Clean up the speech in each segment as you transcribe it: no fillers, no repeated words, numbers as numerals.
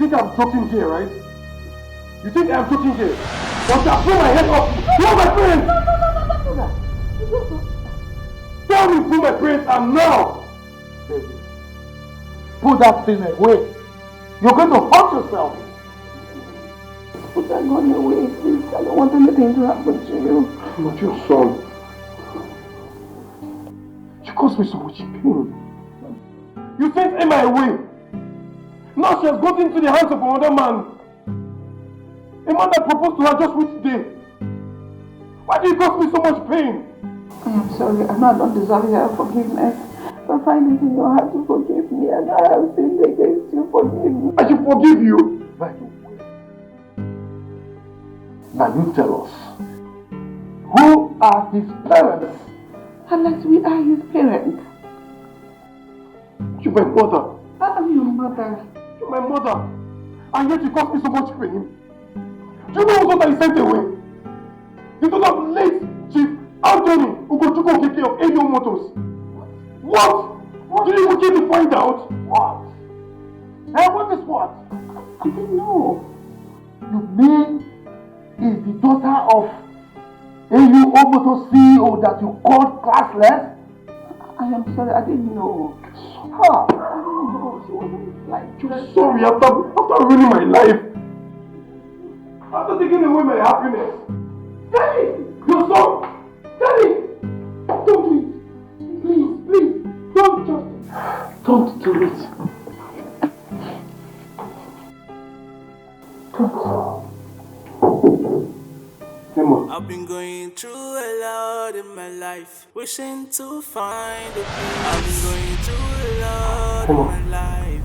think I'm joking here, right? You think I'm joking here? But I pull my head off. Who are my parents? No. Tell me who my parents are now. Baby, put that thing away. You're going to hurt yourself. Put that gun away, please. I don't want anything to happen to you. I'm not your son. You caused me so much pain. You sent Emma away. Now she has got into the hands of another man. A man that proposed to her just which day. Why do you cause me so much pain? I am sorry. I know I don't deserve your forgiveness. But find it in your heart to forgive me, and I have sinned against you. Forgive me. I should forgive you. By the way. Now you tell us. Who are his parents? Unless we are his parents. You're my mother. I am your mother. You're my mother. And yet you caused me so much pain. Do you know what I sent away? You don't have late Chief Anthony Ugochukwu Okeke of Edo Motors. What? Did you even get to find out? What? Hey, what is what? I didn't know. You mean is the daughter of Edo Motors CEO that you called classless? I am sorry, I didn't know. Huh? I didn't know. She wasn't like... You're sorry after ruining my life. After taking away my happiness. Daddy! Your son! Daddy! Don't do it! Please, don't just... Don't do it. Emma. I've been going through a lot in my life, wishing to find a peace. I've been going through a lot in my life,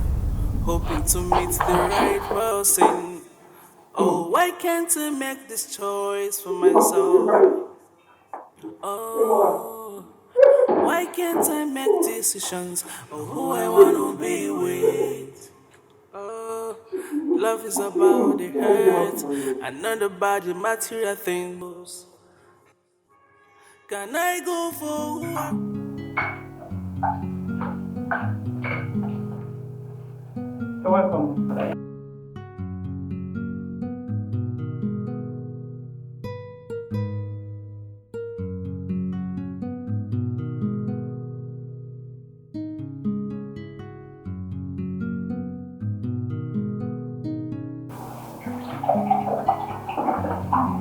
hoping to meet the right person. Oh, why can't I make this choice for myself? Oh, why can't I make decisions of who I want to be with? Oh, love is about the hurt and not about the material things. Can I go for who You're welcome.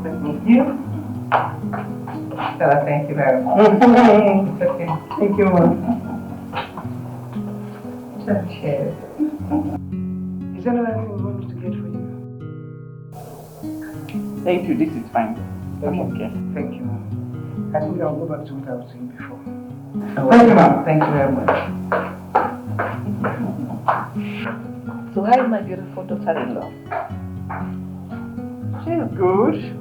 Thank you. Stella, thank you very much. It's okay. Thank you, Mom. Cheers. Is there anything you want me to get for you? Thank you, this is fine. I'm okay. Thank you, Mom. I think I'll go back to what I was saying before. Thank you, Mom. Thank you very much. So how is my beautiful daughter-in-law? She's good.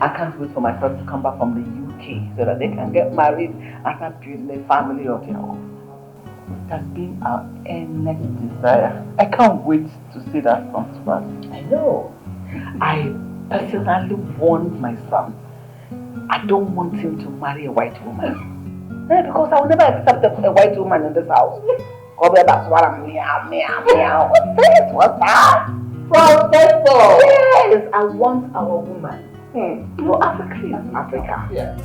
I can't wait for my son to come back from the UK so that they can get married and start building a family of their own. It has been our earnest desire. I can't wait to see that come to pass. I know. I personally warned my son. I don't want him to marry a white woman. Because I will never accept a white woman in this house. That's what I'm meow. What's this? What's that? Professor! Yes, I want our woman. Well, Africa is Africa. Yeah.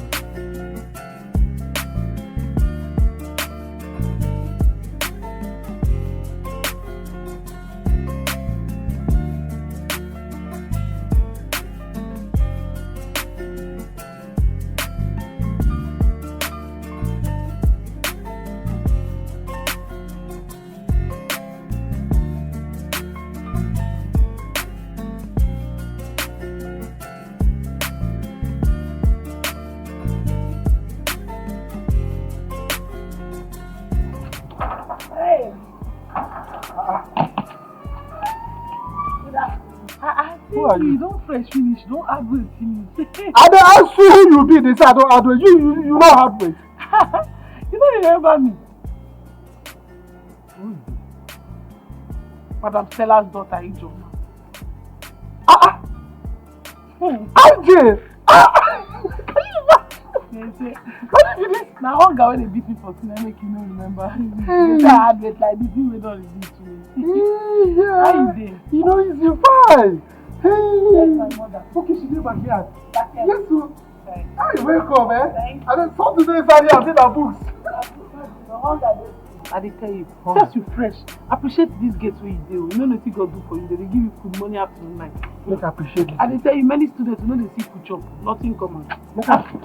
You don't fresh finish, don't add weight finish. I don't ask you who you be, they say I don't add weight. You don't have weight. You don't remember me. Madam Stella's daughter, Ijo. IJ! say, what did this? Now, one guy when they beat me for sin, I make you no remember. They say I had wait like this, you will not repeat to me. Yeah. How you dey? You know, it's your fine. Yes, Hey. my mother. Okay, she came back here. Back here. Yes, sir. Thank Hi, welcome, eh? Thank you. And then some today inside here and see the books. No wonder I dey tell you, just you fresh. Appreciate this gate where you do. You know nothing God do for you. They give you food money afternoon night. Make I appreciate it. I dey tell you, many students you know they see food chop, nothing common.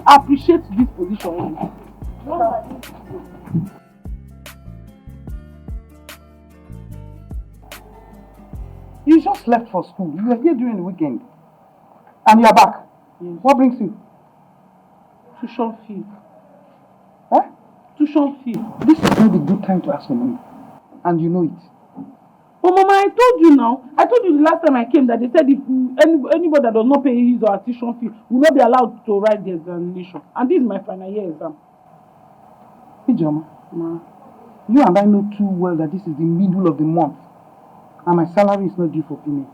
Appreciate this position. You just left for school. You were here during the weekend. And you are back. Yes. What brings you? Tuition fee. Huh? Tuition fee. This is not a good time to ask for money. And you know it. But Mama, I told you now. I told you the last time I came that they said if anybody that does not pay his or her tuition fee will not be allowed to write the examination. And this is my final year exam. Ijoma, Ma. you and I know too well that this is the middle of the month. And my salary is not due for payment.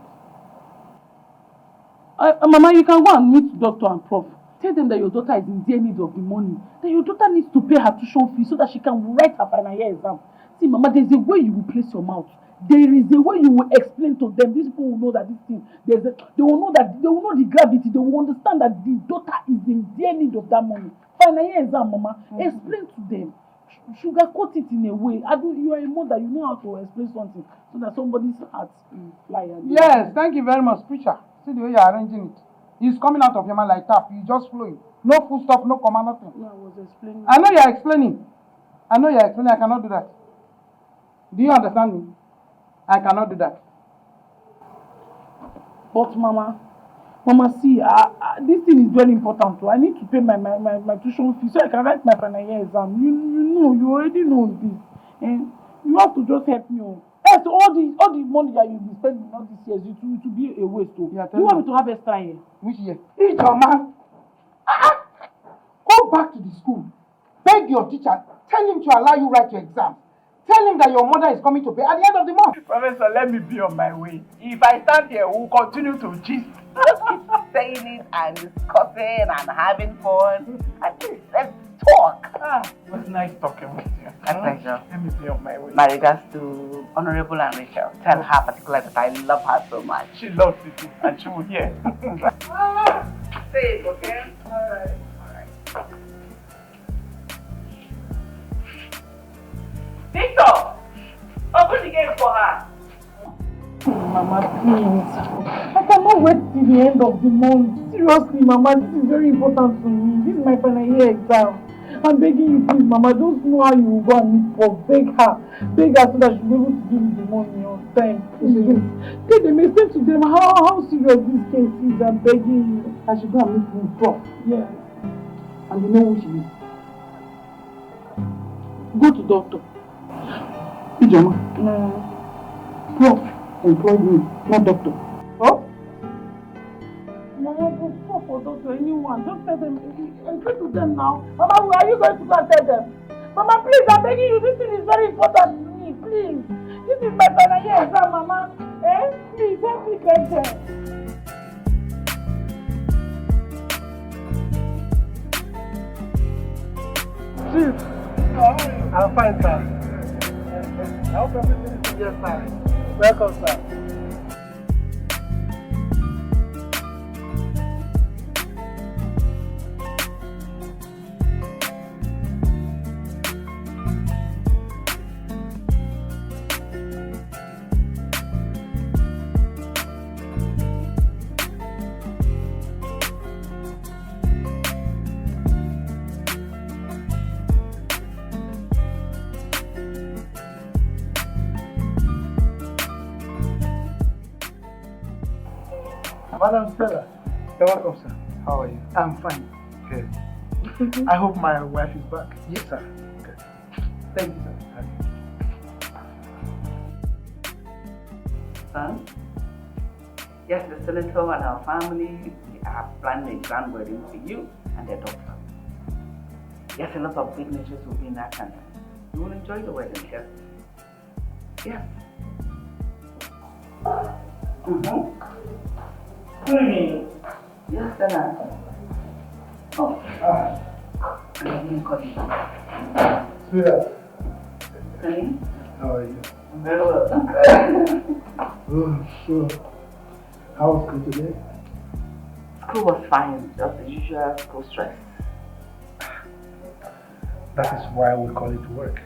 Mama, you can go and meet doctor and prof. Tell them that your daughter is in dear need of the money. That your daughter needs to pay her tuition fee so that she can write her final year exam. See, Mama, there's a way you will place your mouth. There is a way you will explain to them. These people will know that this thing, they will know the gravity. They will understand that the daughter is in dear need of that money. Final year exam, Mama. Explain to them. Sugarcoat it in a way. You are a mother, you know how to explain something so that somebody's heart will fly. Yes, thank you very much, preacher. See the way you are arranging it. It's coming out of your mind like tap. You just flowing. No full stop, no comma, nothing. No, I was explaining. I know you are explaining. I cannot do that. Do you understand me? I cannot do that. But Mama, see, this thing is very important too. I need to pay my tuition fee so I can write my final year exam. You know, you already know this. And you have to just help me. Yes, all the money that you'll be spending all these years, it will be a waste too. Yeah, you want me to have extra year? Which year? Ijoma, go back to the school. Beg your teacher. Tell him to allow you write your exam. Tell him that your mother is coming to pay at the end of the month. Professor, let me be on my way. If I stand here, we'll continue to gist. Just keep saying it and discussing and having fun. And let's talk. It was nice talking with you. My pleasure. Let me be on my way. My regards to Honorable and Rachel. Tell her particularly that I love her so much. She loves it and she will hear. Say it, okay? Alright. Victor! Open the gate for her. Mama, please. I cannot wait till the end of the month. Seriously, Mama, this is very important to me. This is my final year exam. I'm begging you, please, Mama. Don't know how you will go and meet for. Beg her so that she'll be able to give me the money on time. Please. Tell them, explain to them how serious this case is. I'm begging you. I should go and meet him prof. Yeah. And you know who she is. Go to doctor. Ijoma, No. prof employed me, not doctor. Oh? Mama, go stop for doctor, anyone. Just tell them. Explain to them now. Mama, are you going to go and tell them? Mama, please, I'm begging you. This thing is very important to me. Please. This is my final year exam, Mama. Please, help me get there. Chief, I'm fine, sir. I hope everything is just fine. Welcome, sir. Madam Stella, you're welcome, sir. How are you? I'm fine. Good. I hope my wife is back. Yes, sir. Good. Thank you, sir. Son? Yes, the senator and our family are planning a grand wedding for you and their daughter. Yes, a lot of dignitaries will be in attendance. You will enjoy the wedding, yes? Yes. Yes, Senator. Oh. Sweetheart. Honey? How are you? Very well. Oh, sure. How was school today? School was fine, just the usual school stress. That is why we call it work.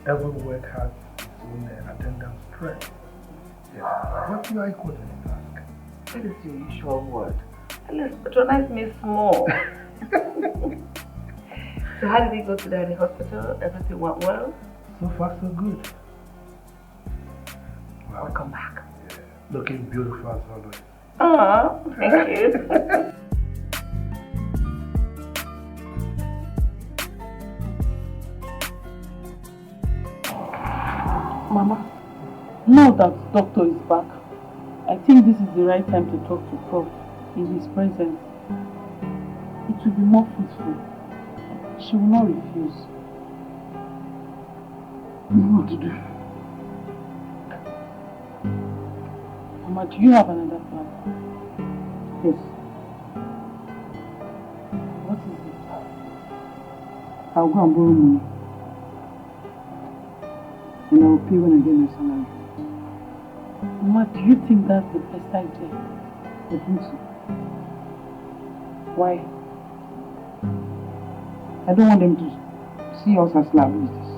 Every work has its own attendance stress. Yeah. But you are equal to the task. That is your usual word. At least patronize me small. So how did you go today at the hospital? Everything went well? So far, so good. Well, Welcome back. yeah. Looking beautiful as always. Oh, thank you. Mama, now that doctor is back, I think this is the right time to talk to Prof in his presence. It will be more fruitful. She will not refuse. I know what to do. Mama, do you have another plan? Yes. What is it? I'll go and borrow money. And I will pay when I get my salary. Mama, do you think that's the best idea? I think so. Why? I don't want them to see us as liabilities.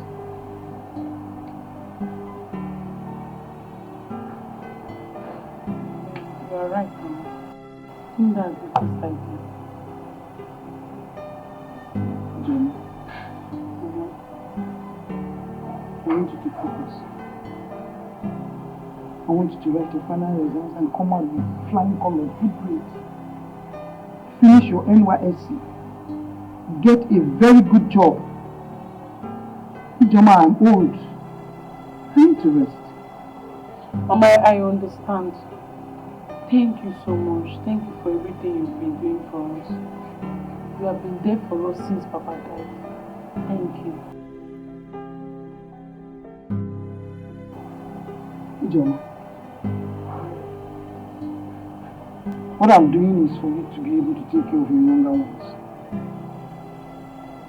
You are right, Mama. I think that's the best idea. Jenny, Mama, I want you to focus. I want you to write your final results and come out with flying colors, good grades. Finish your NYSC. Get a very good job. Ijoma, I'm old. I need to rest. Mama, I understand. Thank you so much. Thank you for everything you've been doing for us. You have been there for us since Papa died. Thank you. Ijoma, what I'm doing is for you to be able to take care of your younger ones.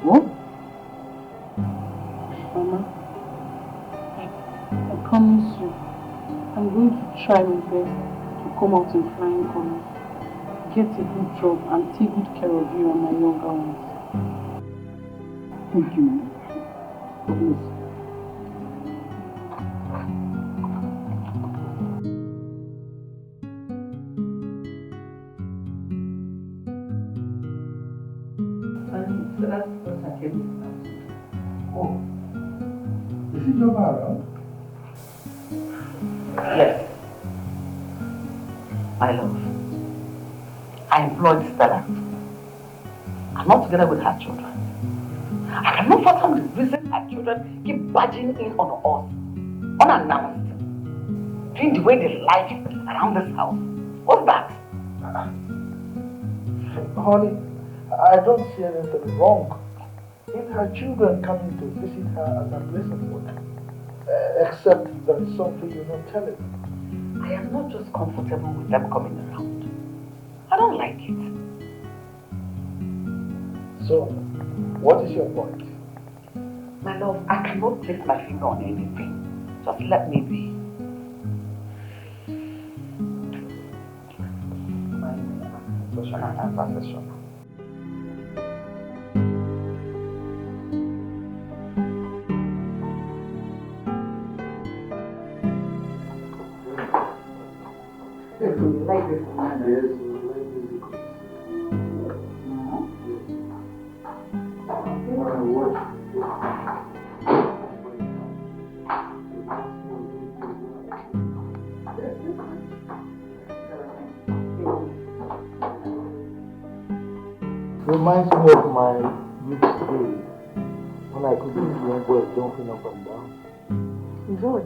What? Mama, I promise you, I'm going to try my best to come out in flying colors, get a good job, and take good care of you and my younger ones. Thank you, man. God bless you. So that's what I came to. Oh. Is it Jova around? Yes. My love, I employed Stella. I'm not together with her children. I cannot fathom the reason her children keep barging in on us, unannounced, doing the way they like around this house. What's that? Honey, I don't see anything wrong. If her children coming to visit her as a blessing for them, except there is something you're not telling me. I am not just comfortable with them coming around. I don't like it. So, what is your point? My love, I cannot place my finger on anything. Just let me be. My social and professional. You like this one? Yes, music. I watch. Reminds me of my youth days when I could see young boys jumping up and down. Enjoy.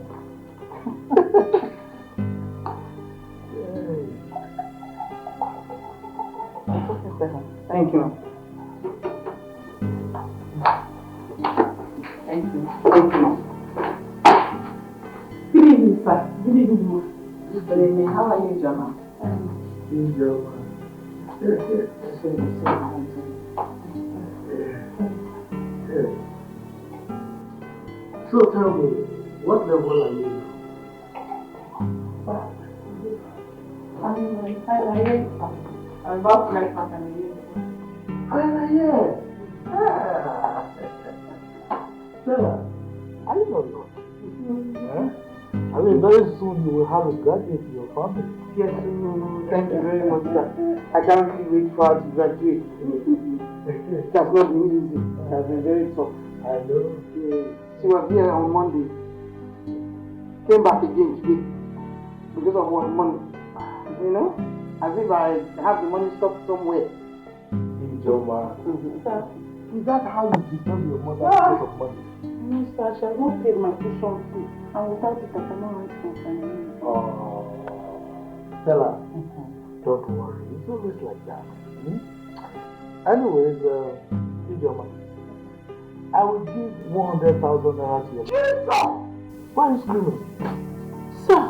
Thank you. Thank you. Thank you. Good evening, sir. Good evening, ma. Good evening. How are you, Jama? So tell me, what level are you now? I'm in my final year. I'm about to like final year. Final year? Stella, I don't know. I mean, very soon you will have a graduate in your family. Yes, thank you very much, sir. I can't really wait for her to graduate. That's not been easy. It has been very tough. I know. She was here on Monday. Came back again today. Because of what money. You know? As if I have the money stopped somewhere. Ijoma. Sir. Is that how you disturb your mother because of money? No, sir, she has not paid my tuition fee. And without it, I cannot write my final year. Oh, Stella, don't worry. It's always like that. Anyways, Ijoma, I will give 100,000 naira to you. Jesus! Why are you screaming? Sir!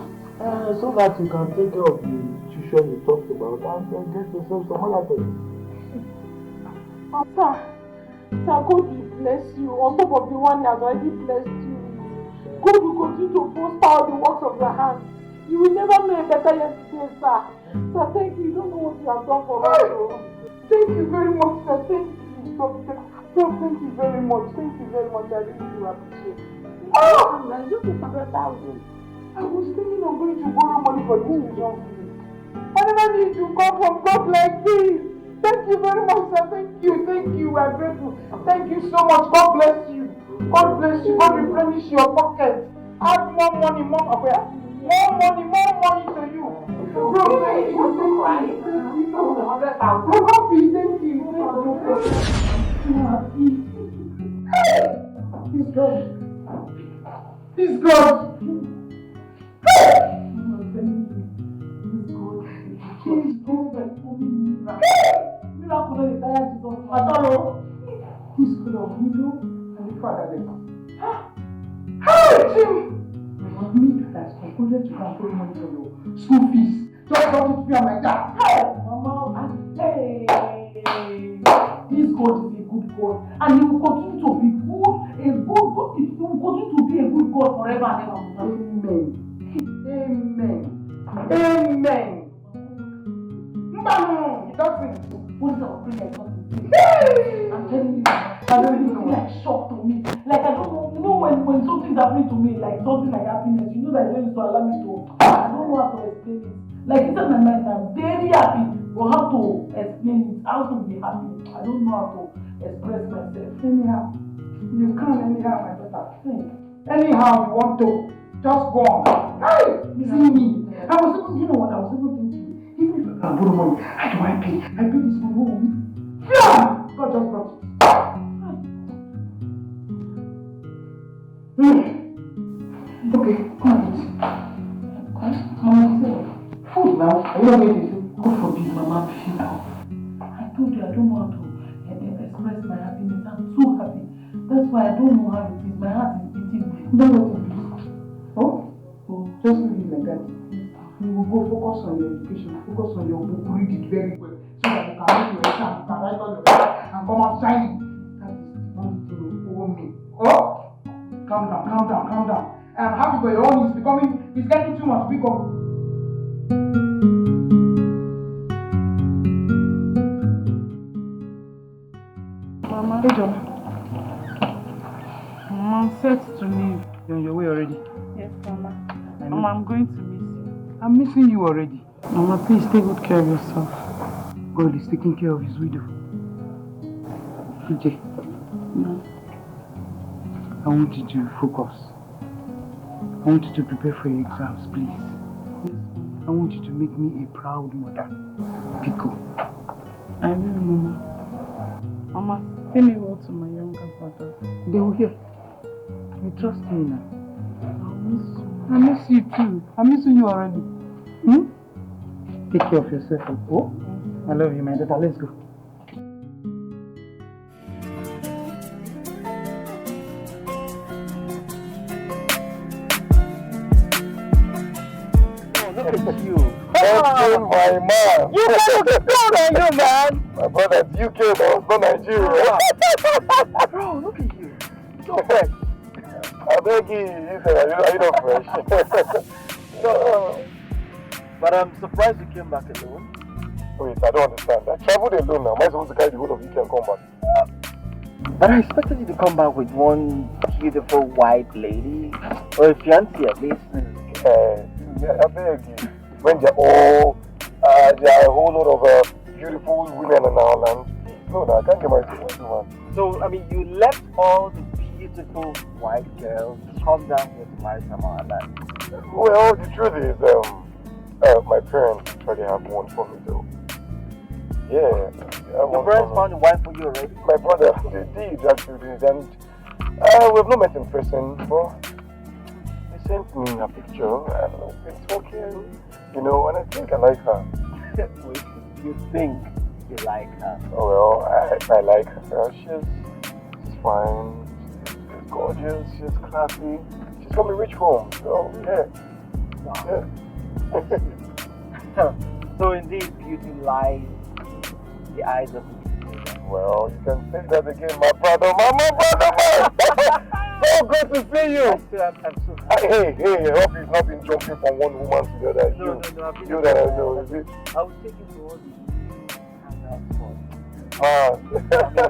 So that you can take care of the tuition you talked about and then get yourself some other things. Sir, God will bless you on top of the one He has already blessed you. God will continue to prosper all the works of your hands. You will never know a better yesterday, sir. Sir, thank you. You don't know what you have done for us. Thank you very much, sir. Thank you. God, thank you very much. Thank you very much. I really do appreciate it. Oh! I just 600,000. I was thinking of going to borrow money for this tuition fee. I never need to come from God like this. Thank you very much, sir. Thank you. I'm grateful. Thank you so much. God bless you. God bless you. God replenish your pocket. Add more money, more money to you. Bro, thank you. I'm happy. Thank you. He's God. He's God. Miracle don't retire Jesus. He's good of widow and the fatherless. Hey, Jim! My me has concluded to control money for your school fees. Just don't it feel like that. Hey, Mama, hey. This God is a good God, and He will continue to be good, a good God. He will continue to be a good God forever and ever. Amen. No, it doesn't. What is our prayer? I'm telling you, I don't even feel like shock to me. Like I don't know, you know when something's happening to me, like something like happiness, you know that it used to allow me to, I don't know how to explain it. Like inside my mind, I'm very happy, but how to explain it, how to be happy, I don't know how to express myself. Anyhow, you can't anyhow, my daughter. Anyhow you want to, just go on. Hey, see me. I was even, you know what I was even thinking? Even if I can borrow money, how do I pay? I pay this money, what will we? Yeah! God just brought it. Okay, come on. Food now. Are you not going to eat? God forbid, Mama, feel now. I told you I don't know how to express my happiness. I'm so happy. That's why I don't know how it is. My heart is beating. You don't know what it is. Oh? Just leave it like that. You will go focus on your education, focus on your book, read it very well, so that you can make your exam, you can write all your exam and come out shining. That is the only thing you owe me. Oh? Calm down. I'm happy for your own. It's getting too much. Pick up. Mama. Hey, John. Mama, I'm set to leave. You're on your way already? Yes, Mama. Mama, I'm going to miss you. I'm missing you already. Mama, please take good care of yourself. God is taking care of his widow. Okay. No. I want you to focus. I want you to prepare for your exams, please. I want you to make me a proud mother. Pico. I will, Mama. Mama, say me well to my younger brother. They will hear. You trust me now. I'll miss you. I miss you too. I'm missing you already. Take care of yourself. Oh? I love you, my daughter. Let's go. Look at you. That's my man. You better get down on you, man. My brother's UK, though, it's not Nigeria. Bro, look at you. So fresh. I beg you, you said, are you not fresh? No. But I'm surprised you came back alone. Wait, I don't understand. I traveled alone now. Am I supposed to carry the whole of UK and come back? But I expected you to come back with one beautiful white lady. Or a fiancé at least. Yeah, I beg you. When they're all, there are a whole lot of beautiful women in our land. No, I can't get married to one woman. So, I mean, you left all the beautiful white girls to come down here to marry some other man. Well, the truth is, my parents actually have one for me though. Yeah. Your parents found a wife for you already? My brother, they did actually, and we've not met in person, but they sent me a picture and we've been talking, you know, and I think I like her. Wait, you think you like her? Oh, well, I like her. She's fine, she's gorgeous, she's classy, she's from a rich home, so yeah. Wow. Yeah. So indeed, beauty lies in the eyes of the. Well, you can say that again, my brother, man. So good to see you. I'm so happy. Hey, I hope you've not been jumping from one woman to the other. No, you that I know, is it? I will take you to all the hangout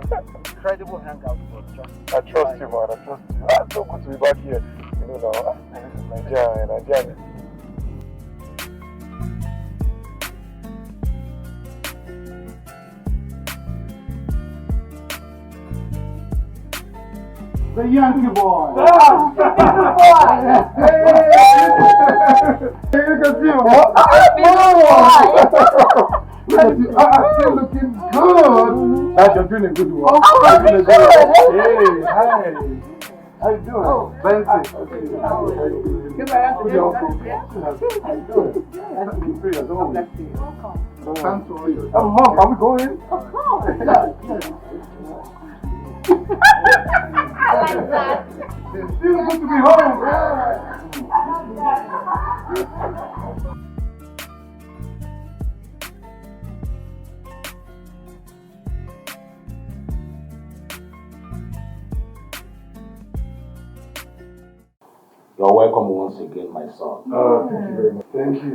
spots. Incredible hangout spots. I trust you, man. I trust you. It's so good to be back here. You know now, this is Nigeria. The Yankee boy. Ah, Yankee boy. Hey, you can see him. Look at you. Still looking good. That you're doing a good one. Good. Hey, hi. How you doing? Oh, Benzi. Give my hand to you. How you doing? Nice to meet you as always. Bless you. Welcome. Thanks for you. Mom, are we going? Of course. I like that. It's still good to be home. You're welcome once again, my son. Oh, thank you very much. Thank you.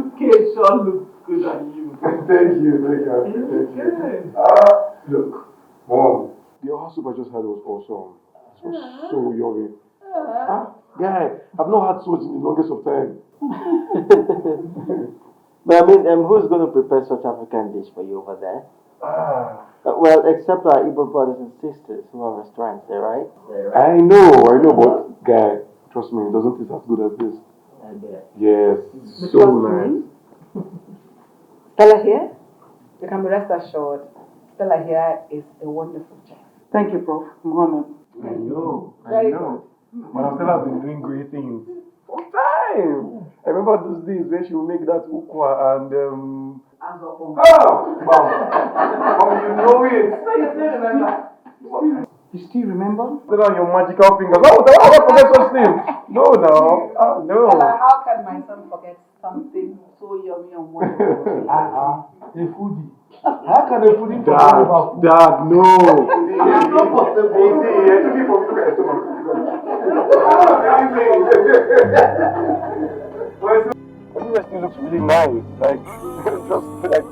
UK sure looks good on you. Thank you. Look, Mom, the house soup I just had was awesome. It was so yummy. Guy, I've not had such in the longest of time. But I mean, who's going to prepare such African dish for you over there? Well, except our Igbo brothers and sisters who have restaurants there, right? I know, but guy, trust me, it doesn't taste as good as this. I bet. Yes, so nice. Stella here, you can be rest assured, Stella here is a wonderful chef. Thank you, Prof. I'm honored. I know. Very good. Madam Stella has been doing great things. For time. I remember those days when she would make that ukwa and Mom, you know it. You still remember? Still on your magical fingers. Oh, I forget such things. No. How can my son forget something so yummy and wonderful? A foodie. How can a foodie forget about food? Dad, no. It's not possible. Easy. I took it from look at your stomach. Everywhere still looks really nice. Like, feels like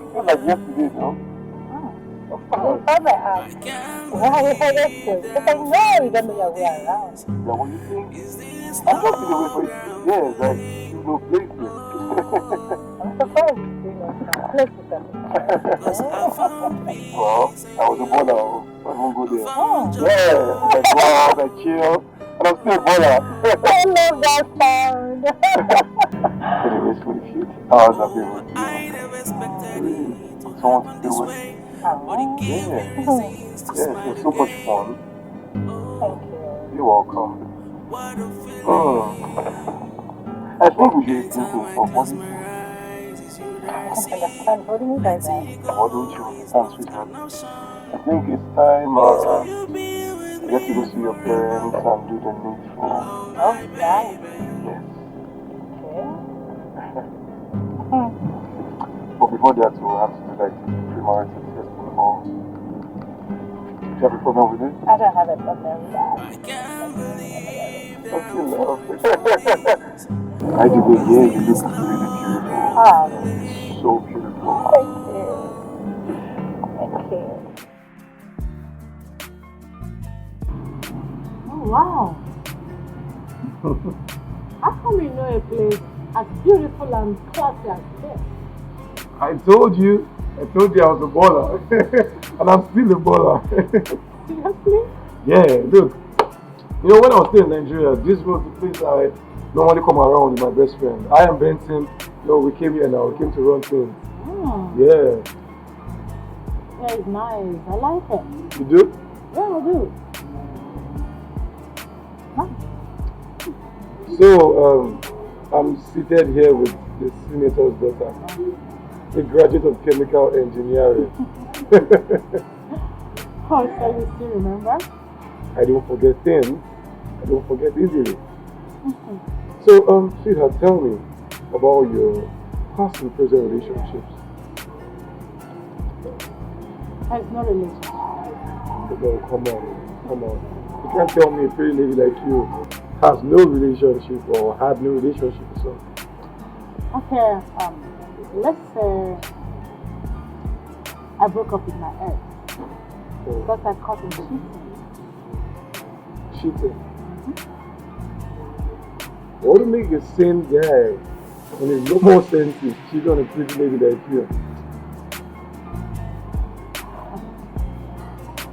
yesterday, you know? Why headed to? Because I know you're going to be away around. Yeah, what do you think? I'm not been away for years. Like, there's no place here. I'm surprised you know some places Well, I was a baller. I won't go there. Oh. Yeah, I go out, I chill, and I'm still a baller. I love that sound. Anyways, for the future, how has that been with you? Someone to stay with? Yeah, it was so much fun. Thank you. You're welcome. I think we should do things for what do you think? I can understand. What do you mean by that? What don't you understand, sweetheart? I think it's time I get to go see your parents and do the needful. Oh, yeah. Yes. Okay. But before that, we'll have to do like premarital testing or you have a problem with it? I don't have a problem with that. I can't believe that Don't you love it? movies. I do the hair, you look really beautiful. Oh, So beautiful. thank you. Thank you. Oh, wow. How come you know a place as beautiful and classy as this? I told you I was a baller. And I'm still a baller. Seriously? Yeah, look. You know, when I was still in Nigeria, this was the place I normally come around with my best friend. I am Benson. You know, we came here now. We came to run things. Oh. Yeah. Yeah, it's nice. I like it. You do? Yeah, I do. So, I'm seated here with the senator's daughter, a graduate of chemical engineering. Oh, so you still remember? I don't forget things. I don't forget easily. So, sweetheart, tell me about your past and present relationships. There's no relationship. No, come on. You can't tell me a pretty lady like you has no relationship or had no relationship or something. Okay, let's say I broke up with my ex because I caught him cheating. Cheating? What would make a sane guy when there's no more sense is cheat on a pretty lady like you?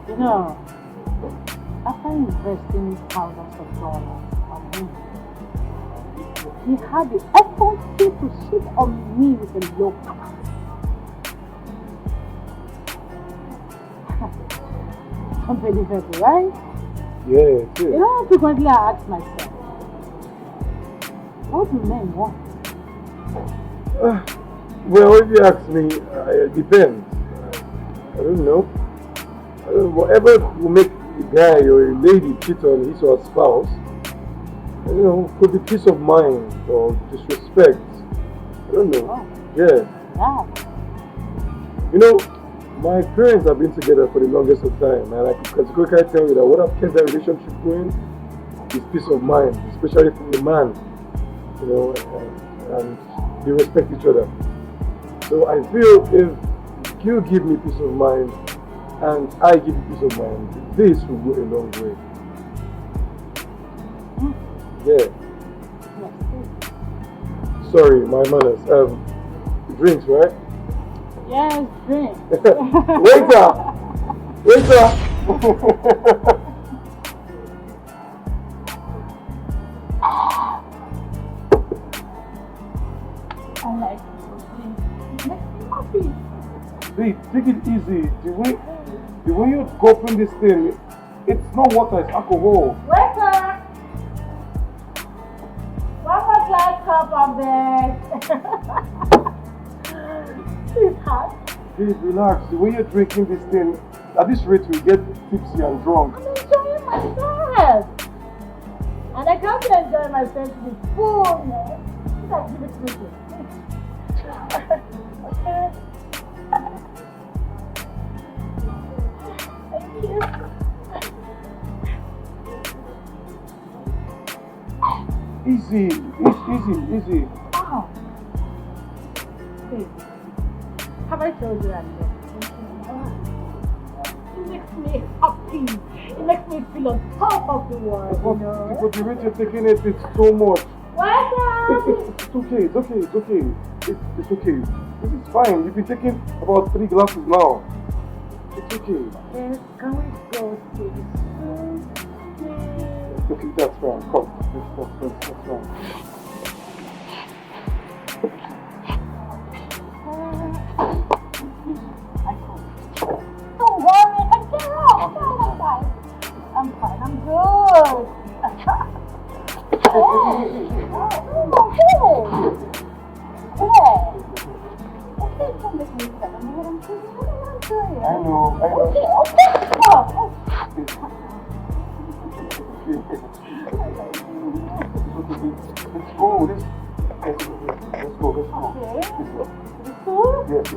You know, after investing thousands of dollars on me, he had the effort to cheat on me with a low class. Unbelievable, right? Yeah, it is. You know, frequently I ask myself, what do men want? Well, if you ask me, it depends. I don't know. Whatever will make a guy or a lady cheat on his or her spouse, you know, could be peace of mind or disrespect. I don't know. Oh. Yeah. Yeah. You know, my parents have been together for the longest of time, and I can categorically tell you that what kept that relationship going is peace of mind, especially from the man. You know, and they respect each other. So I feel if you give me peace of mind and I give you peace of mind, this will go a long way. Yeah. Sorry, my manners. Drinks, right? Yes, drink. Waiter! I like it. It makes me happy. Babe, take it easy. The way you're gulping this thing, it's not water, it's alcohol. Waiter! One more glass cup of this. Sweetheart. Babe, relax. The way you're drinking this thing, at this rate we get tipsy and drunk. I'm enjoying myself. And I can't enjoy myself to the fullness. Just give it to me. Okay. Thank you. Easy. Oh. Babe, have I told you that? It makes me happy. It makes me feel on top of the world, you know. But the rate you're taking it, it's so much. Welcome! It's okay. It's okay. This is fine. You've been taking about 3 glasses now. It's okay. Yes, can we go to the food? Okay, that's fine. Come. That's fine. Don't worry, I can get off. I'm fine. I'm good. Okay, don't make me sad. I'm doing. I know. Okay. Let's go. Let's go. Okay. The food? Yes.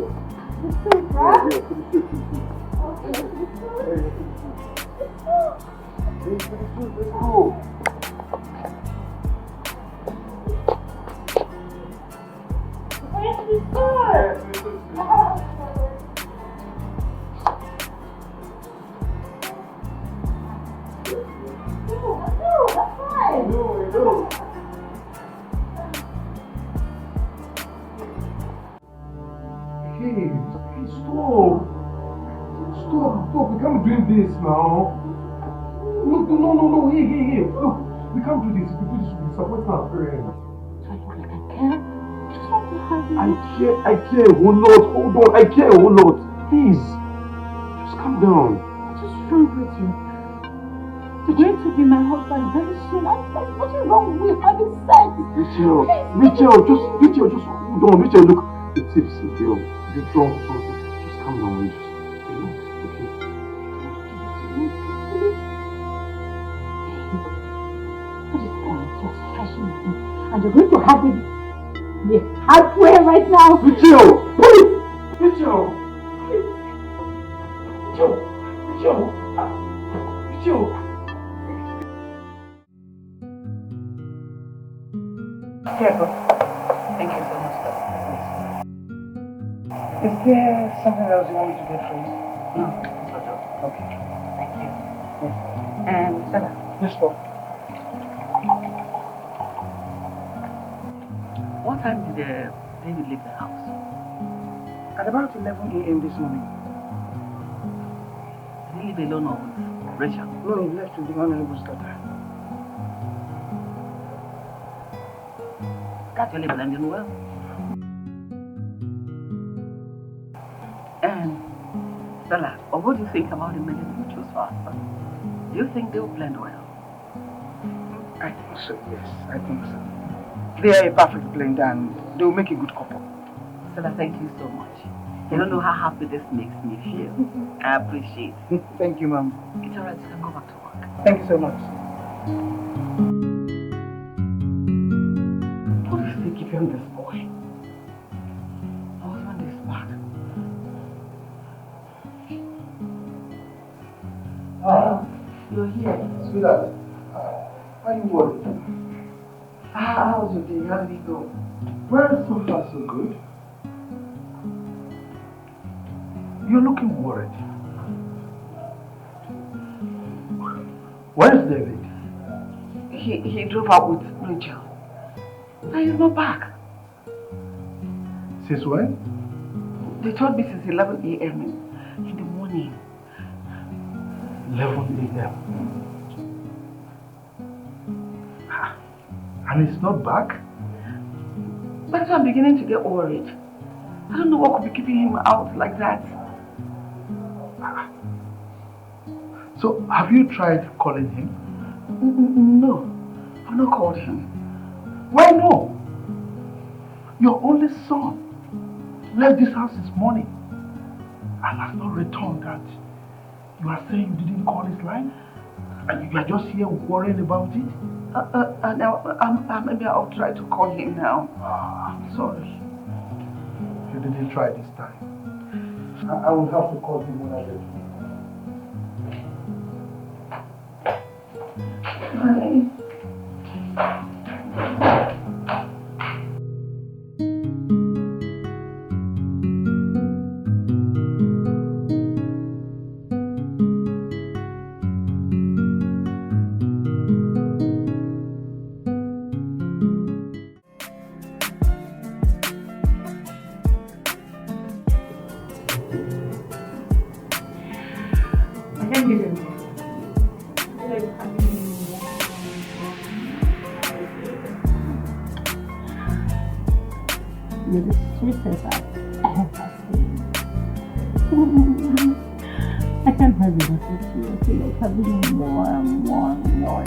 The food, right? Yeah. Let's go. Stop, we can't be doing this now. No, hey, look, we can't do this. If we do this, we'll be supporting our parents. Do I look like I care? I just want to have you. I care a whole lot. Hold on, I care a whole lot. Please, just calm down. What's wrong with you? You're going to be my husband very soon. There's nothing wrong with having sex. Rachel, just hold on. Rachel, look, it's tipsy, girl. You're drunk or something. Just calm down, just relax, okay? What is point? You're stretching me. And you're going to have me the hard way right now. Rachel! Please! Rachel! Careful. Thank you so much, Doctor. Is there something else you want me to get for you? No, it's not. Okay. Thank you. Yes. And Stella. Yes, Paul. What time did David leave the house? At about 11 a.m. this morning. Did he leave alone or with Rachel? No, he left with the Honorable's daughter. That's your label ending well. And Stella, what do you think about the men you chose for husband? Do you think they'll blend well? I think so, yes, I think so. They are a perfect blend and they'll make a good couple. Stella, thank you so much. You don't know how happy this makes me feel. I appreciate it. Thank you, Mom. It's alright, you can go back to work. Thank you so much. What is they keeping this boy? My husband is back. You're here. Sweetheart, are you worried? How's your day? How did it go? Well, so far so good. You're looking worried. Where's David? He drove out with Rachel. Now he's not back. Since when? They told me since 11 a.m. in the morning. 11 a.m. And he's not back? That's why I'm beginning to get worried. I don't know what could be keeping him out like that. So, have you tried calling him? No, I've not called him. Why no? Your only son left this house this morning and has not returned. That you are saying you didn't call his line? And you are just here worrying about it? Maybe I'll try to call him now. I'm sorry. You didn't try this time. I will have to call him when I get home. You're the sweetest I've ever seen. I can't have you with you. I feel like having more and more and more.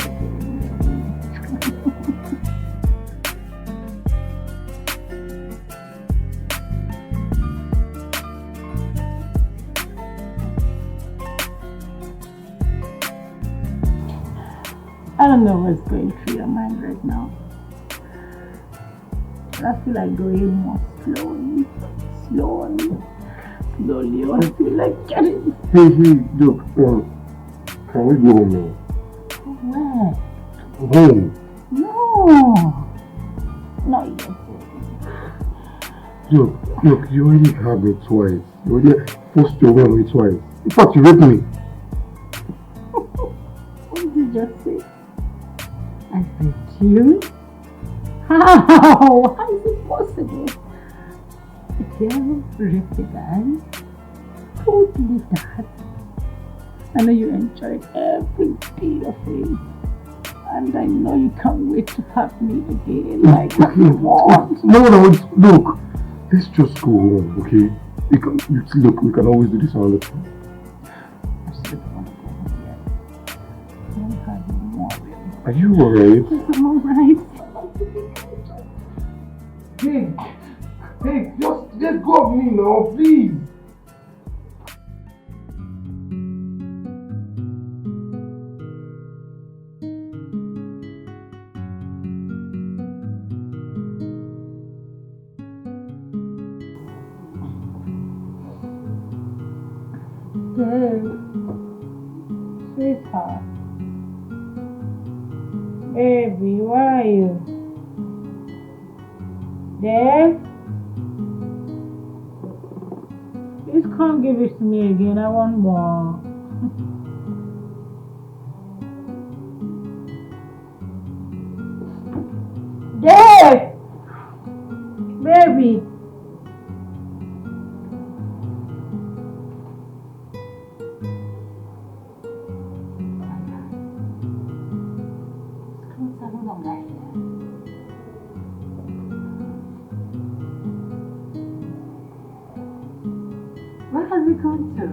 I don't know what's going through your mind right now. But I feel like going more slowly. slowly until I get it. Hey, look, can we go home now? Where? Home. No. Not yet. Look, you already had me twice. You already forced your way on me twice. In fact, you raped me. What did you just say? I raped you? How? How is it possible? A girl raped a guy? Who would believe that? I know you enjoyed every bit of it. And I know you can't wait to have me again like you want. No, look. Let's just go home, okay? We can always do this another time. I still don't want to go home yet. I don't have any more, really. Are you alright? Yes, I'm alright. Hey, just let go of me now, please. Dave, sweetheart, baby, where are you? Dave? Please come give it to me again, I want more. Dave! Baby! Where has he gone to?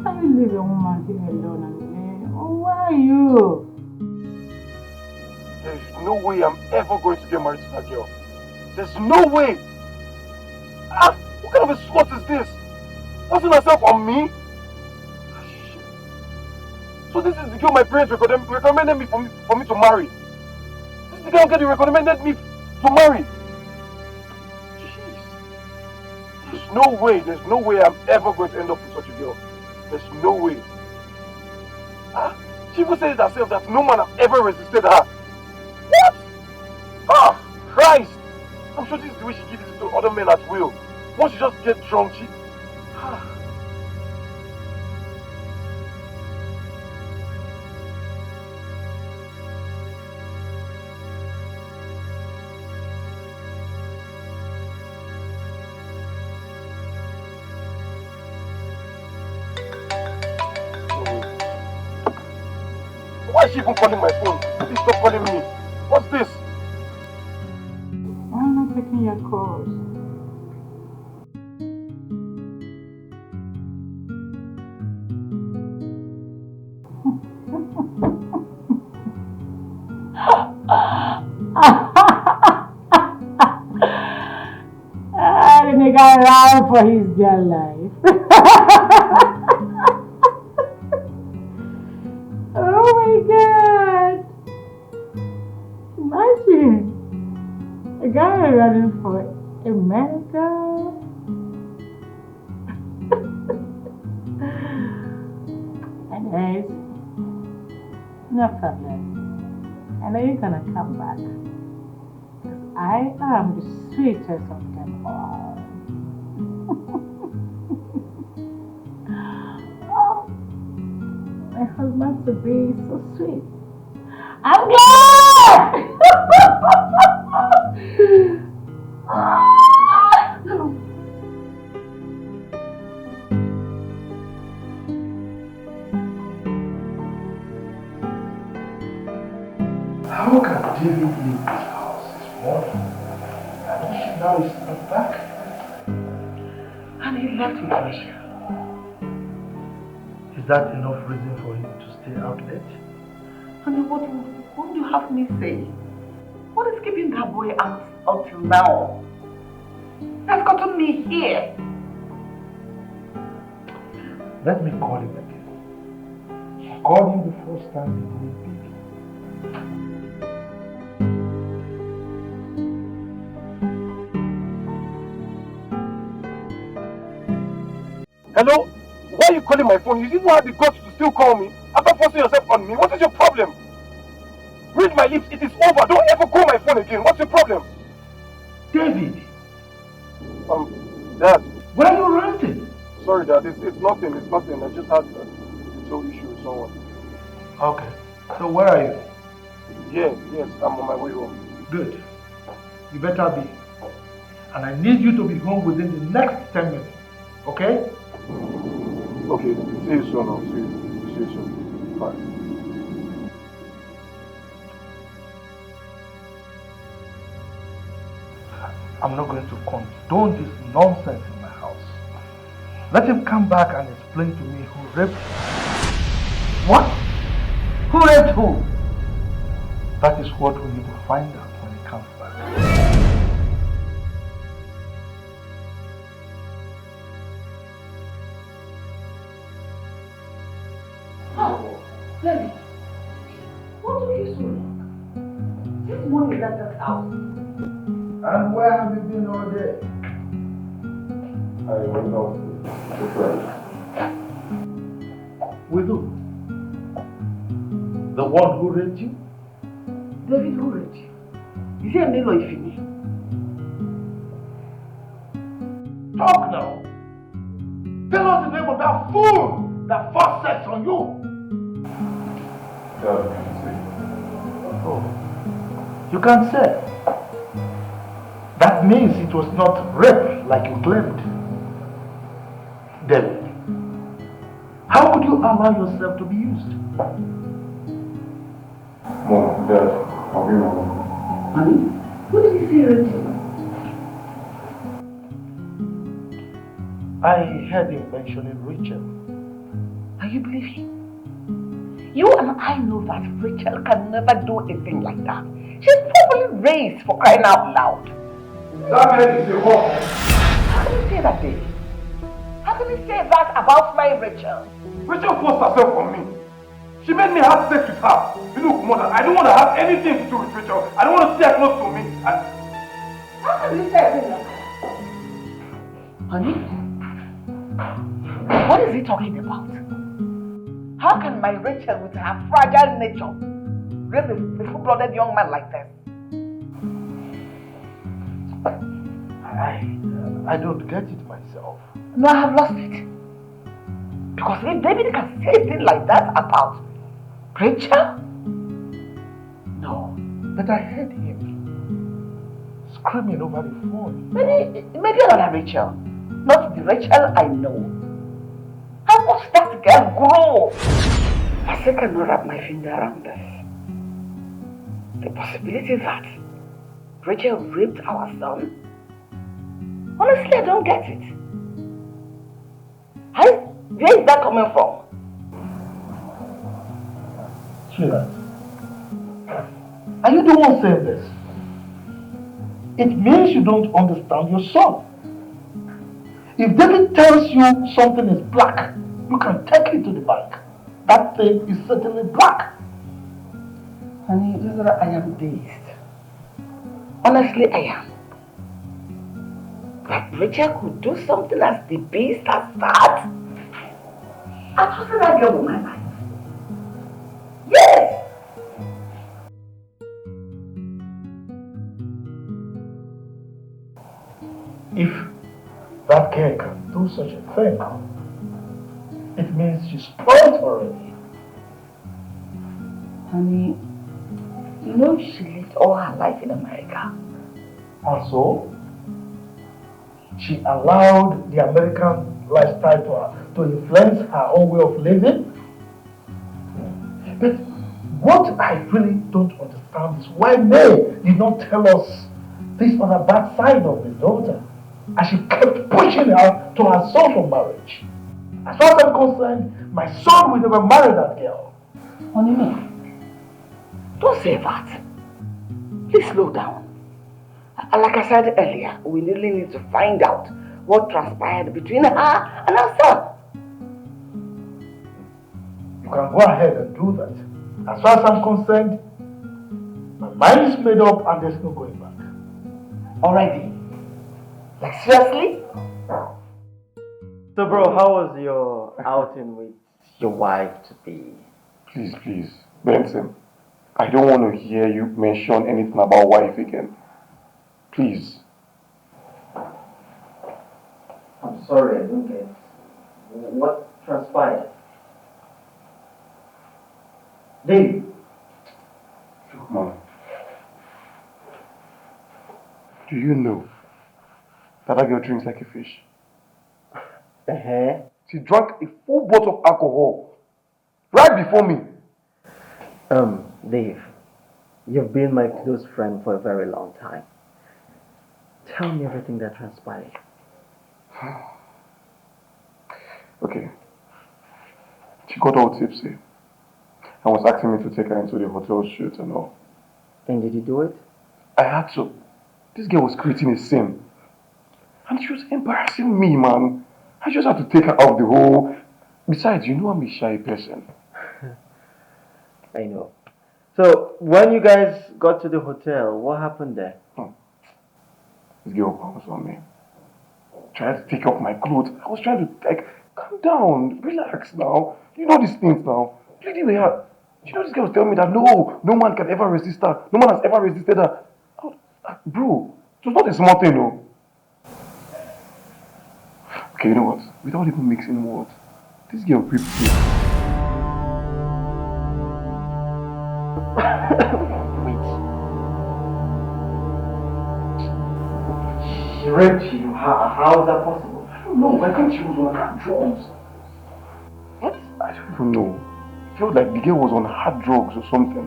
How you leave a woman here alone and oh, where are you? There's no way I'm ever going to get married to that girl. There's no way! What kind of a slut is this? Forcing herself on me? Shit. So this is the girl my parents recommended me for me to marry. This is the girl they recommended me to marry. Jeez. There's no way I'm ever going to end up with such a girl. There's no way. She even said it herself that no man has ever resisted her. What? Christ! I'm sure this is the way she gives it to other men at will. Once you just get drunk, she... Why is she even calling my phone? Please stop calling me. What's this? I'm not taking your calls. The nigga ran for his dear life. Oh my God! Imagine a guy running for America. Anyways, no problem. I know you're gonna come back. I am the sweetest of them all. Oh, my husband to be is so sweet. I'm glad! How can David leave this house this morning? And now he's not back. And he left Malaysia. Is that enough reason for him to stay out late? I mean, what do you have me say? What is keeping that boy out until now? That's gotten me here. Let me call him again. Call him before standing in a big. Hello? Why are you calling my phone? You didn't have the guts to still call me after forcing yourself on me. What is your problem? Read my lips, it is over. Don't ever call my phone again. What's your problem? David! Dad. Where are you renting? Sorry, Dad. It's nothing. It's nothing. I just had a little issue with someone. Okay. So where are you? Yes. I'm on my way home. Good. You better be. And I need you to be home within the next 10 minutes. Okay? Okay. See you soon. I'll see you soon. Bye. I'm not going to condone this nonsense in my house. Let him come back and explain to me who raped him. What? Who raped who? That is what we need to find out when he comes back. Oh, David, what took you so long? This morning left us out. And where have you been all day? I went out with friends. With who? The one who raped you? David, who raped you? Is he a male or a female? Talk now! Tell us the name of that fool that forced sex on you! Dad, I can't say. Oh, you can't say. That means it was not rape like you claimed. David, how could you allow yourself to be used? Mom, Dad, I'll be wrong. Honey, what did you say raped you? I heard him mentioning Rachel. And you believe him? You and I know that Rachel can never do a thing like that. She's probably raised, for crying out loud. That man is a whore. How can you say that, Dave? How can you say that about my Rachel? Rachel forced herself on me. She made me have sex with her. You know, Mother, I don't want to have anything to do with Rachel. I don't want to see her close to me. How can you say a thing like that? Honey? What is he talking about? How can my Rachel, with her fragile nature, rape a full-blooded young man like this? I don't get it myself. No, I have lost it. Because if David can say a thing like that about Rachel? No. But I heard him screaming over the phone. Maybe another Rachel. Not the Rachel I know. How much that girl grow? I still cannot wrap my finger around this. The possibility that Rachel raped our son? Honestly, I don't get it. Where is that coming from? Sweetheart, are you the one saying this? It means you don't understand your son. If David tells you something is black, you can take it to the bank. That thing is certainly black. Honey, I am dazed. Honestly, I am. That Rachel could do something as the beast as that? I trusted that girl with my life. Yes! If that girl can do such a thing, it means she's spoiled already. Honey, you know she lived all her life in America. And so, she allowed the American lifestyle to influence her own way of living. But what I really don't understand is why May did not tell us this other bad side of his daughter, and she kept pushing her to her son for marriage. As far as I'm concerned, my son will never marry that girl. Honey, don't say that. Please slow down. Like I said earlier, we really need to find out what transpired between her and her son. You can go ahead and do that. As far as I'm concerned, my mind is made up and there's no going back. Already? Like seriously? So, bro, how was your outing with your wife to be? Please, Benson. I don't want to hear you mention anything about wife again. Please. I'm sorry, I don't get it. What transpired? Dave. Look, Mom. Do you know that girl drinks like a fish? She drank a full bottle of alcohol right before me. Dave, you've been my close friend for a very long time. Tell me everything that transpired. Okay. She got all tipsy and was asking me to take her into the hotel shoot and all. And did you do it? I had to. This girl was creating a scene. And she was embarrassing me, man. I just had to take her out the whole... Besides, you know I'm a shy person. I know. So, when you guys got to the hotel, what happened there? This girl bounced on me. Tried to take off my clothes. I was trying to, like, calm down, relax now. You know these things now. Really, they are. You know, this girl was telling me that no man can ever resist her. No man has ever resisted her. Bro, it was not a small thing, no. Okay, you know what? Without even mixing words, this girl raped me. She raped you? How is that possible? I don't know. I think she was on hard drugs. What? I don't even know. It felt like the girl was on hard drugs or something.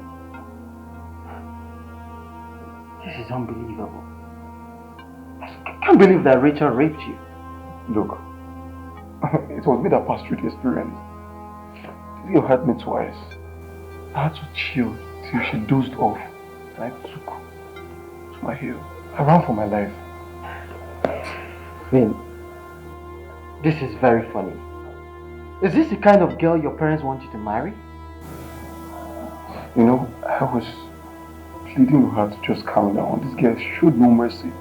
This is unbelievable. I can't believe that Rachel raped you. Look, it was me that passed through the experience. This girl hurt me twice. I had to chill till she dozed off. And I took to my heel. I ran for my life. Vin, this is very funny. Is this the kind of girl your parents want you to marry? You know, I was pleading with her to just calm down. This girl showed no mercy.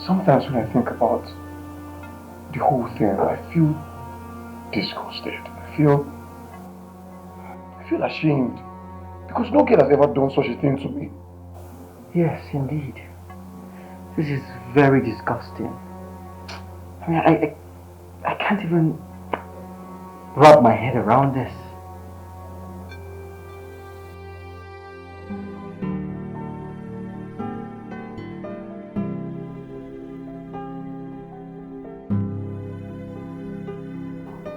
Sometimes when I think about the whole thing, I feel disgusted. I feel ashamed. Because no girl has ever done such a thing to me. Yes, indeed. This is very disgusting. I mean, I can't even wrap my head around this.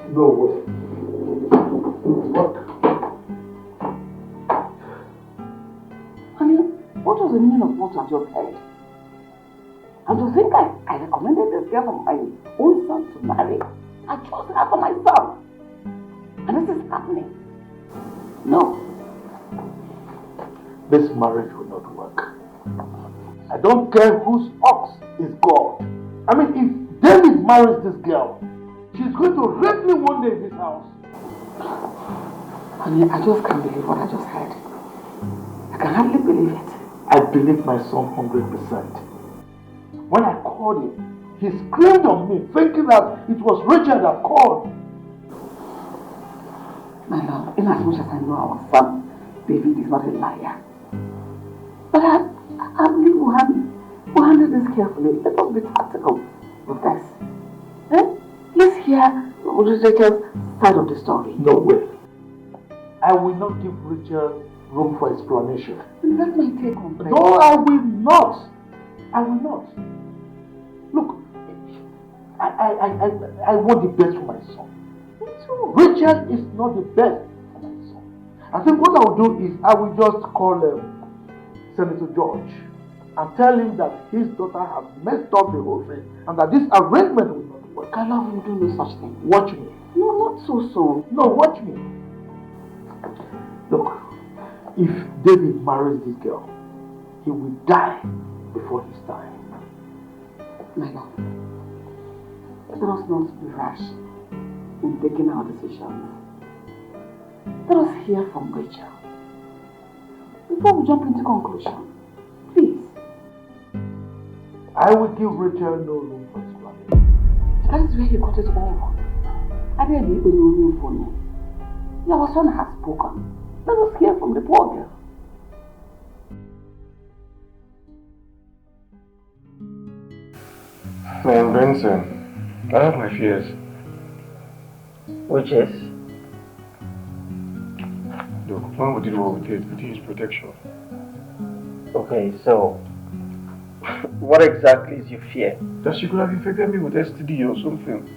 No way. What? Honey, what was the meaning of what I just heard? And to think I recommended this girl for my own son to marry. I chose her for my son. And this is happening. No. This marriage will not work. I don't care whose ox is God. I mean, if David marries this girl, she's going to rape me one day in this house. Honey, I just can't believe what I just heard. I can hardly believe it. I believe my son 100%. When I called him, he screamed on me, thinking that it was Richard that called. My love, in as much as I know our son, David is not a liar. But I believe we'll handle this carefully. Let us be tactical with this. Let's hear Richard's side of the story. No way. I will not give Richard room for explanation. That's my take on it. No, I will not. I will not. Look, I want the best for my son. Me too. Richard is not the best for my son. I think what I will do is I will just call Senator George and tell him that his daughter has messed up the whole thing and that this arrangement will not work. I love him do no such thing. Watch me. No, not so soon. No, watch me. Look, if David marries this girl, he will die before his time. My love, let us not be rash in taking our decisions. Let us hear from Rachel before we jump into conclusion. Please. I will give Rachel no room for this plan. That is where you got it all wrong. I didn't even know room for no. Your son has spoken. Let us hear from the poor girl. Man, Benson, I have my fears. Which is? Look, when we did what we did, we did his protection. Okay, so what exactly is your fear? That she could have infected me with STD or something.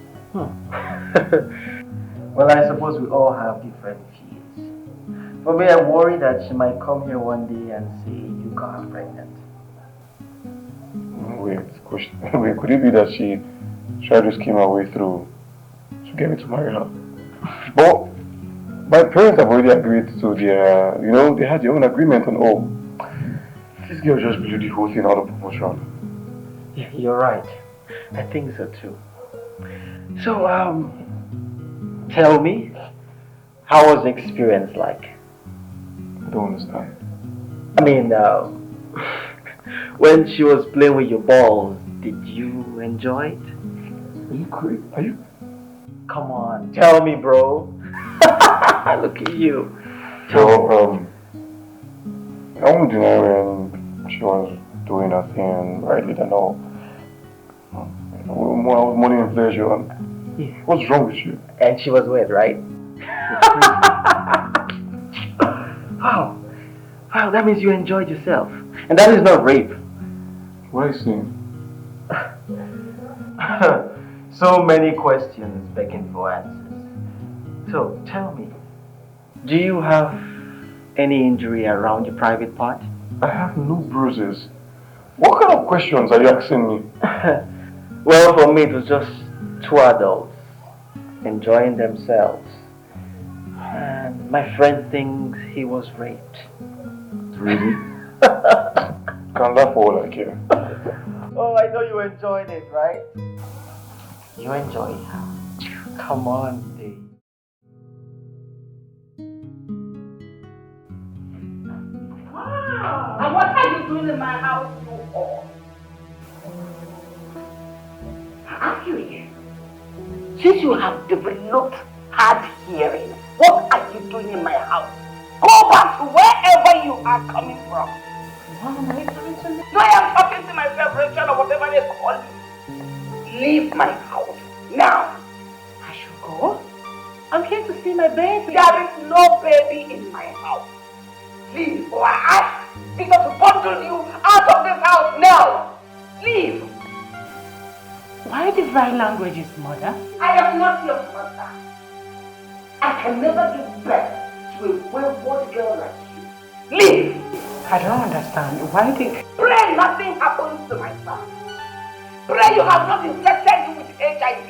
Well, I suppose we all have different fears. For me, I worry that she might come here one day and say you got her pregnant. Wait, could it be that she tried to scheme her way through to get me to marry her? But my parents have already agreed to their, they had their own agreement on all. This girl just blew the whole thing out of proportion. Yeah, you're right. I think so too. So, tell me, how was the experience like? I don't understand. I mean, when she was playing with your balls, did you enjoy it? Are you crazy? Are you? Come on, tell me, bro. Look at you. So, I won't deny when she was doing her thing, rightly and all. Money and pleasure. Yeah. What's wrong with you? And she was wet, right? Wow. Wow, that means you enjoyed yourself. And that is not rape. What are you saying? So many questions begging for answers. So, tell me, do you have any injury around your private part? I have no bruises. What kind of questions are you asking me? Well, for me, it was just two adults enjoying themselves. And my friend thinks he was raped. Really? Can't laugh all I care. Oh, I know you enjoyed it, right? You enjoyed it. Come on, Dave. Wow! And what are you doing in my house, you all? I ask you again. Since you have developed hard hearing, what are you doing in my house? Go back to wherever you are coming from. What am I doing to me? No, I am talking to myself, Rachel, or whatever they call you. Leave my house now. I should go. I'm here to see my baby. There is no baby in my house. Leave, or I ask Peter to bundle you out of this house now. Leave. Why the dry languages, mother? I am not your mother. I can never give birth to a wayward girl like you. Leave! I don't understand. Why the... Pray nothing happens to my son. Pray you have not infected you with HIV.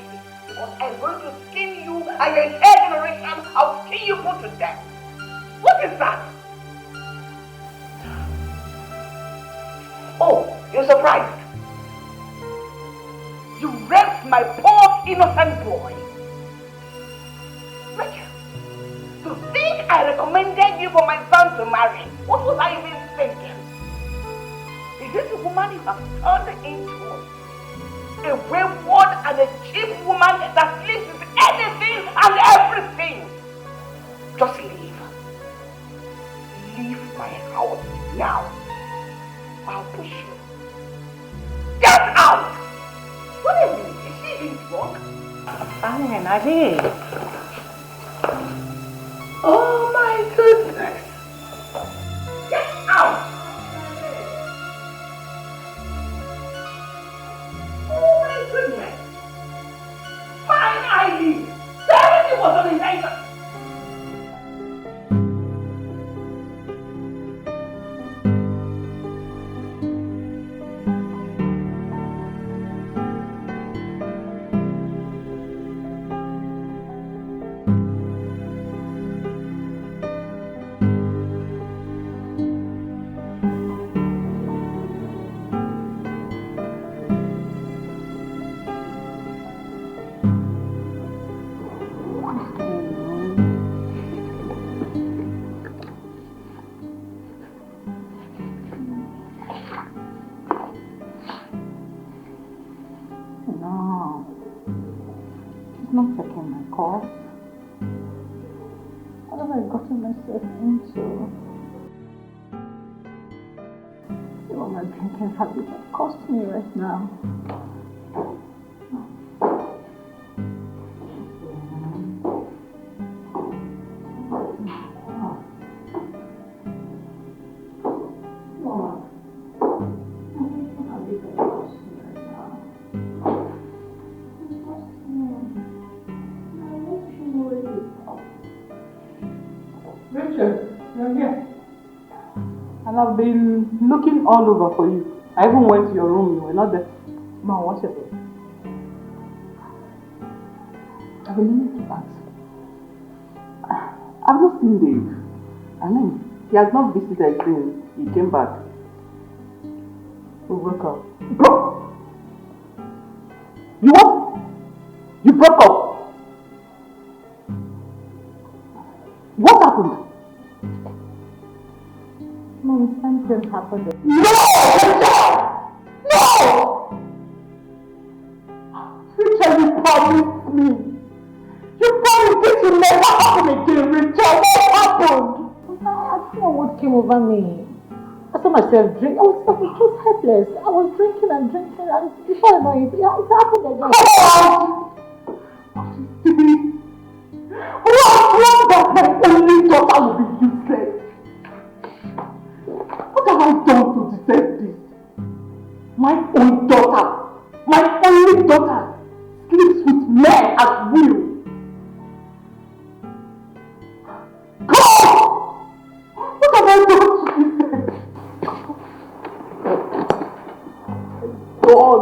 Because I'm going to skin you and your entire generation. I'll skin you put to death. What is that? Oh, you're surprised? You raped my poor innocent boy. Rachel, to think I recommended you for my son to marry, what was I even thinking? Is this a woman you have turned into? A wayward and a cheap woman that sleeps with anything and everything? Just leave. Leave my house now. I'll push you. Get out! What is it? Is she even drunk? Fine, I did. Oh my goodness! Get out! Oh my goodness! Fine, I leave. Everything was on his name. course. What have I gotten myself into? See what my drinking habit has cost me right now. And I've been looking all over for you. I even went to your room, you were not there. Mom, what's it? I've been meaning to ask. I've not seen Dave. I mean, he has not visited since he came back. We broke up. Bro! You what? You broke up? What happened? Mom, something happened. No! No! Richard, you promised me. You promised this will never happen again, Richard. What happened? I don't know what came over me. I saw myself drink. I was just helpless. I was drinking, and before I know it, it happened again. What that my only daughter will be useless? What have I done to deserve this? My own daughter, my only daughter, sleeps with men at will. God! What have I done to deserve this? God!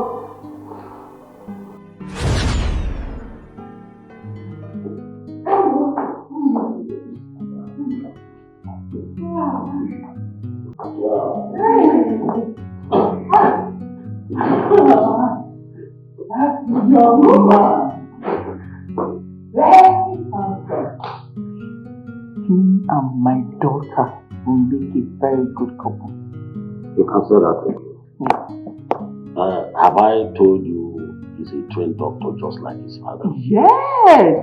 Young man. He and my daughter will make a very good couple. You can say that. Have I told you he's a trained doctor just like his father? Yes!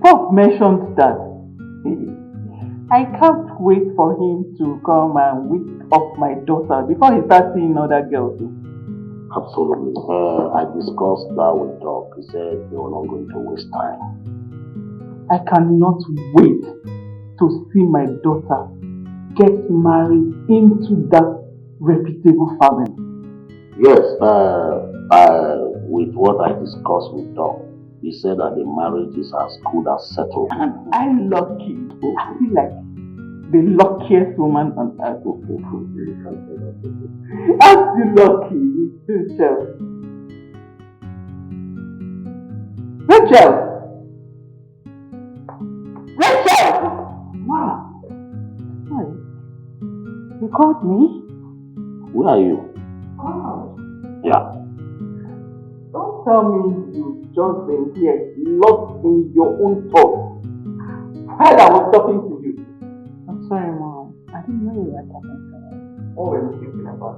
Pop mentioned that. I can't wait for him to come and whip up my daughter before he starts seeing other girls. Absolutely. I discussed that with Doc. He said they were not going to waste time. I cannot wait to see my daughter get married into that reputable family. Yes, with what I discussed with Doc, he said that the marriage is as good as settled. And I'm lucky. I feel like the luckiest woman on earth. I'm still lucky, Rachel. Rachel! Wow. Sorry. You called me? Where are you? Oh. Yeah. Don't tell me you've just been here lost in your own thoughts while I was talking to you. I'm sorry, Mom. I didn't know you were talking to me. What were you thinking about?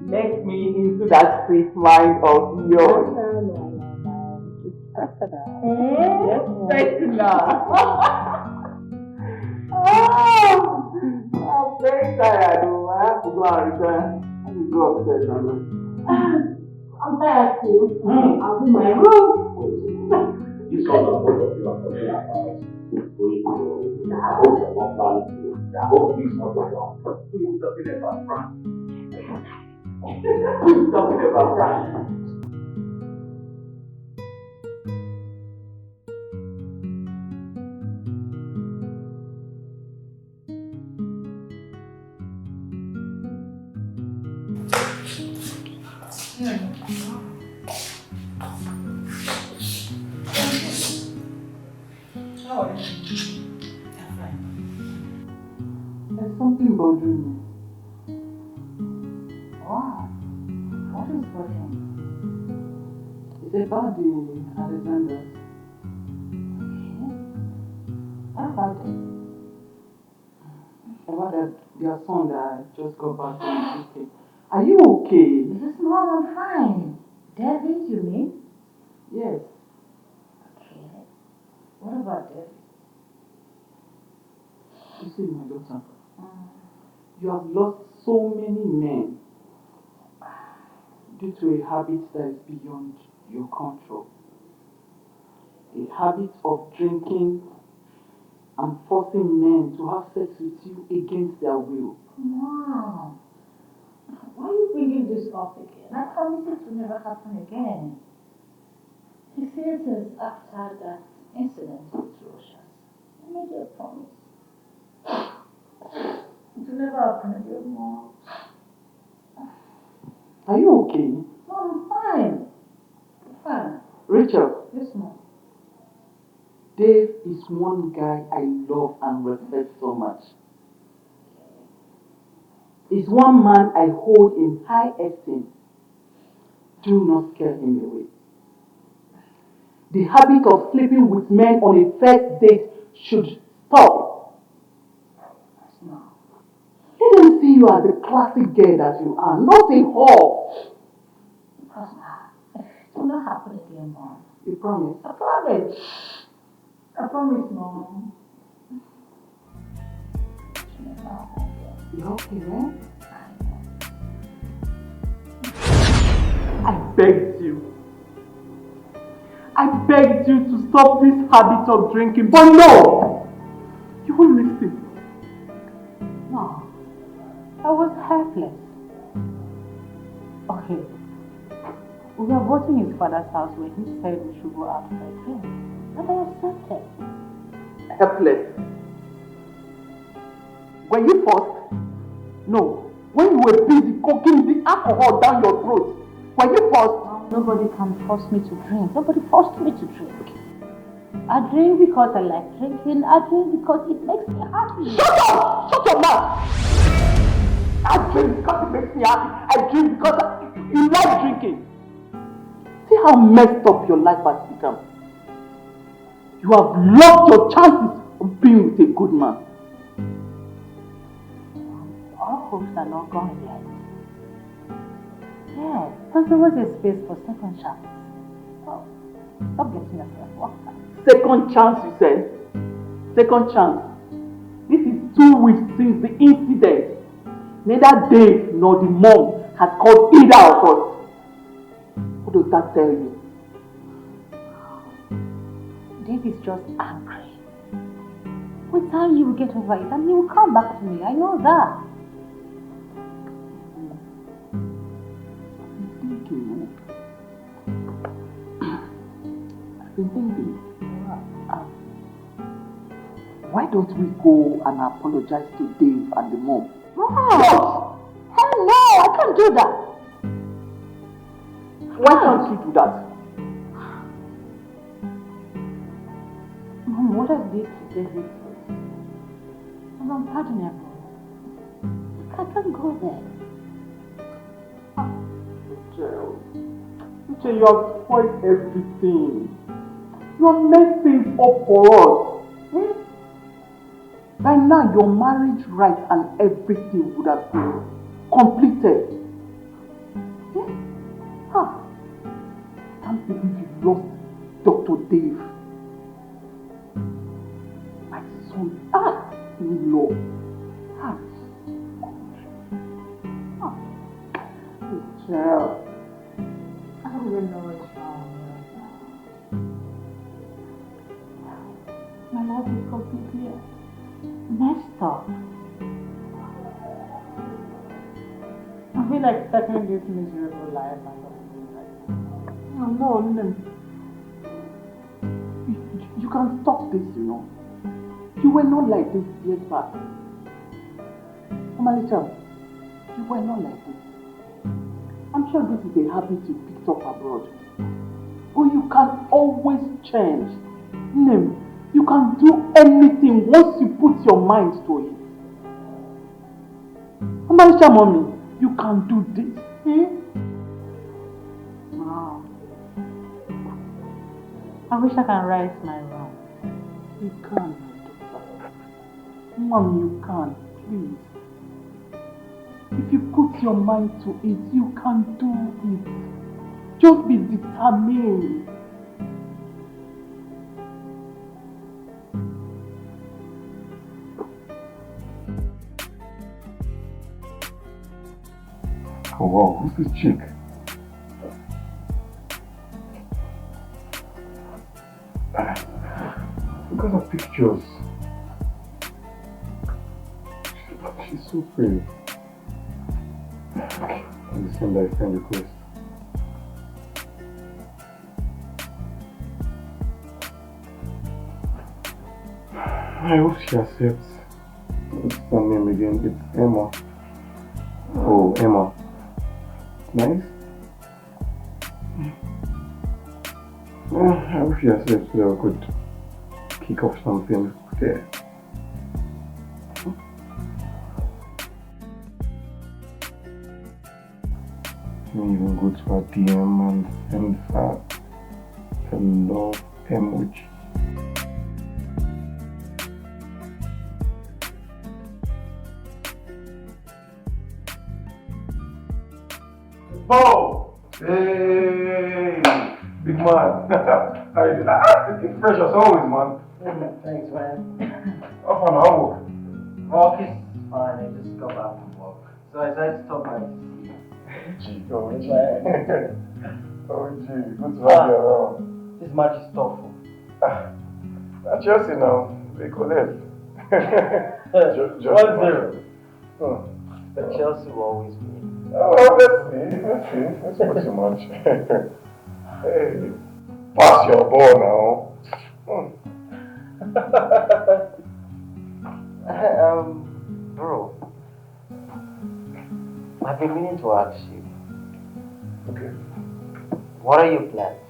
Let me into that sweet mind of yours. No. It's personal. Yes, personal. I'm very tired. I have to go and return. Let me go upstairs and I'm tired too. I'll do my room. This one of both of you are talking about going to I hope you're not planning to. I hope this is not going on. Who is talking about France? Who is talking about France? there's something bothering me. Wow. What is bothering me? It's about the Alexanders. What about it? About their son that just got back from the UK. Are you okay? This Mom, I'm fine. David, you mean? Yes. Okay. What about this? You see, my daughter, you have lost so many men due to a habit that is beyond your control. A habit of drinking and forcing men to have sex with you against their will. Mom, why are you bringing this up again? I promise it will never happen again. He says it's after that incident with Russia. I made you a promise. It will never happen again, Mom. Are you okay? Mom, I'm fine. I'm fine. Rachel, Yes, Mom. Dave is one guy I love and respect so much. He's one man I hold in high esteem. Do not scare him away. The habit of sleeping with men on a first date should stop. No. Let them see you as the classic girl that you are, not a whore. It will not happen again, Mom. You promise? I promise. I promise, Mom. You okay, man? I begged you. I begged you to stop this habit of drinking, but no! You won't listen. No. I was helpless. Okay. We were both in his father's house where he said we should go out for a drink. And I accepted. Helpless. Were you forced? No. When you were busy cooking the alcohol down your throat, were you forced? Nobody can force me to drink. Nobody forced me to drink. I drink because I like drinking. I drink because it makes me happy. Shut up! Shut your mouth! I drink because it makes me happy. I drink because you like drinking. See how messed up your life has become. You have lost your chances of being with a good man. All hopes are not gone yet. Yeah, there's always a space for second chance. Oh, stop getting yourself worked up. Second chance, you said? Second chance. This is 2 weeks since the incident. Neither Dave nor the mom has called either of us. What does that tell you? Dave is just angry. With time you will get over it and he will come back to me. I know that. I've been thinking. Why don't we go and apologize to Dave and the mom? No! Hell no! I can't do that. Why can't you do that? Mom, what I did to David was unpardonable. I can't go there. Uche, you have spoiled everything. You have made things up for us. By now, your marriage right and everything would have been completed. I can't believe you lost Dr. Dave. My son, in-law. Child. I don't even know what's wrong right now. My life is completely messed up. I feel like stuck in this miserable life. No, you can stop this, you know. You were not like this years back. Omalicha, you were not like this. I'm sure this is a habit you picked up abroad. But you can always change. You can do anything once you put your mind to it. Omalicha, mommy, you can do this. Wow. I wish I can right my wrong. You can, my daughter. Mom, you can, please. If you put your mind to it, you can do it. Just be determined. Oh wow, who's this chick? Look at her pictures. She's so pretty. I'll send her a friend request. I hope she accepts. What's her name again? It's Emma. Oh, Emma. Nice. I hope she accepts so that we could kick off something there. Let me even go to her DM and send her the love emoji. Oh! Hey! Big man! How you doing? It's fresh as always, man. Thanks, man. Up on our work. Work is fine, I just got back from work. So I decided to stop by to see you. Gee, oh, gee. Oh, gee, good to have you around. This match is tough. At Chelsea now, they collect. 1-0. But Chelsea will always win. Oh, let's see. That's not too much. Hey, pass your ball now. Bro, I've been meaning to ask you. Okay. What are your plans?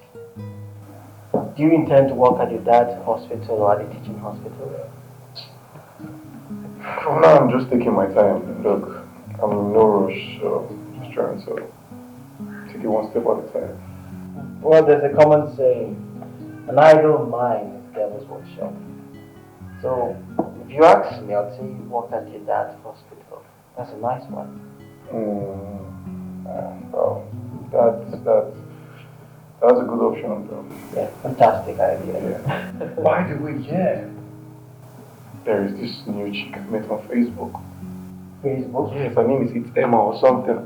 Do you intend to work at your dad's hospital or at the teaching hospital? For now, I'm just taking my time. Look, I'm in no rush, so just trying to take it one step at a time. Well, there's a common saying, an idle mind is devil's workshop. So, if you ask me, I'd say you work at your dad's hospital. That's a nice one. Well, that's a good option, though. Yeah, fantastic idea. Yeah. By the way, yeah. There is this new chick I met on Facebook. Facebook? Yes, her name is Emma or something.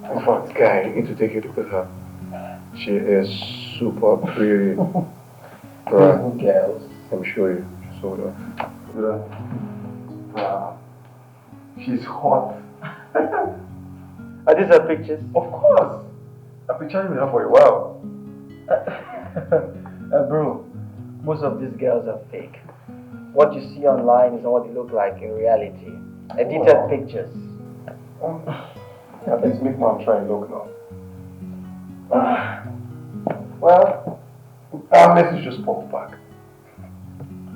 In fact, guy, you need to take a look at her. She is super pretty. Right. Girls. Let me show you. Just hold on. She's hot. Are these her pictures? Of course. I've been chatting with her for a while. Bro, most of these girls are fake. What you see online is not what they look like in reality. Edited pictures. At least make man try and look now. Well, our message just popped back.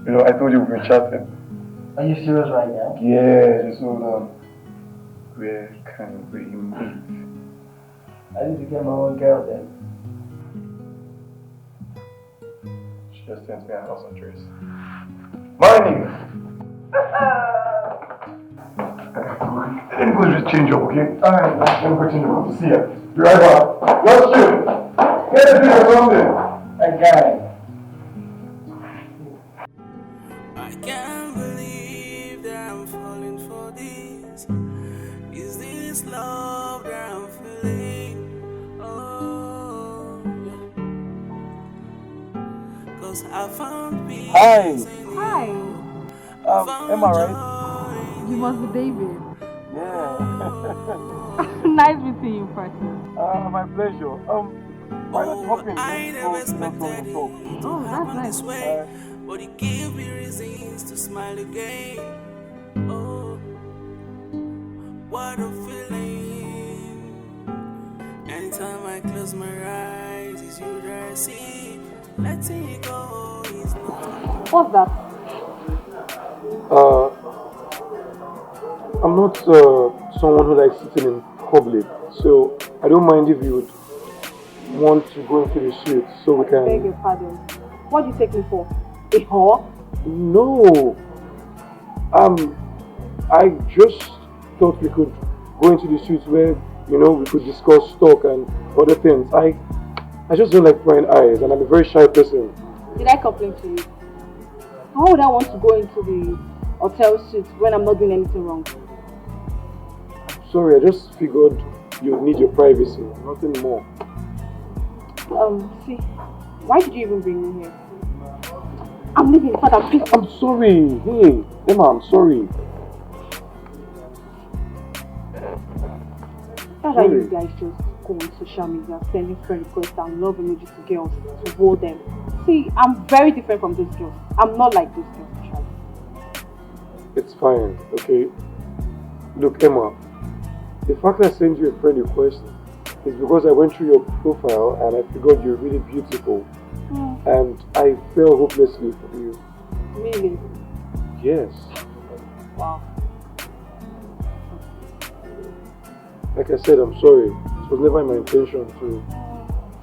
You know, I told you we've been chatting. are you serious right now? Yeah, just hold on. Where can we meet? I need to get my own girl then. She just sent me a house address. My nigga! Let me go just change up, okay? Alright, let me go change up to see her. Be right back. Just chill. Get a drink or something. Okay. I can't believe that I'm falling for this. Is this love that I'm feeling? Oh, yeah. 'Cause I found peace. Hi. Hi. Am I right? You must be David. Yeah. Nice meeting you in person. My pleasure. Why not hop in? I never expected it to happen this way, but it gave me reasons to smile again. Oh, what a feeling! Anytime I close my eyes, it's you that I see. Letting it go is not. What's that? I'm not someone who likes sitting in public, so I don't mind if you would want to go into the suite so we can... Beg your pardon. What do you take me for? A whore? No. I just thought we could go into the suite where, you know, we could discuss stock and other things. I just don't like prying eyes, and I'm a very shy person. Did I complain to you? How would I want to go into the hotel suite when I'm not doing anything wrong? Sorry, I just figured you need your privacy, nothing more. See, why did you even bring me here? I'm leaving, Father, please. I'm sorry. Hey, Emma, I'm sorry. Why are you guys just go on social media, sending friend requests and love emojis to girls to hold them? See, I'm very different from those girls. I'm not like those girls, actually. It's fine, okay? Look, Emma, the fact I sent you a friend request is because I went through your profile and I figured you're really beautiful. And I fell hopelessly for you. Really? Yes. Wow. Like I said, I'm sorry. It was never my intention to...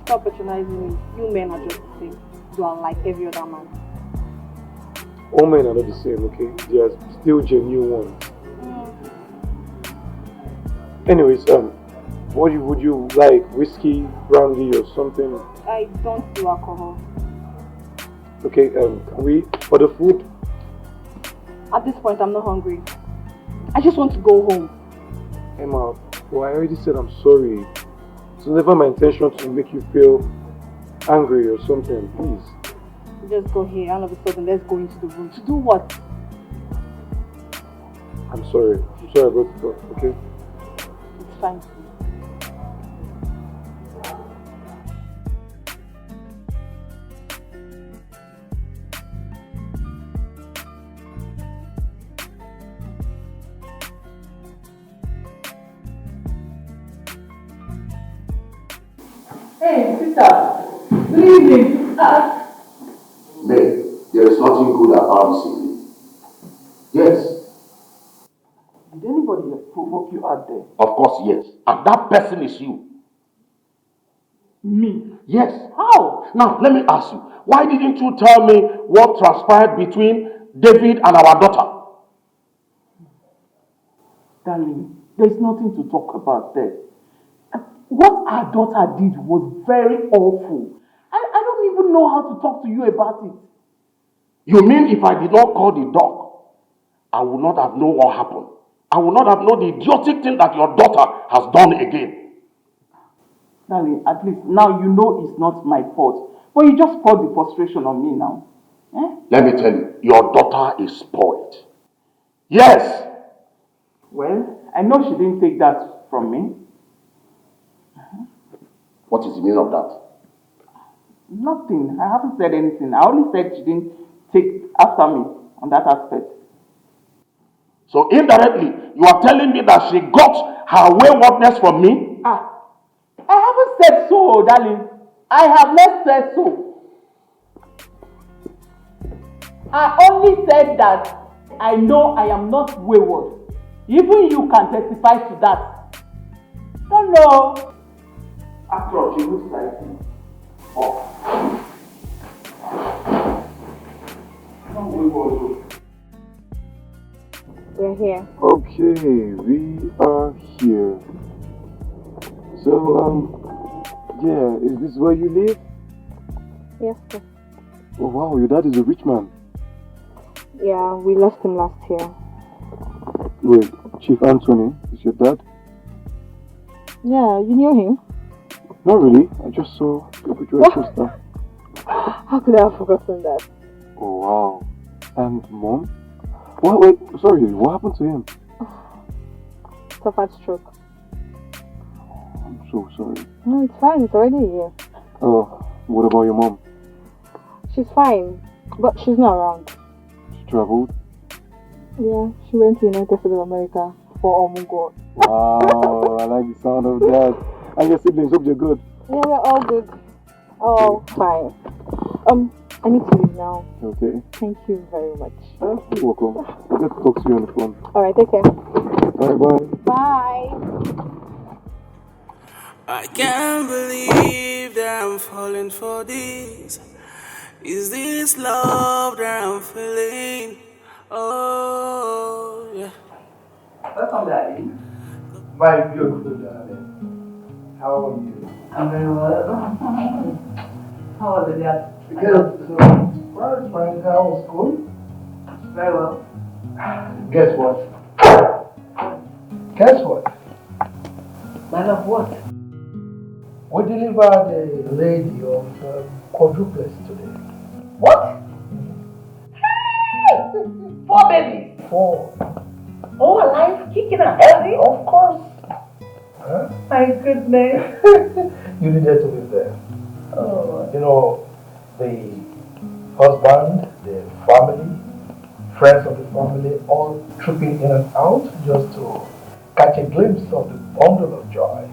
Stop patronizing me. You men are just the same. You are like every other man. All men are not the same, okay? They are still genuine ones. Anyways, what would you like? Whiskey, brandy or something? I don't do alcohol. Okay, can we order food? At this point, I'm not hungry. I just want to go home. Emma, well, I already said I'm sorry. It's never my intention to make you feel angry or something, please. Just go here, all of a sudden, let's go into the room. To do what? I'm sorry. I'm sorry about it, okay? It's fine. Hey, sister. Good evening. Babe, there is nothing good about this evening. Yes. Did anybody provoke you out there? Of course, yes. And that person is you. Me? Yes. How? Now, let me ask you, why didn't you tell me what transpired between David and our daughter? Darling, there's nothing to talk about there. What our daughter did was very awful. I don't even know how to talk to you about it. You mean if I did not call the dog, I would not have known what happened? I would not have known the idiotic thing that your daughter has done again. Darling, at least now you know it's not my fault. But you just poured the frustration on me now. Eh? Let me tell you, your daughter is spoiled. Yes. Well, I know she didn't take that from me. What is the meaning of that? Nothing. I haven't said anything. I only said she didn't take after me on that aspect. So indirectly, you are telling me that she got her waywardness from me? I haven't said so, darling. I have not said so. I only said that I know I am not wayward. Even you can testify to that. Don't know. After all, she looks like me. Oh. Not wayward. We're here. Okay, we are here. So, yeah, is this where you live? Yes, sir. Oh wow, your dad is a rich man. Yeah, we lost him last year. Wait, Chief Anthony is your dad? Yeah, you knew him? Not really, I just saw your picture with your sister. How could I have forgotten that? Oh wow. And mom? Wait, sorry, what happened to him? Suffered stroke. I'm so sorry. No, it's fine, it's already here. Oh, what about your mom? She's fine, but she's not around. She traveled? Yeah, she went to United States of America for Omugo. Wow, I like the sound of that. And your siblings, hope you're good. Yeah, we're all good. All fine. I need to leave now. Okay. Thank you very much. You're welcome. I'll get to talk to you on the phone. Alright, take care. Alright, bye. Bye. I can't believe that I'm falling for this. Is this love that I'm feeling? Oh, yeah. Welcome, Daddy. My beautiful darling. How are you? I'm very well. How was it, Dad? Good. Well, it's fine. How was school? Very well. Guess what? Guess what? My love, what? We delivered a lady of quadruplets today. What? Hey! 4 babies. 4. All alive, kicking and healthy? Of course. Huh? My goodness. You needed to be there. Oh. You know, the husband, the family, friends of the family, all trooping in and out just to catch a glimpse of the bundle of joy.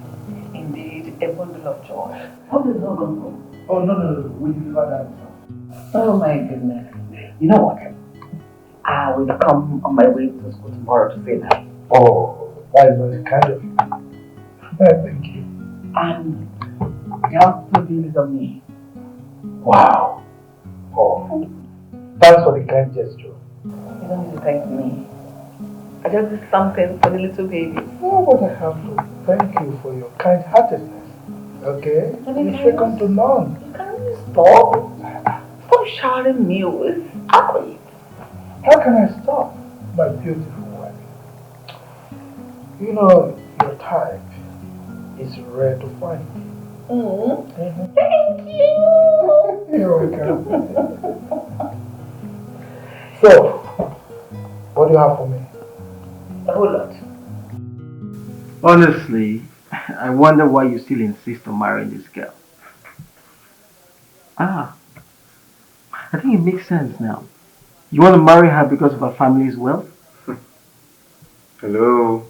Indeed, a bundle of joy. Hope it's not gone home. Oh, no. We delivered that. Oh my goodness. You know what? I will come on my way to school tomorrow to say that. Oh, that is very kind of you. Thank you. And you have to do this on me. Wow. Oh, thanks for the kind gesture. You don't need to thank me. I just did something for the little baby. No, but I have to thank you for your kind-heartedness. Okay? You're second to none. Can you stop? Stop shouting me with accolades. How can I stop, my beautiful wife? You know, your type is rare to find. Thank you. You're welcome. So, what do you have for me? A whole lot. Honestly, I wonder why you still insist on marrying this girl. I think it makes sense now. You want to marry her because of her family's wealth? Hello.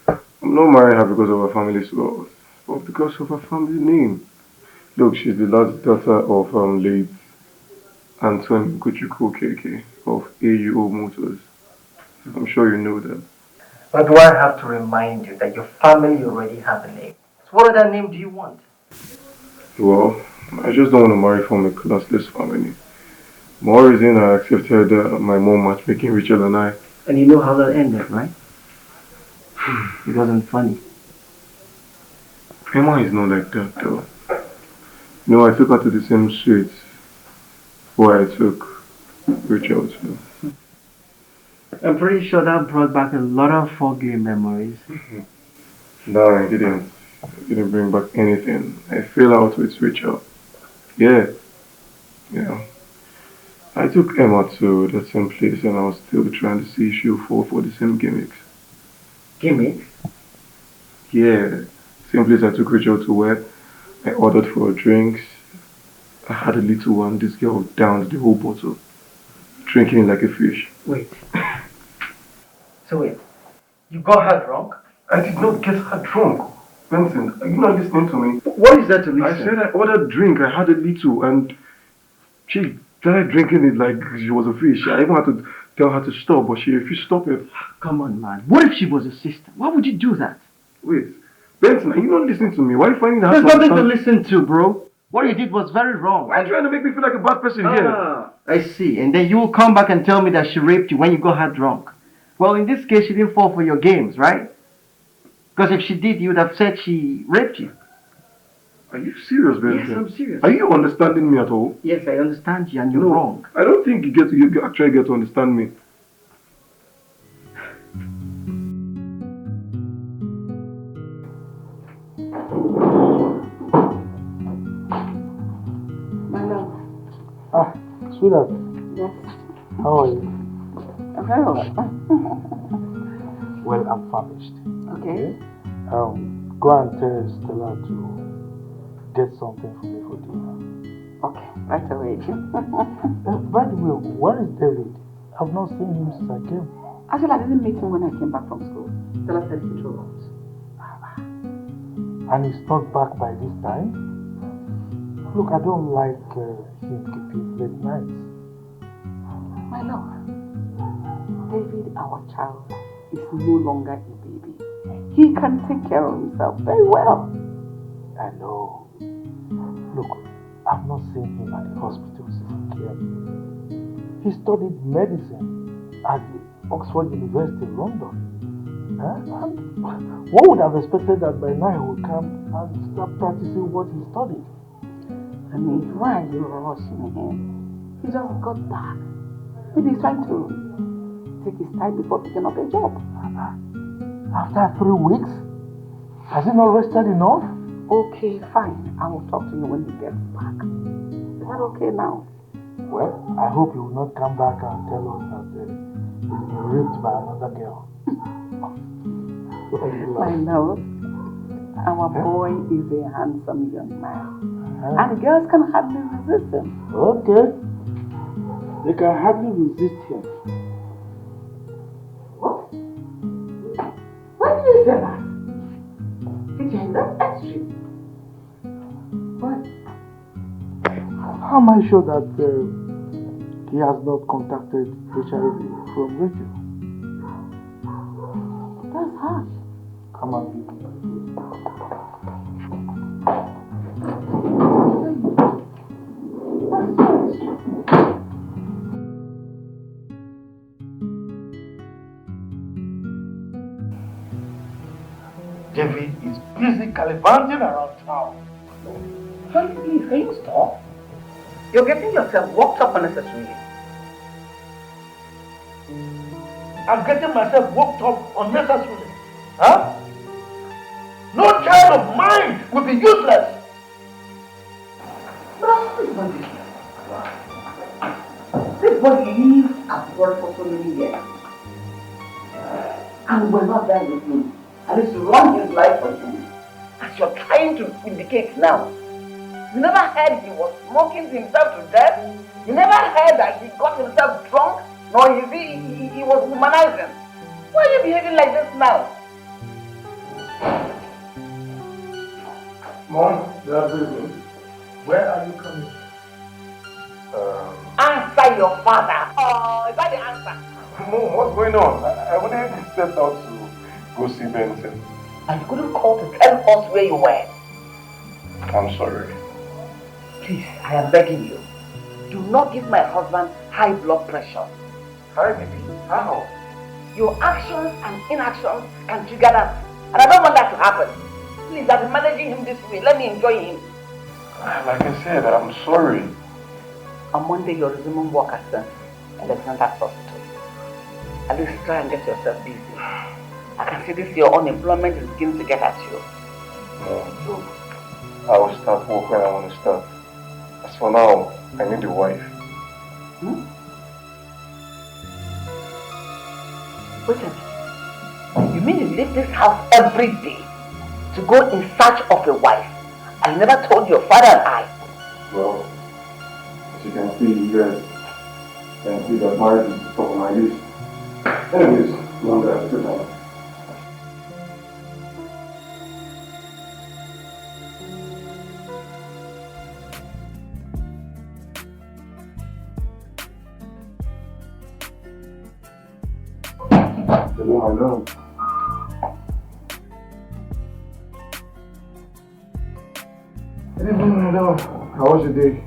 I'm not marrying her because of her family's wealth, but because of her family name. Look, she's the last daughter of late Anthony Kuchuku Keke of AUO Motors. I'm sure you know that. But do I have to remind you that your family already have a name? So what other name do you want? Well, I just don't want to marry from a classless family. More reason I accepted my mom matchmaking Rachel than I. And you know how that ended, right? It wasn't funny. Emma is not like that though. You know, I took her to the same street where I took Rachel to. I'm pretty sure that brought back a lot of foggy memories. No, it didn't. It didn't bring back anything. I fell out with Rachel. Yeah. I took Emma to the same place and I was still trying to see if she'll fall for the same gimmicks. Gimmicks? Yeah. Same place I took Rachel to where I ordered for her drinks. I had a little one. This girl downed the whole bottle, drinking it like a fish. Wait. So wait, you got her drunk? I did not get her drunk. Vincent, are you not listening to me? What is that to listen? I said I ordered drink. I had a little and she started drinking it like she was a fish. I even had to tell her to stop, but she refused to stop it. Come on, man. What if she was a sister? Why would you do that? Wait, Benson, are you not listening to me? Why are you finding that There's nothing to listen to, bro. What you did was very wrong. Why are you trying to make me feel like a bad person here? I see. And then you will come back and tell me that she raped you when you got her drunk. Well, in this case, she didn't fall for your games, right? Because if she did, you would have said she raped you. Are you serious, Benson? Yes, I'm serious. Are you understanding me at all? Yes, I understand you and you're wrong. I don't think you actually get to understand me. My love. Sweetheart. Yes. How are you? I'm very well. Well, I'm famished. Okay. Go and tell Stella to get something for me for dinner. Okay, right away. By the way, where is David? I've not seen him since I came. Actually, I didn't meet him when I came back from school. Stella said he drove out. And he's not back by this time? Look, I don't like him keeping late nights. My love, David, our child, is no longer a baby. He can take care of himself very well. I know. Look, I've not seen him at the hospital since he came. He studied medicine at the Oxford University in London. And one would have expected that by now he would come and start practicing what he studied. I mean, why are you rushing him? He just got back. Maybe he's trying to take his time before picking up a job. After 3 weeks? Has he not rested enough? Okay, fine. I will talk to you when he gets back. Is that okay now? Well, I hope he will not come back and tell us that he's been raped by another girl. I know. Our boy is a handsome young man. And girls can hardly resist him. Okay. They can hardly resist him. What? Why do you say that? That's extreme. What? How am I sure that he has not contacted HIV from Rachel? That's harsh. Come on, people. David is busy gallivanting around town. Honey, please, can you stop? You're getting yourself worked up unnecessarily. I'm getting myself worked up unnecessarily. Huh? No child of mine will be useless. But how is one useless? This boy lived abroad for so many years. And we're not there with him. And it's run his life for you. As you're trying to indicate now. You never heard he was smoking himself to death? You never heard that he got himself drunk? Nor he was womanizing? Why are you behaving like this now? Mom, Dad, Where are you coming? Answer your father. Oh, is that the answer? Mom, what's going on? I wanted to step out to go see Benson. And you couldn't call to tell us where you were. I'm sorry. Please, I am begging you. Do not give my husband high blood pressure. Hi, baby. How? Your actions and inactions can trigger that. And I don't want that to happen. Please, I've been managing him this way. Let me enjoy him. Like I said, I'm sorry. On Monday, you're resuming work at the Alexander Hospital. At least try and get yourself busy. I can see this your unemployment is beginning to get at you. No, look. I will start work when I want to start. As for now, I need a wife. Wait a minute. You mean you leave this house every day to go in search of a wife? I never told your father and I. Well, as you can see, you guys can see that marriage is the top of my list. Anyways, longer after time. Hello, my love. Good evening, my love. How was your day?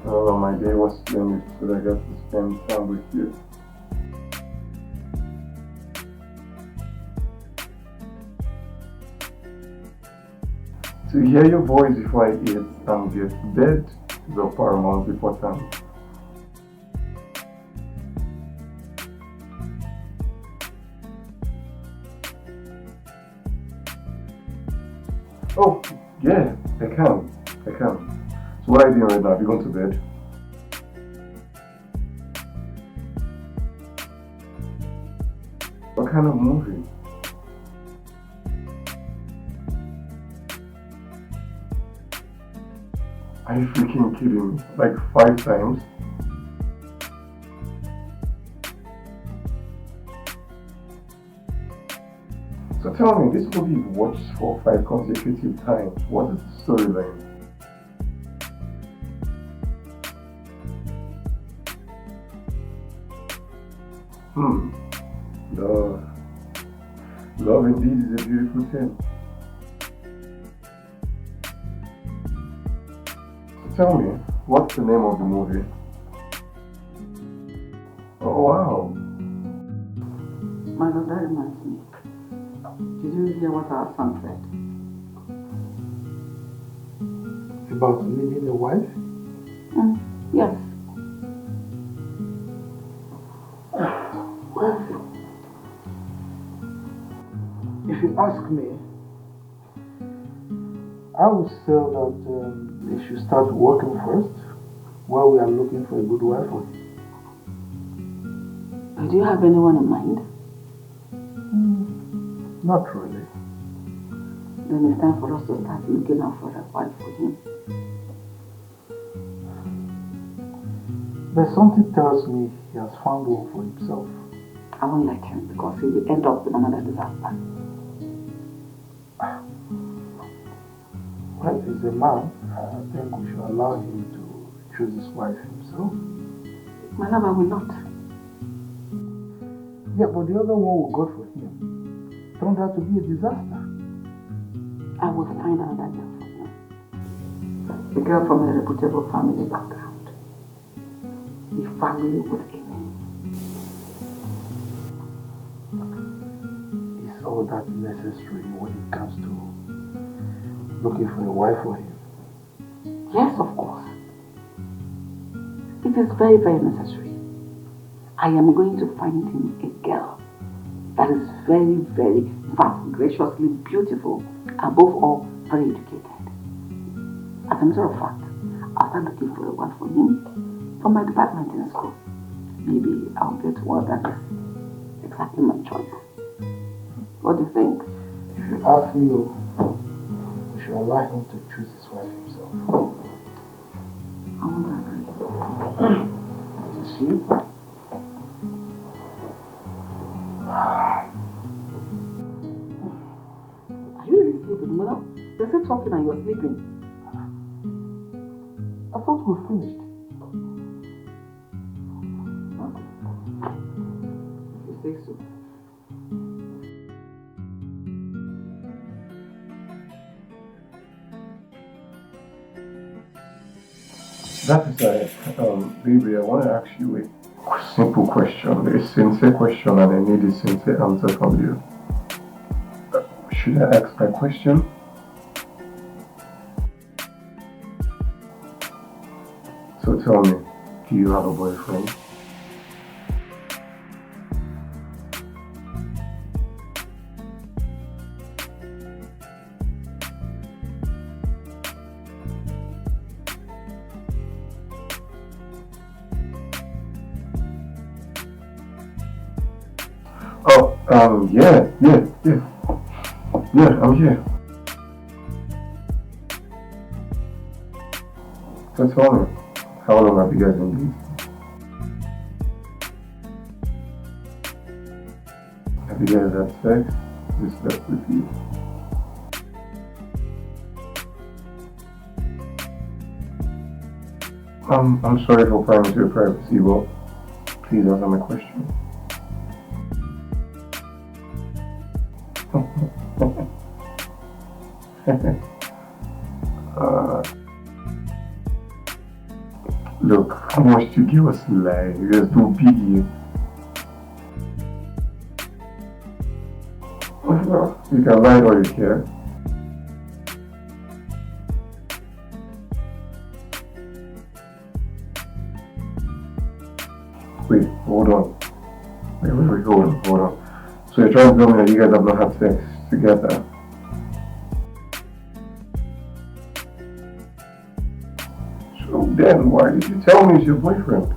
Oh, my day was splendid, so I got to spend time with you. To hear your voice before I eat and get to bed is of paramount importance. Oh, yeah, I can. So what are you doing right now? Have you gone to bed? What kind of movie? Are you freaking kidding me? Like 5 times? So tell me, this movie you've watched for 5 consecutive times, what is the storyline? Love. Love indeed is a beautiful thing. Tell me, what's the name of the movie? Oh, wow. My lord, that reminds me. Did you hear what our son said? About needing a wife? Yes. ask me, I would say that they should start working first while we are looking for a good wife for him. Do you have anyone in mind? Not really. Then it's time for us to start looking out for a wife for him. But something tells me he has found one for himself. I won't let him because he will end up with another disaster. Well, he's a man. I think we should allow him to choose his wife himself. My love, I will not. Yeah, but the other one we got for him turned out to be a disaster. I will find another girl for him. A girl from a reputable family background. A family with a name. Is all that necessary when it comes to looking for a wife for him? Yes, of course. It is very, very necessary. I am going to find him a girl that is very, very fast, graciously beautiful, above all, very educated. As a matter of fact, I'll start looking for a wife for him from my department in school. Maybe I'll get one that is exactly my choice. What do you think? If you ask me, we should allow him to choose his wife himself. I won't agree. You see? Are you really sleeping, Mother? You're still talking and you're sleeping. I thought we finished. Okay. If you say so. That is right. Baby, I want to ask you a simple question, a sincere question, and I need a sincere answer from you. Should I ask my question? So tell me, do you have a boyfriend? Oh, yeah, I'm here. So tell me, how long have you guys been dating? Have you guys had sex? Just left with you. I'm sorry for prying into your privacy, but please answer my question. Look, how much do you give us lie? You guys do biggie. You can lie all you care. Wait, hold on. Wait, hold on. So you're trying to tell me that you guys have not had sex together? So then, why did you tell me it's your boyfriend?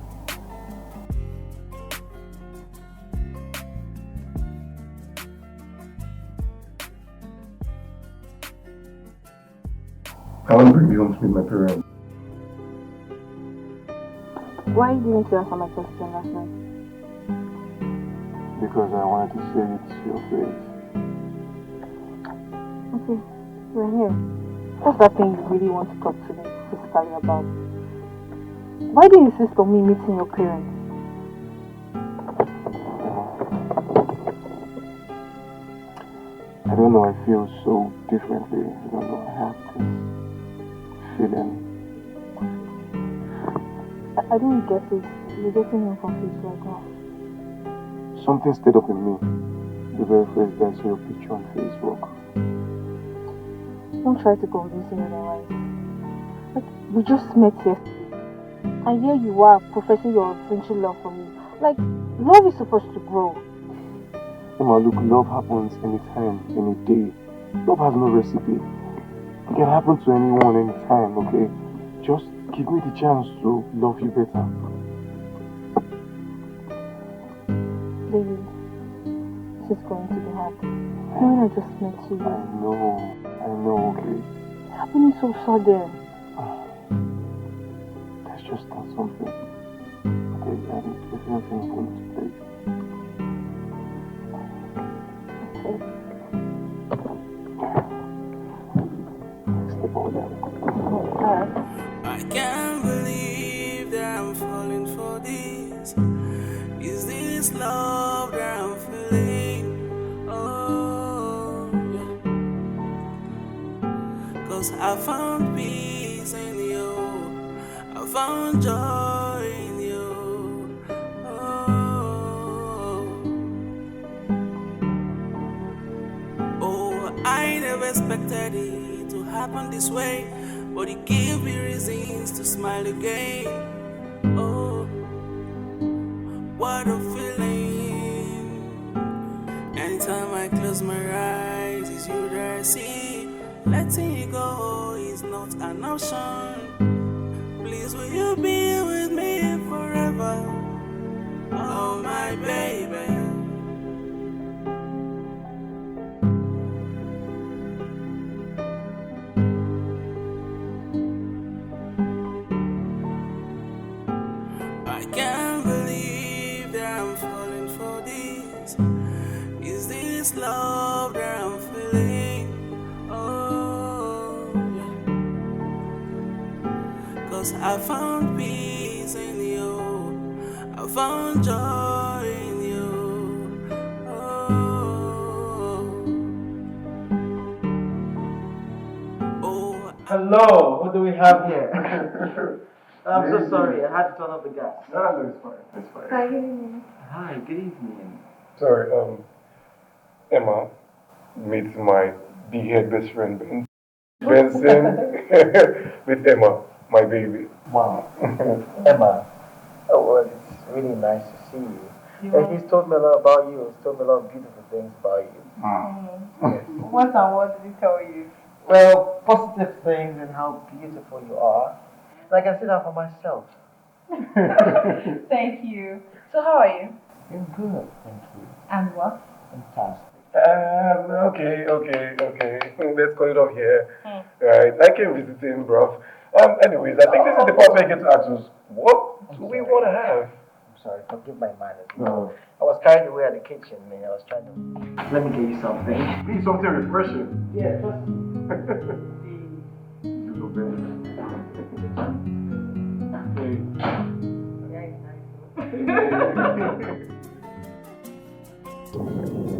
I want to bring you home to meet my parents. Why didn't you answer my question last night? Because I wanted to say it to your face. Okay, we're here. What's that thing you really want to talk to me physically about? Why do you insist on me meeting your parents? I don't know, I feel so differently. I don't know, I have this feeling. I didn't get it. You're getting me confused right now. Something stayed up in me the very first day I saw your picture on Facebook. Don't try to convince me otherwise. Like, we just met yesterday. And here you are professing your unflinching love for me. Like, love is supposed to grow. Emma, look, love happens anytime, any day. Love has no recipe. It can happen to anyone, anytime, okay? Just give me the chance to love you better. Baby, this is going to be hard. Knowing I just met you. I know, okay? It's happening so sudden. Let's just start something. Okay, and if nothing happens, please. I can't believe that I'm falling for this. Is this love that I'm feeling? Oh, yeah. 'Cause I found peace in you. I found joy in you. Oh, I never expected it to happen this way, but it gave me reasons to smile again. Oh, what a feeling. Anytime I close my eyes, it's you that I see. Letting you go is not an option. Please, will you be with me forever? Oh, my baby. I can't believe that I'm falling for this. Is this love that I'm feeling? Oh, yeah. 'Cause I found peace in you. I found joy in you. Oh. Hello, what do we have here? I'm so sorry, I had to turn off the gas. No, it's fine. It's fine. Hi, good evening. Hi, good evening. Sorry, Emma, meet my big-head best friend, Benson. With Emma, my baby. Wow. Emma, oh, well, it's really nice to see you. He's told me a lot about you. He's told me a lot of beautiful things about you. Yes. What and what did he tell you? Well, positive things and how beautiful you are. And I can see that for myself. Thank you. So how are you? You're good, thank you. And what? Fantastic. Okay. Let's call it off here. Right, I came visiting, bro. Anyways, I think this is the part where you get to ask us, what do we want to have? I'm sorry, forgive my manners. No. I was carried away at the kitchen, man. I was trying to... Let me get you something. Please, something refreshing. Yeah, just...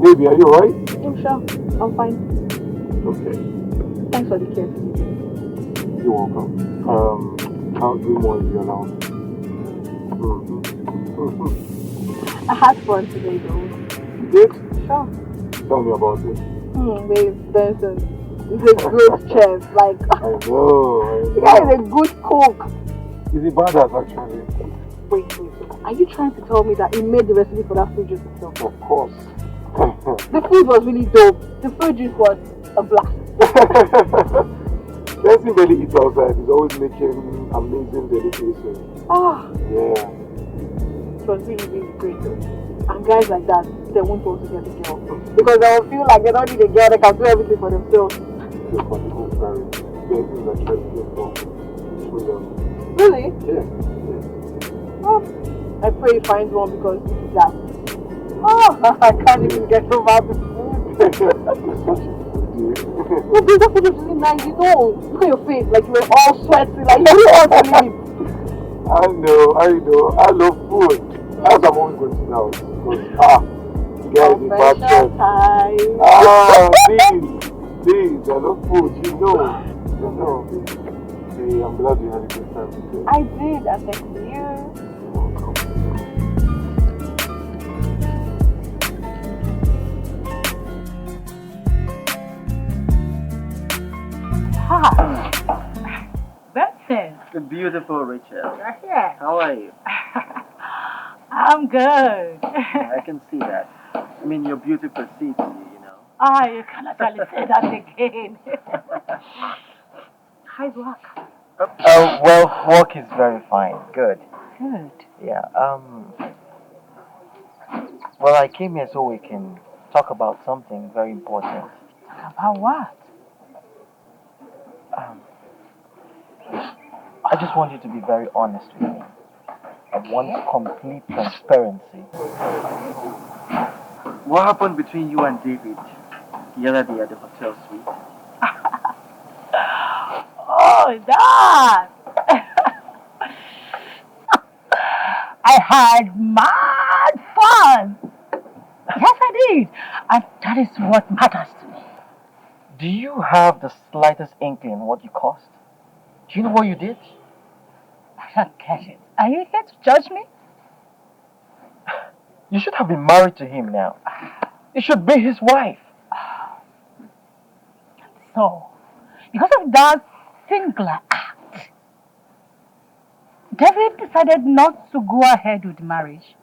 Baby, are you alright? I'm sure. I'm fine. Okay. Thanks for the care. You're welcome. I'll do more if you're allowed. I had fun today, though. You did? Sure. Tell me about it. Babe, Benson is a good chef. Like, I know. the guy is a good cook. Is he bad at actually? Wait. Are you trying to tell me that he made the recipe for that fruit juice himself? Of course. The food was really dope. The fruit juice was a blast. Benson barely eats outside. He's always making amazing delicacies. Yeah. It was really great though. And guys like that, they won't want to get a girl. Because they will feel like they don't need a girl, they can do everything for themselves. You're possible, Barry. Benson is actually good for freedom. Really? Yeah. Oh, I pray he finds one because this is that. I can't even get over the food. No, but that food was really nice, you know. Look at your face, like you were all sweaty, like you really want to leave. I know. I love food. That's why I'm always going to the house. Because, you guys is bad chef. Please, I love food, you know. Hey, I'm glad you had a good time today. I did, and thank you. That's it. The beautiful Rachel. Yeah. How are you? I'm good. I can see that. mean, your beauty precedes you, you know. Ah, you can actually say that again. How's work? Well, work is very fine. Good. Good. Yeah. Well, I came here so we can talk about something very important. About what? I just want you to be very honest with me. I want complete transparency. What happened between you and David the other day at the hotel suite? Oh, that! I had mad fun! Yes, I did. And that is what matters to me. Do you have the slightest inkling what you caused? Do you know what you did? I don't get it. Are you here to judge me? You should have been married to him now. You should be his wife. So, because of that singular act, David decided not to go ahead with the marriage.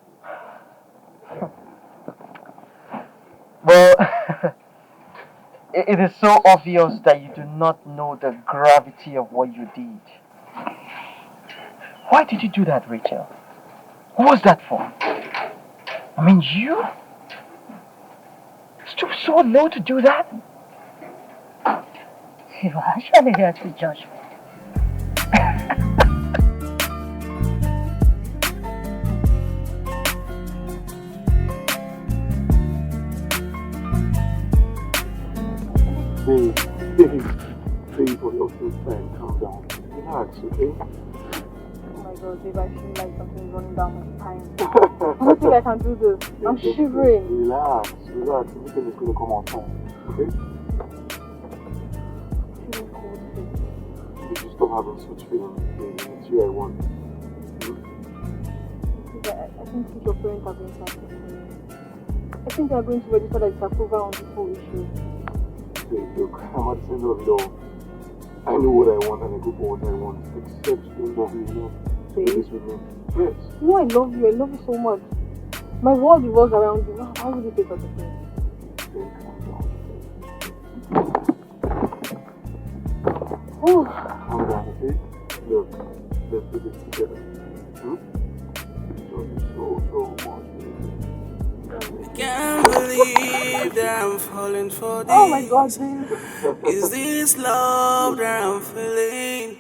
Well, it is so obvious that you do not know the gravity of what you did. Why did you do that, Rachel? What was that for? I mean, you stooped so low to do that? You are actually here to judge me. Babe, for your good friend, calm down. Relax, okay? Oh my god, babe, I feel like something's running down my spine. I don't think I can do this. I'm shivering. Relax. Everything is going to come out fine, okay? I'm feeling cold, babe. You should stop having such feelings, baby. It's you I want. I think your parents are going to accept me. I think they are going to register their disapproval on this whole issue. Babe, look, I'm at the center of it all. I know what I want and I go for what I want. Except you don't love me enough. Babe? This with me. Yes. You know I love you. I love you so much. My world revolves around you. Why would you say such a thing? Babe, calm down. Oh. Calm down, okay? Look, let's do this together. I love you so much, baby. I can't believe that I'm falling for this. Oh my god, babe. Is this love that I'm feeling?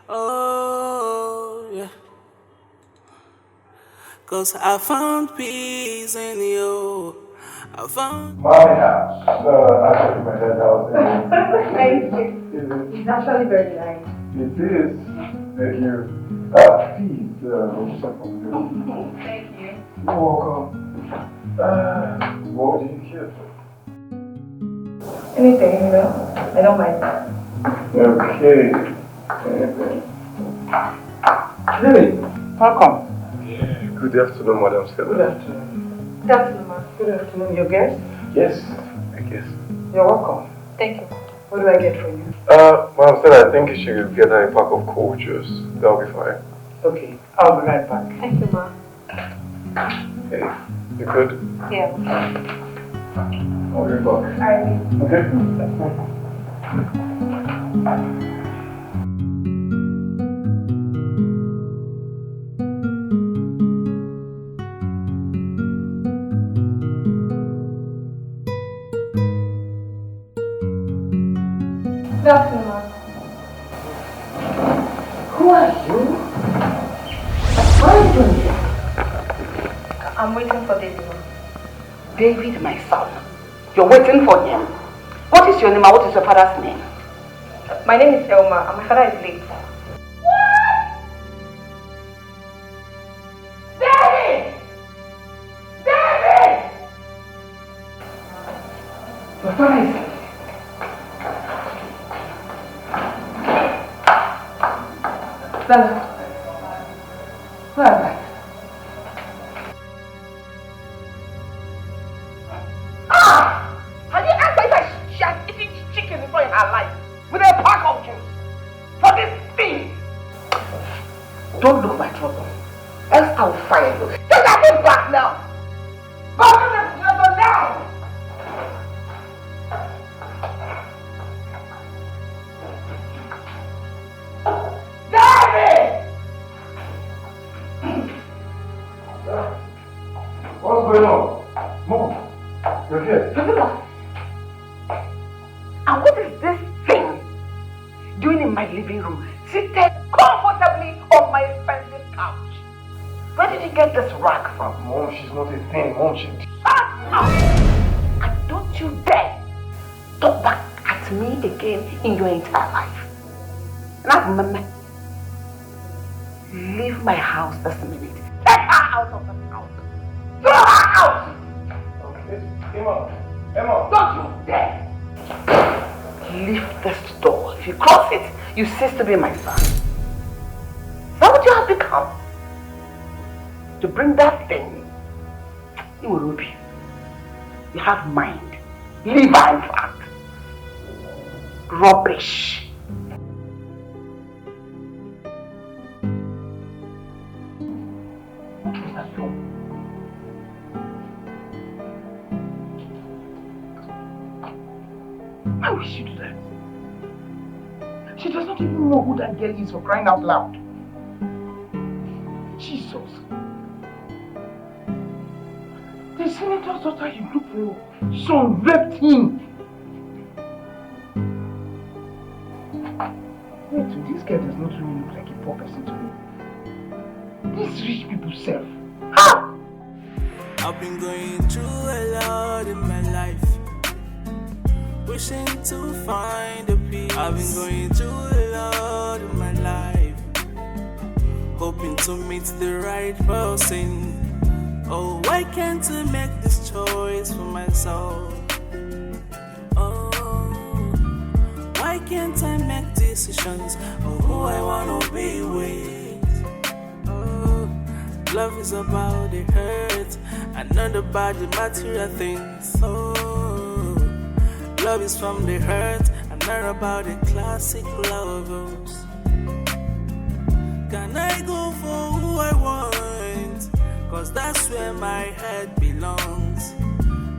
Oh, yeah. Cause I found peace in you. I found My house. Actually, my dad's house. Thank you. It's actually very nice. It is. Thank you. Please, just a moment. Thank you. You're welcome. What would you care for? Anything, you know? I don't mind. Okay. Lily, welcome. Good afternoon, Madam Stella. Good afternoon. Good afternoon, ma. Good afternoon, your guest? Yes, I guess. You're welcome. Thank you. What do I get for you? Madam Stella, I think you should get her a pack of cold juice. That'll be fine. Okay, I'll be right back. Thank you, ma. Hey, you good? Yeah. I'll be back. Alright. Okay? Good afternoon, ma. Who are you? What are you doing here? I'm waiting for David, ma. David, my son. You're waiting for him. What is your name and what is your father's name? My name is Elma and my father is late. David! David! Your father is late. Stella, where am I? Have you asked her if she has eaten chicken before in her life? With a pack of juice? For this thing? Don't look my trouble. Else I'll fire you. Take that thing back now! Go to the refrigerator now! going on? Mom, you're here. And what is this thing doing in my living room, seated comfortably on my expensive couch? Where did you get this rag from? Mom, she's not a thing. Mom, she... Shut up! And don't you dare talk back at me again in your entire life. Now remember, leave my house this minute. Take her out of the house. Throw her out! Okay. Emma. Don't you dare! Leave this door. If you cross it, you cease to be my son. Is that what you have become? To bring that thing, you will ruby. You have mind. Liver, in fact. Rubbish. What was that for? Why would she do that? She does not even know who that girl is, for crying out loud. Jesus. The senator's daughter you look for, son raped him. Wait, so this girl does not really look like a poor person to me. These rich people self. Ha! I've been going through a lot in my life, wishing to find a peace. I've been going through a lot in my life, hoping to meet the right person. Oh, why can't I make this choice for myself? Oh, why can't I make decisions of who I wanna be with? Oh, love is about the hurt and not about the material things. Oh, love is from the hurt and not about the classic lovers. Can I go for who I want? Cause that's where my head belongs.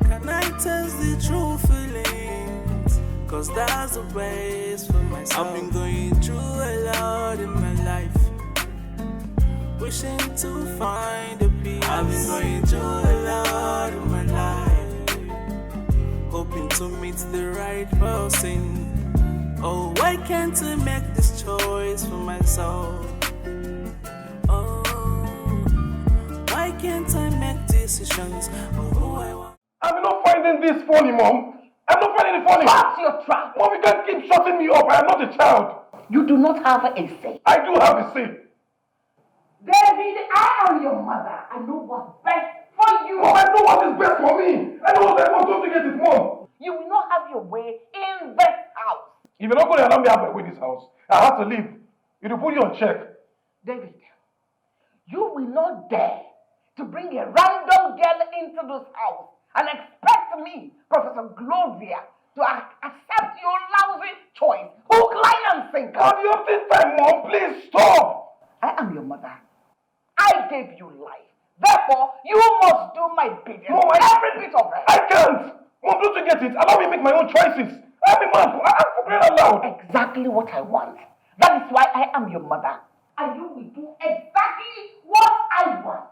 Can I test the true feelings? Cause that's the best for myself. I've been going through a lot in my life, wishing to find a peace. I've been going through a lot in my life, hoping to meet the right person. Oh, why can't I make this choice for myself? Oh, why can't I make decisions of who I want? I'm not finding this funny, Mom. I'm not finding it funny. What's your trap? Mom, you can't keep shutting me up. I am not a child. You do not have a say. I do have a say. David, I am your mother. I know what's best for you. Mom, I know what is best for me. I know what I want to get it, Mom. You will not have your way in this house. If you're not going to allow me to have my way in this house, I have to leave. It will put you on check. David, you will not dare to bring a random girl into this house and expect me, Professor Gloria, to accept your lousy choice. Hook, line, and sinker. Have you think time, Mom? Please stop. I am your mother. I gave you life. Therefore, you must do my bidding. Mom, every bit of it. I can't. Mom, don't you get it? Allow me to make my own choices. I'm a man. I'm for crying out loud. Exactly what I want. That is why I am your mother. And you will do exactly what I want.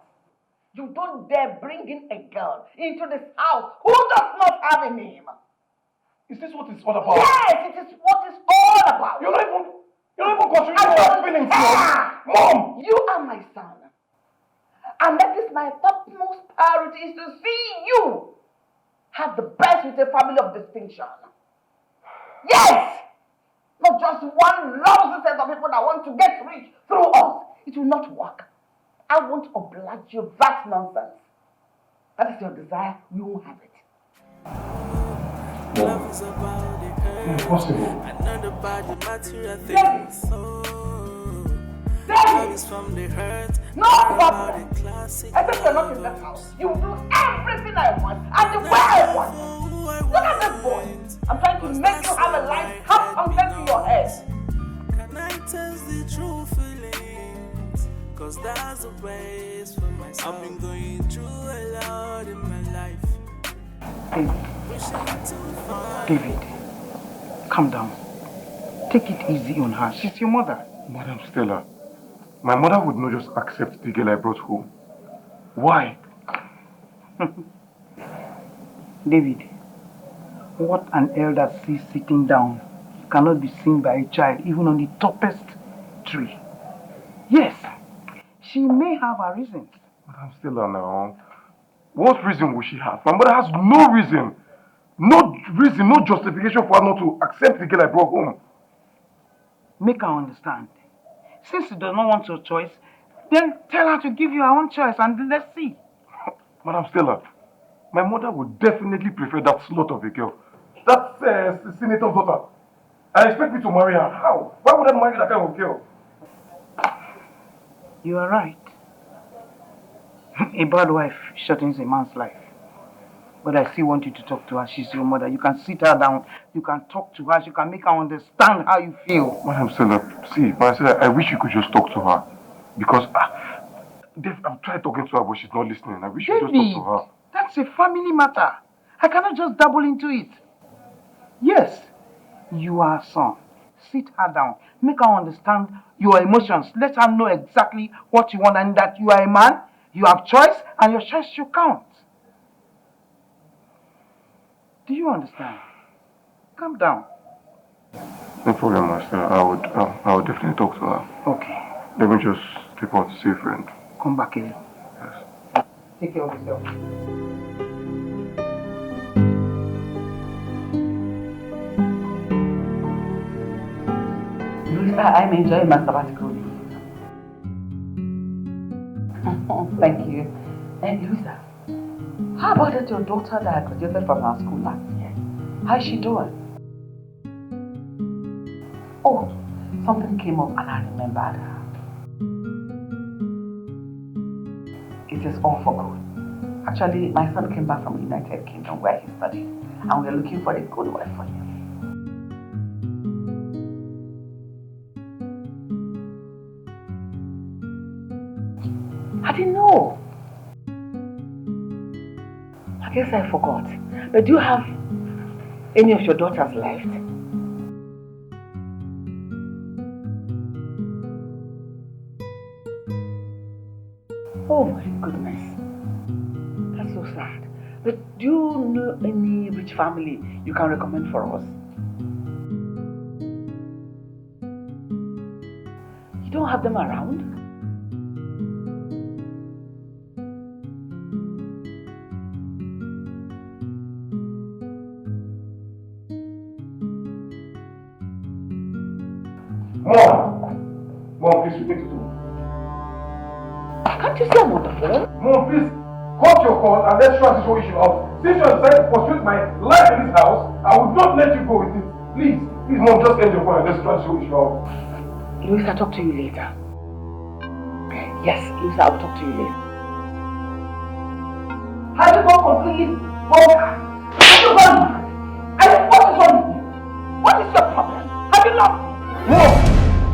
You don't dare bring in a girl into this house who does not have a name. Is this what it's all about? Yes, it is what it's all about. You're not even considering my feelings, Mom. You are my son. And that is my topmost priority, is to see you have the best with a family of distinction. Yes! Not just one lousy set of people that want to get rich through us. It will not work. I won't oblige you. That's nonsense. That is your desire. You won't have it. Love is about the hurt, impossible. and not about the material things. Love is from the hurt. No problem. Except you're not in that house. You will do everything I want and the way I want. Look at this boy. I'm trying to make you have a life, have something to your head. Can I test the true feelings? Cause that's the best for myself. I've been going through a lot in my life. David, calm down. Take it easy on her. She's your mother. Madam Stella, my mother would not just accept the girl I brought home. Why? David, what an elder sees sitting down cannot be seen by a child, even on the topest tree. Yes, she may have her reasons. But I'm still on now. What reason would she have? My mother has no reason. No reason, no justification for her not to accept the girl I brought home. Make her understand. Since she does not want your choice, then tell her to give you her own choice and let's see. Madam Stella, my mother would definitely prefer that slut of a girl. That's senator's daughter. I expect me to marry her. How? Why would I marry that kind of girl? You are right. A bad wife shortens a man's life. But I still want you to talk to her. She's your mother. You can sit her down. You can talk to her. You can make her understand how you feel. Madam Stella, see, Madam Stella, I wish you could just talk to her. Because I've tried talking to her, but she's not listening. I wish you could just talk to her. That's a family matter. I cannot just dabble into it. Yes, you are her son. Sit her down. Make her understand your emotions. Let her know exactly what you want and that you are a man, you have choice, and your choice should count. Do you understand? Calm down. No problem, Master. I would definitely talk to her. Okay. Let me just step out to see a friend. Come back here. Yes. Take care of yourself. Louisa, I'm enjoying my sabbatical leave. Thank you. And Louisa, how about that your daughter that graduated from our school last year? How is she doing? Oh, something came up and I remembered her. It is all for good. Actually, my son came back from the United Kingdom where he studied and we're looking for a good wife for him. I didn't know. I guess I forgot. But do you have any of your daughters left? Oh my goodness. That's so sad. But do you know any rich family you can recommend for us? You don't have them around? Mom, please, you need to do. Can't you see I'm on the phone? Mom, please, cut your call and let's try this whole issue out. Since you have decided to frustrate my life in this house, I will not let you go with it. Please, Mom, just end your call and let's try this whole issue out. Louisa, I'll talk to you later. Yes, Louisa, I'll talk to you later. Have you gone completely bonkers? Have you gone mad? What is wrong with you? What is your problem? Have you lost it? Mom!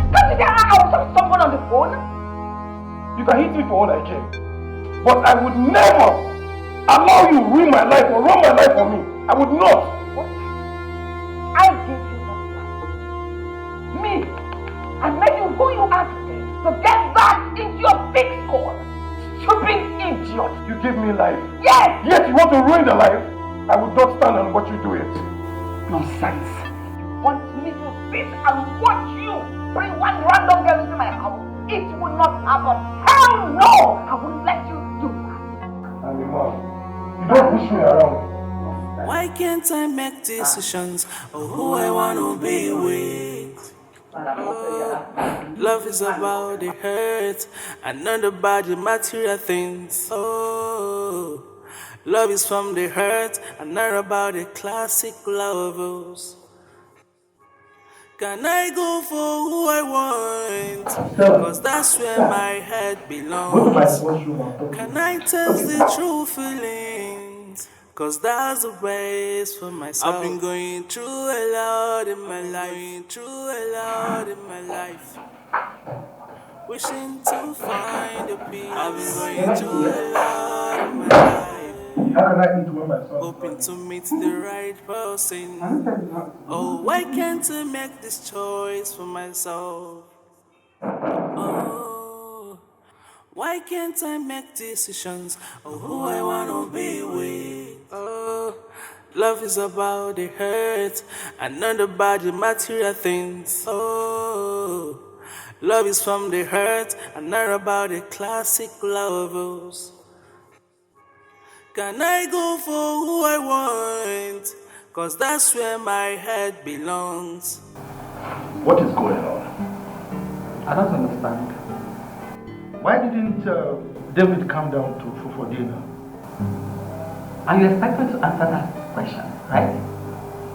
Can't you say I was talking to someone on the phone? You can hit me for all I care. But I would never allow you to ruin my life or run my life for me. I would not. What? I gave you that life. Me. I made you who you are today to get back into your big score. Stupid idiot. You give me life. Yes. Yet you want to ruin the life. I would not stand and watch you do it. Nonsense. You want me to sit and watch you bring one random girl into my house? It will not happen. Hell no! I won't let you do that. And Mom, you don't push me around. Why can't I make decisions of who I want to be with? Love is about the hurt and not about the material things. Oh, love is from the hurt and not about the classic lovers. Can I go for who I want? Cause that's where my head belongs. Can I taste the true feelings? Cause that's the best for myself. I've been going through a lot in my life. Wishing to find a peace. I've been going through a lot in my life. How can I eat one myself? Hoping to meet the right person. Oh, why can't I make this choice for myself? Oh, Why can't I make decisions of who I wanna be with? Oh, love is about the hurt and not about the material things. Oh, love is from the hurt and not about the classic lovers. Can I go for who I want? Cause that's where my head belongs. What is going on? I don't understand. Why didn't David come down for dinner? Are you expected to answer that question, right?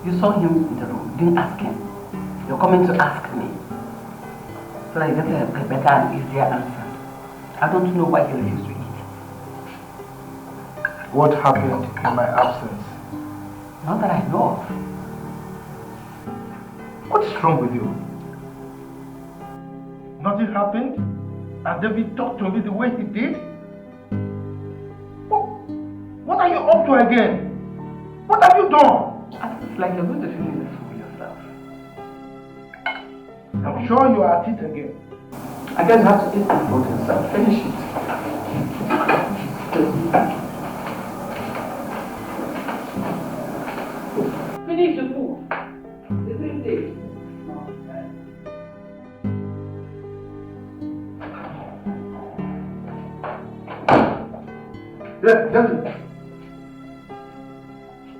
You saw him in the room, didn't ask him. You're coming to ask me. So that you get a better and easier answer. I don't know why he refused to eat. What happened in my absence? Not that I know of. What's wrong with you? Nothing happened? And David talked to me the way he did? What are you up to again? What have you done? It's like you're going to finish this for yourself. I'm sure you are at it again. I guess you have to eat this food yourself. Finish it. Finish the food. The same day. Yeah, David.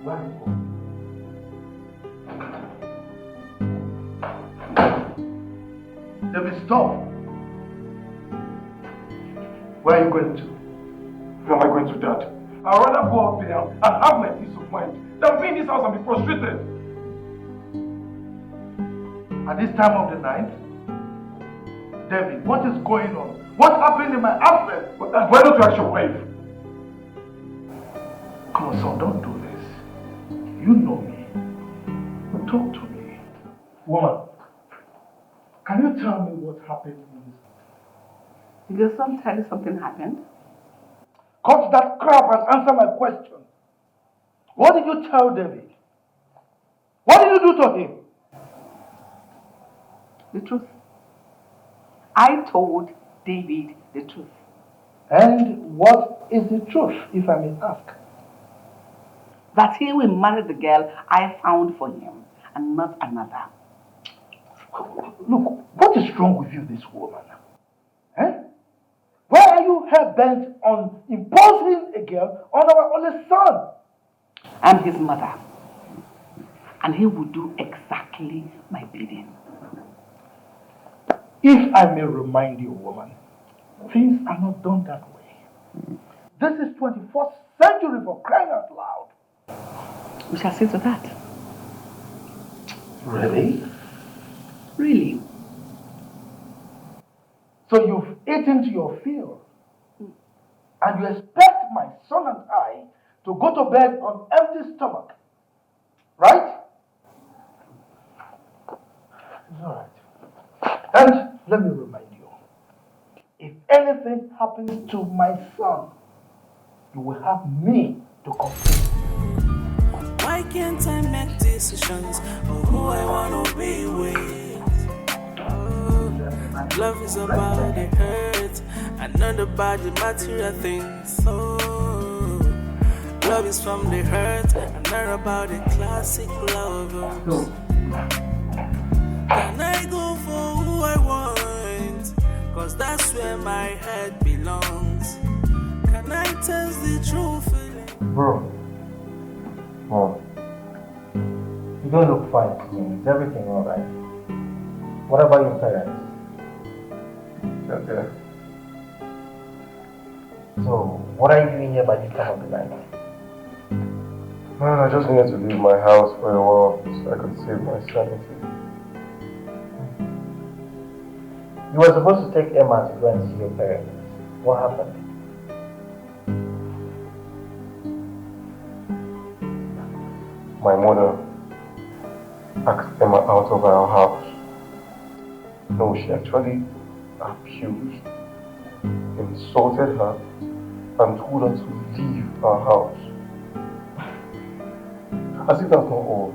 Where are you going? David, stop. Where are you going to? Where am I going to, Dad? I'd rather go out there and have my peace of mind than be in this house and be frustrated. At this time of the night? David, what is going on? What happened in my absence? Why don't you ask your wife? Come on, son, don't do this. You know me. Talk to me. Woman, can you tell me what happened in this? Did your son tell you something happened? Cut that crap and answer my question. What did you tell David? What did you do to him? The truth. I told David the truth. And what is the truth, if I may ask? That he will marry the girl I found for him and not another. Look, what is wrong with you, this woman? Eh? Why are you hell-bent on imposing a girl on our only son? I'm his mother. And he will do exactly my bidding. If I may remind you, woman, things are not done that way. This is 21st century, for crying out loud. We shall see to that. Really? Really? So you've eaten to your fill. And you expect my son and I to go to bed on empty stomach. Right? It's all right. And let me remind you, if anything happens to my son, you will have me to complain. Why can't I make decisions of who I wanna be with? Oh, love is about the hurt and not about the material things. Oh, love is from the hurt and not about the classic lovers. Can I go for who I want? Cause that's where my head belongs. Can I tell the true feeling? Bro. Mom. You don't look fine to me. Is everything alright? What about your parents? Okay. So, what are you doing here by this time of the night? Man, I just needed to leave my house for a while so I could save my sanity. You were supposed to take Emma to go and see your parents. What happened? My mother asked Emma out of our house. No, she actually abused, insulted her, and told her to leave our house. As if that's not all.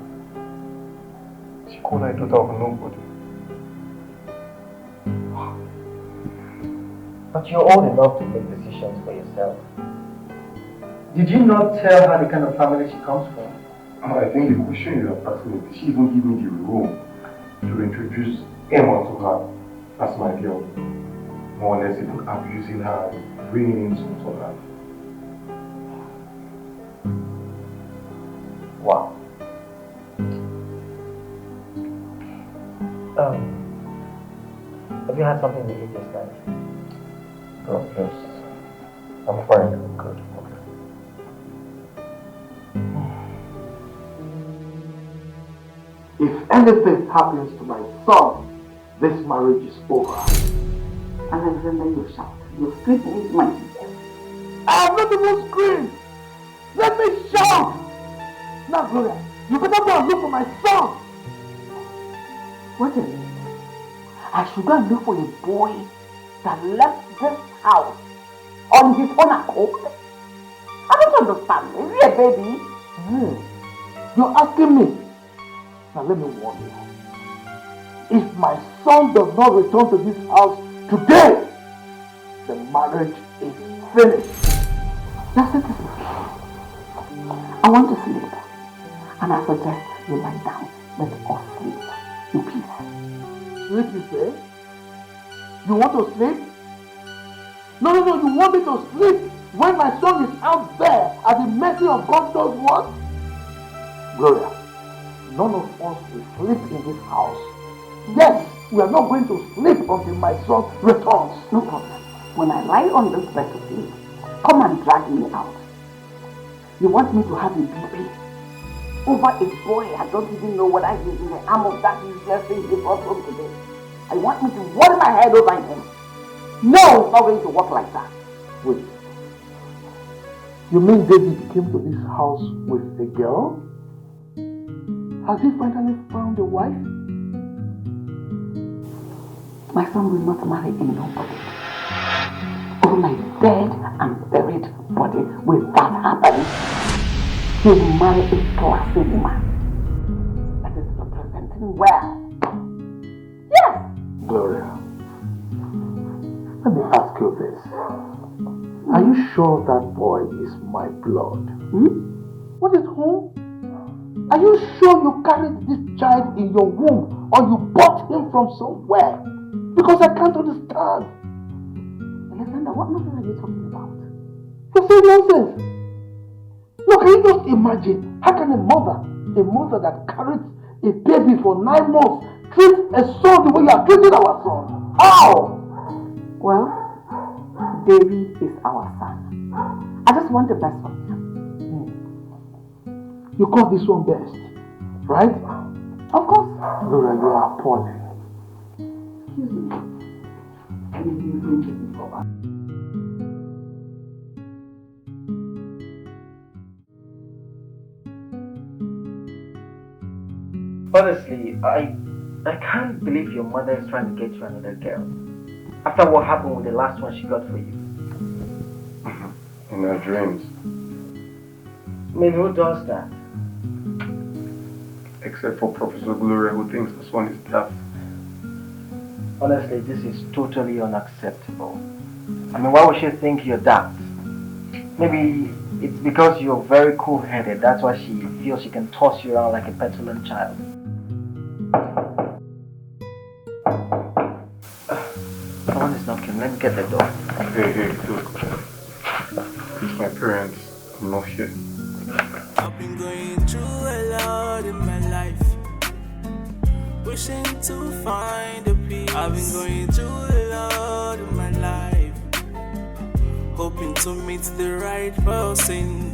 She called her a daughter of nobody. But you're old enough to make decisions for yourself. Did you not tell her the kind of family she comes from? I think the question you are asking is, did she even give me the room to introduce Emma to her as my girl? More or less even abusing her and bringing insults on her. Wow. Have you had something to eat this night? No, yes. I'm fine. I'm good. If anything happens to my son, this marriage is over. Alexander, you shout. You scream into my ear. I have not even screamed. Let me shout. Now, Gloria, you better go and look for my son. What a minute. I should go and look for a boy that left this house on his own accord. I don't understand. Is he a baby? You're asking me. Now let me warn you. If my son does not return to this house today, the marriage is finished. That's it. I want to sleep. And I suggest you lie down. Let us sleep in peace. Sleep, you say? You want to sleep? No, you want me to sleep when my son is out there at the mercy of God knows what? Gloria, none of us will sleep in this house. Yes, we are not going to sleep until my son returns. No problem. When I lie on this bed to sleep, come and drag me out. You want me to have a BP over a boy I don't even know whether he's in the arm of that useless thing he brought home today. I want me to worry my head over him. No, it's not going to work like that. Wait. You mean David came to this house with a girl? Has he finally found a wife? My son will not marry a nobody. Over my dead and buried body will that happen. He will marry a classy woman that is representing well. Yes! Gloria, let me ask you this. Are you sure that boy is my blood? What is wrong? Are you sure you carried this child in your womb or you bought him from somewhere? Because I can't understand. Alexander, what nonsense are you talking about? You say nonsense. Look, can you just imagine, how can a mother that carried a baby for 9 months treat a son the way you are treating our son? How? Well, Davy is our son. I just want the best for him. You call this one best, right? Of course. Laura, you are appalling. Excuse me. Honestly, I can't believe your mother is trying to get you another girl. After what happened with the last one she got for you. In her dreams. I mean, who does that? Except for Professor Gloria, who thinks this one is deaf. Honestly, this is totally unacceptable. I mean, why would she think you're that? Maybe it's because you're very cool-headed. That's why she feels she can toss you around like a petulant child. Someone is knocking. Let me get the door. Hey, look. It's my parents. I'm not here. I've been going through a lot in my life, wishing to find a peace. I've been going through a lot in my life, hoping to meet the right person.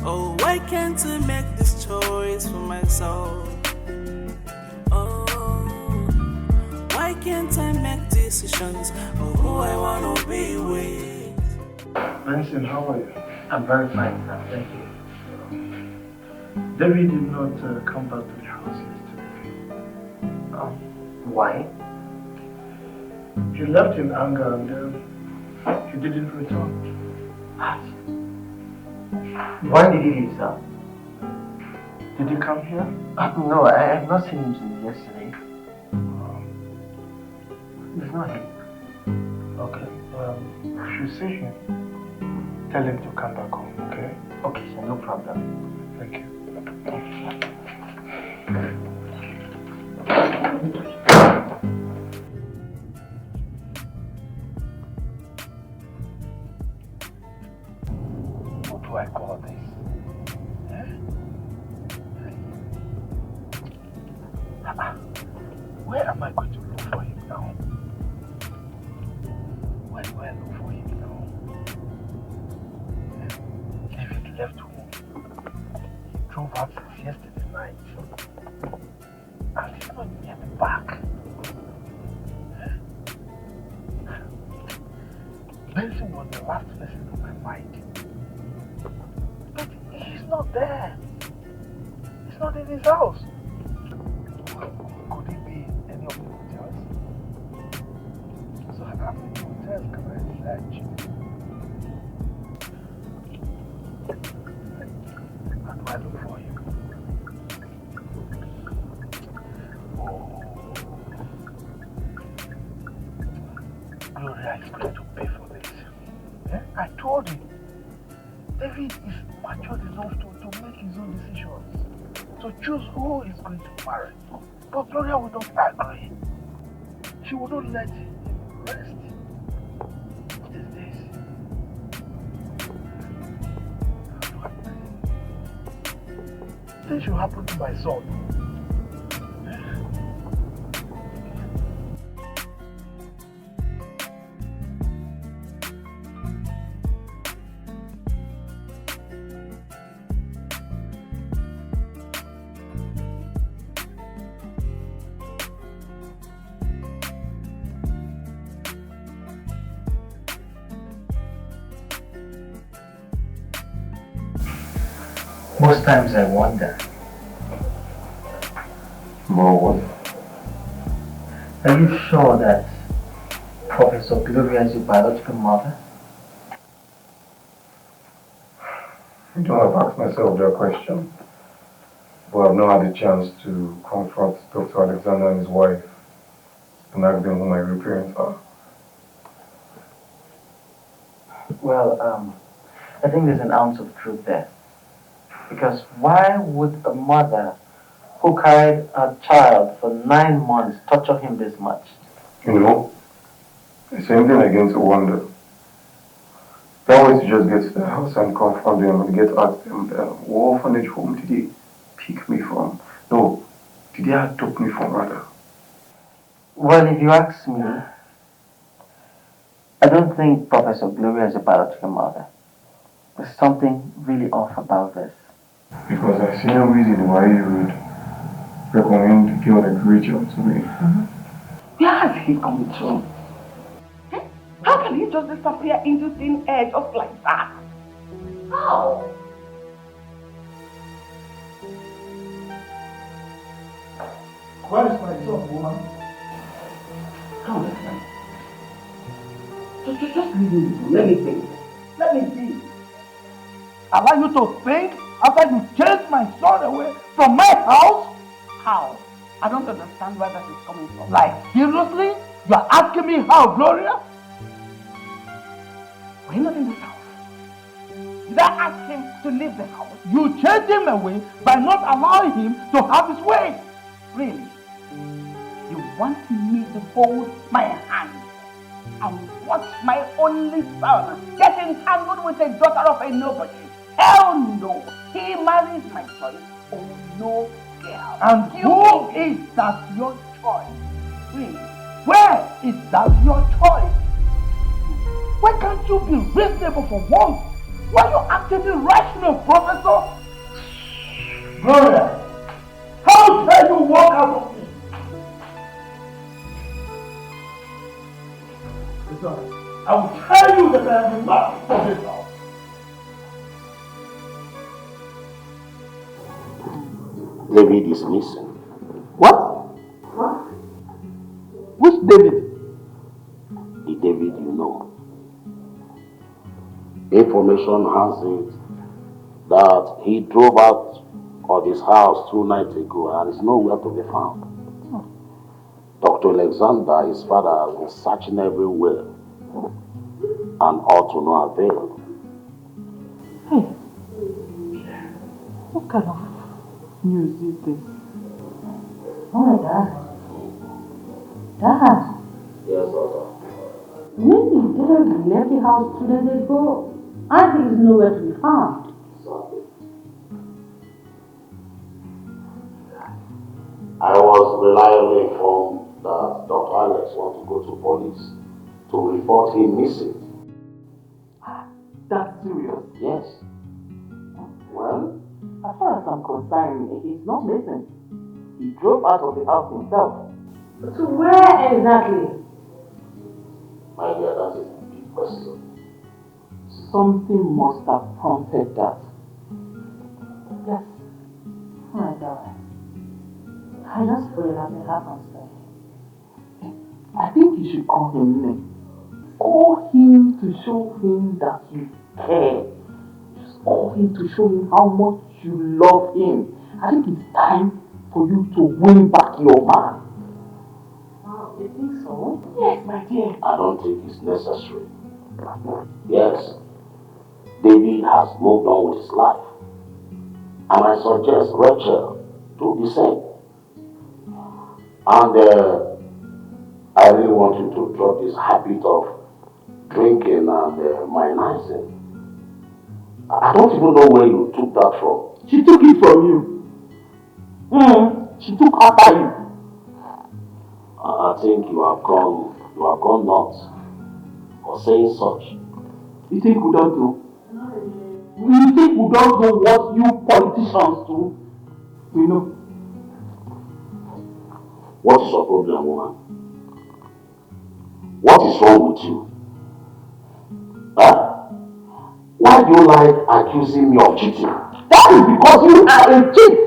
Oh, why can't I make this choice for myself? Oh, why can't I make decisions of who I want to be with? Benson, how are you? I'm very fine, sir. Thank you. David did not come back to the house yesterday. Why? He left in anger and he didn't return. When did he leave, sir? Did he come here? No, I have not seen him since yesterday. He's not here. Okay, If you see him, tell him to come back home, okay? Okay, sir, no problem. Thank you. What do I call this? Where am I going to look for him now? Where do I look for him now? David left home. He drove out since yesterday night. And he's not yet back. Benson was the last person on my mind. But he's not there. He's not in his house. Could it be any of the hotels? So how many hotels can I search? How do I look for him? Oh. Gloria is going to pay for this. I told him. David is mature enough to make his own decisions. To choose who is going to marry. But Gloria will not agree. She will not let him rest. What is this? This should happen to my son. Most times I wonder, More are you sure that Professor Gloria is your biological mother? I don't have asked myself that question, but I've not had a chance to confront Dr. Alexander and his wife and ask them who my real parents are. Well, I think there's an ounce of truth there. Because why would a mother who carried a child for 9 months torture him this much? You know, the same thing against a wonder. That way to just get to the house and confront them and get at them, what orphanage home did they pick me from? No, did they adopt me from rather? Well, if you ask me, I don't think Professor Gloria is a biological mother. There's something really off about this. Because I see no reason why you would recommend the girl like Rachel to me. Where has he come from? How can he just disappear into thin air just like that? How? Where is my son, woman? Come on, man. Just leave me. Let me think. Let me think. Allow you to think after you chased my son away from my house? How? I don't understand where that is coming from. Like, seriously? You are asking me how, Gloria? We're not in this house. Did I ask him to leave the house? You chased him away by not allowing him to have his way. Really? You want me to hold my hand and watch my only son get entangled with a daughter of a nobody? Hell no! He marries my choice. Oh no, girl. And who is that your choice? Really? Where is that your choice? Why can't you be reasonable for once? Why are you acting irrational, Professor? Gloria, how dare you walk out of me? Listen, I will tell you that I am the master of this house. David is missing. What? Which David? The David you know. Information has it that he drove out of his house 2 nights ago and is nowhere to be found. Dr. Alexander, his father, has been searching everywhere. and all to no avail. Hey, what kind of news is this? Oh my God. Dad, Yes, daughter. when did Dad left the house 2 days ago? And he is nowhere to be found. I was reliably informed that Dr. Alex wants to go to police to report him missing. That's serious. Yes. Well, as far as I'm concerned, he's not missing. He drove out of the house himself. So where exactly? My dear, that is a big question. Something must have prompted that. Yes. Oh my God. I just pray that it happens to him. I think you should call him Nanny. Call him to show him that you care. Just call him to show him how much you love him. I think it's time for you to win back your man. Oh, you think so? Yes, my dear. I don't think it's necessary. Yes, David has moved on with his life. And I suggest Rachel do the same. And I really want you to drop this habit of drinking and minizing. I don't even know where you took that from. She took it from you. She took after you. I think you have gone nuts for saying such. You think we don't know? You think we don't know what you politicians do? We know. What is your problem, woman? What is wrong with you? Huh? Why do you like accusing me of cheating? That is because you are a cheat.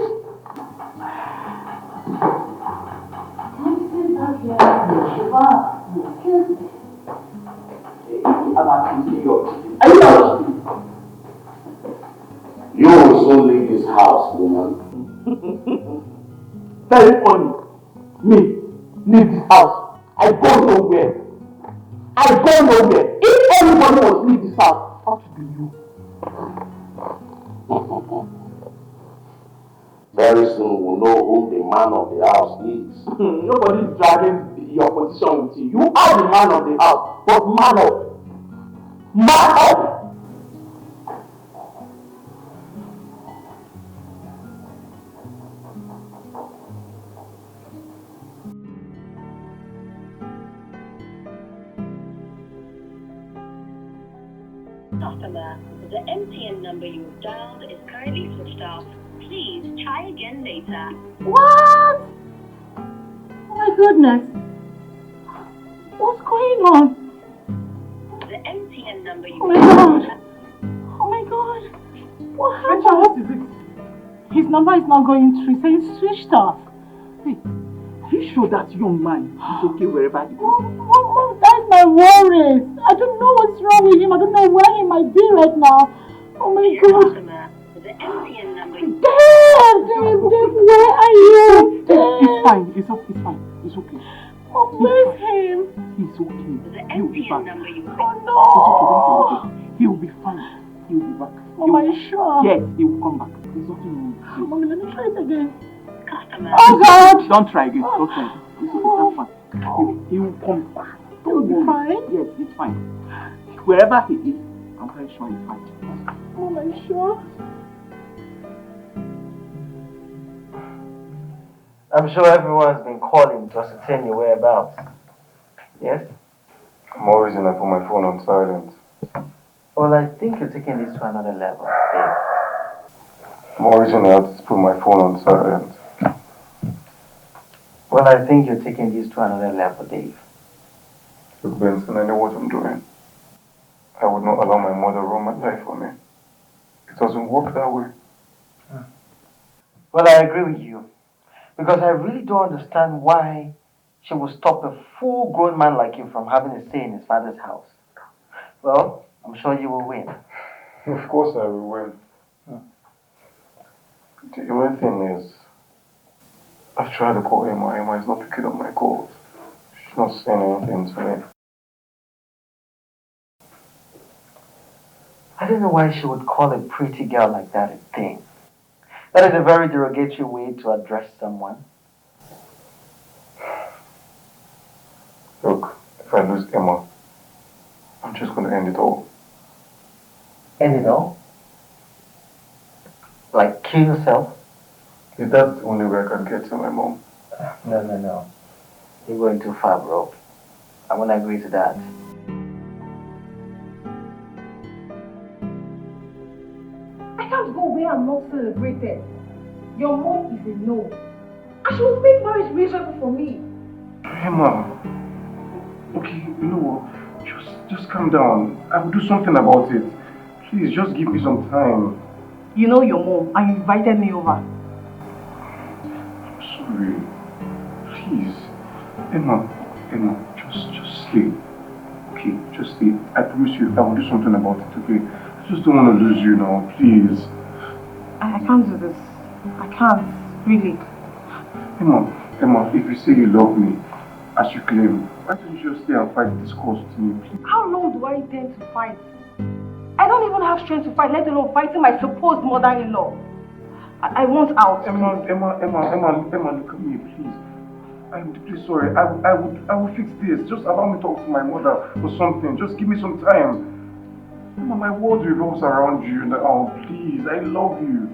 I'm accusing you of cheating. Are you not? You will soon leave this house, woman. Very funny. Me, leave this house. I go nowhere. I go nowhere. If anybody must leave this house, how to be you? Very soon we'll know who the man of the house is. Nobody is dragging your position with you. You are the man of the house, but man up. Man up! Customer, the MTN number you've dialed is currently switched off. Please try again later. What? Oh my goodness. What's going on? The MTN number you Oh my God. Oh my God. What happened? Rachel, what is it? His number is not going through. He says it's switched off. Hey, are you sure that young man is okay wherever he goes? Oh, that's my worries. I don't know what's wrong with him. I don't know where he might be right now. Oh my God. Customer, the MTN number Dad, where are you? It's fine. It's fine. It's okay. Oh, where's him? He's okay. The He'll be back. MTN number you Oh no. He'll be fine. He'll be back. Mom, are you sure? Yes, he will come back. There's nothing wrong with him. Mommy, let me try it again. Customer. Oh God. Don't try again. Don't try again. It's okay. That's fine. He will come back. He'll be fine? Yes, he's fine. Wherever he is, I'm very sure he's fine. Mom, are you sure? I'm sure everyone's been calling to ascertain your whereabouts. Yes? I'm always gonna put my phone on silent. Well, I think you're taking this to another level, Dave. I'm always gonna have to put my phone on silent. Well, I think you're taking this to another level, Dave. Look, Benson, I know what I'm doing. I would not allow my mother run my life for me. It doesn't work that way. Well, I agree with you. Because I really don't understand why she would stop a full-grown man like you from having a say in his father's house. Well, I'm sure you will win. Of course I will win. The only thing is, I've tried to call Emma. Emma is not picking up my calls. She's not saying anything to me. I don't know why she would call a pretty girl like that a thing. That is a very derogatory way to address someone. Look, if I lose Emma, I'm just going to end it all. End it all? Like kill yourself? Is that the only way I can get to my mom? No. You're going too far, bro. I won't agree to that. I can't go where I'm not celebrated. Your mom is a no. And she will make marriage miserable for me. Emma, okay, you know what? Just calm down. I will do something about it. Please, just give me some time. You know your mom and you invited me over. I'm sorry. Please. Emma, just sleep. Okay, just sleep. I promise you, I will do something about it, okay? I just don't want to lose you now, please. I can't do this. I can't, really. Emma, if you say you love me, as you claim, why don't you just stay and fight this cause with me, please? How long do I intend to fight? I don't even have strength to fight, let alone fighting my supposed mother-in-law. I want out. Emma, look at me, please. I'm deeply sorry. I will fix this. Just allow me to talk to my mother or something. Just give me some time. Emma, my world revolves around you now. Please, I love you.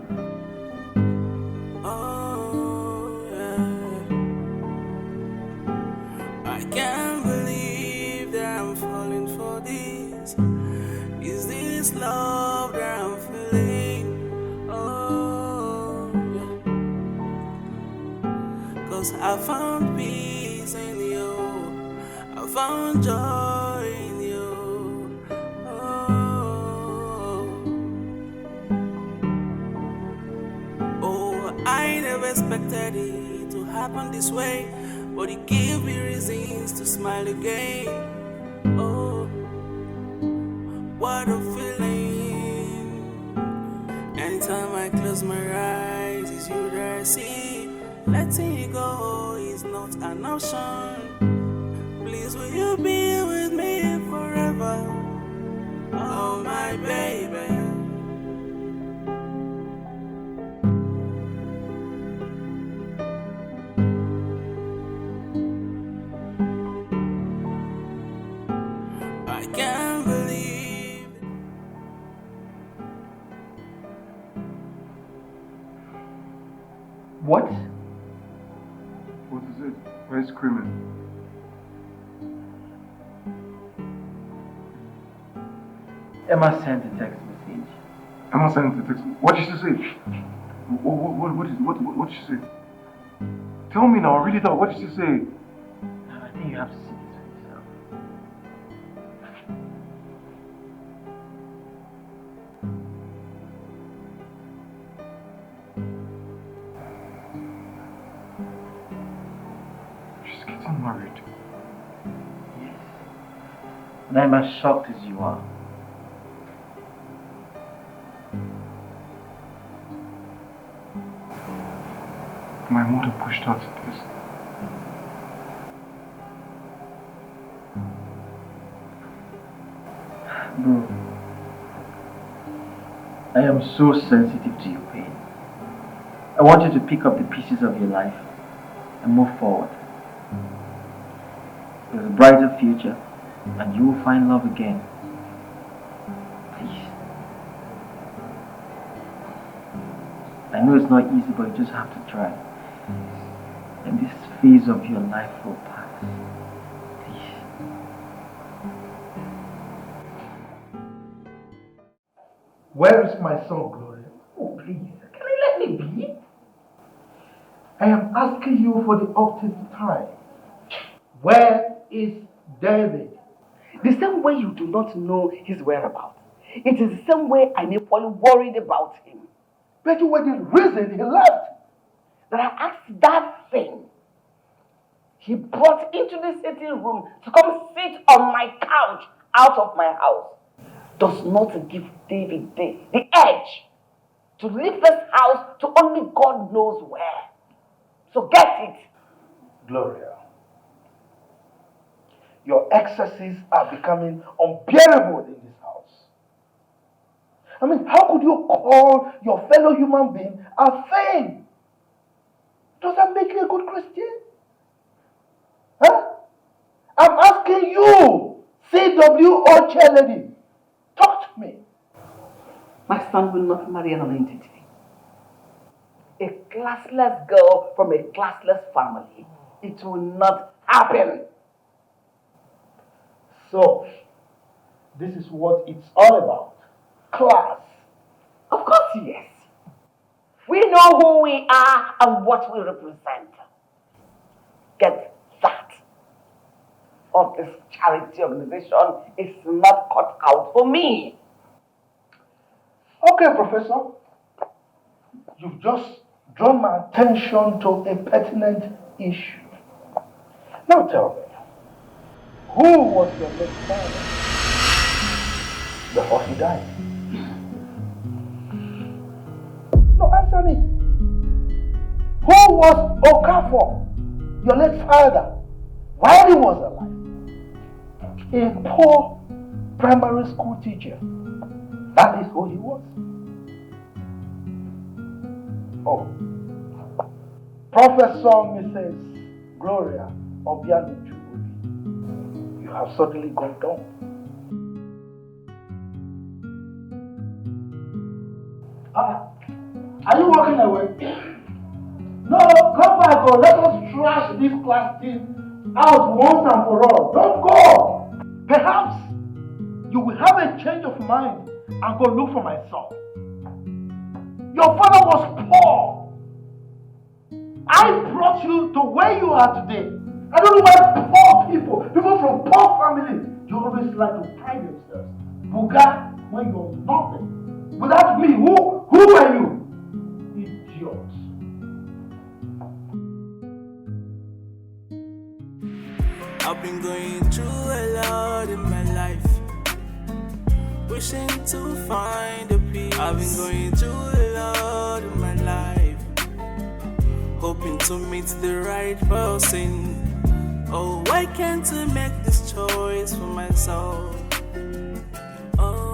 I can't believe that I'm falling for this. Is this love that I'm feeling? Oh, yeah. 'Cause I found peace in you. I found joy in you. Oh, I never expected it to happen this way. But it gave me reasons to smile again. Oh, what a feeling. Anytime I close my eyes, it's you that I see. Letting you go is not an option. Please, will you be with me forever? Oh, my baby. I can't believe. What? What is it? Why are you screaming? Emma sent a text message. Emma sent a text. What did she say? What did she say? Tell me now, read it out. What did she say? I think you have to see this for yourself. She's getting married. Yes. And I'm as shocked as you are. My mother pushed her to this. Bro, I am so sensitive to your pain. I want you to pick up the pieces of your life and move forward. There's a brighter future and you will find love again. Please. I know it's not easy, but you just have to try. And this phase of your life will pass. Please. Where is my son, Gloria? Oh, please, can you let me be? I am asking you for the octave time. Where is David? The same way you do not know his whereabouts, it is the same way I'm equally worried about him. But you were the reason he left. That I asked that thing he brought into the sitting room to come sit on my couch out of my house does not give David the edge to leave this house to only God knows where. So get it. Gloria, your excesses are becoming unbearable in this house. I mean, how could you call your fellow human being a thing? Does that make you a good Christian? Huh? I'm asking you, CWO chairlady, talk to me. My son will not marry an entity. A classless girl from a classless family. It will not happen. So, this is what it's all about. Class. Of course, yes. We know who we are and what we represent. Get that. Of this charity organization is not cut out for me. Okay, Professor. You've just drawn my attention to a pertinent issue. Now tell me, who was your late father before he died? No, answer me. Who was Okafor, your late father, while he was alive? A poor primary school teacher. That is who he was. Oh, Professor Mrs. Gloria Obianuju, you have suddenly gone down. Are you walking away? No, come back or let us trash this class thing out once and for all. Don't go. Perhaps you will have a change of mind and go look for my son. Your father was poor. I brought you to where you are today. I don't know why poor people from poor families, you always like to pride themselves. Buga, when you're nothing. Without me, who are you? Idiot. I've been going through a lot in my life, wishing to find a peace. I've been going through a lot in my life, hoping to meet the right person. Oh, why can't I make this choice for myself? Oh,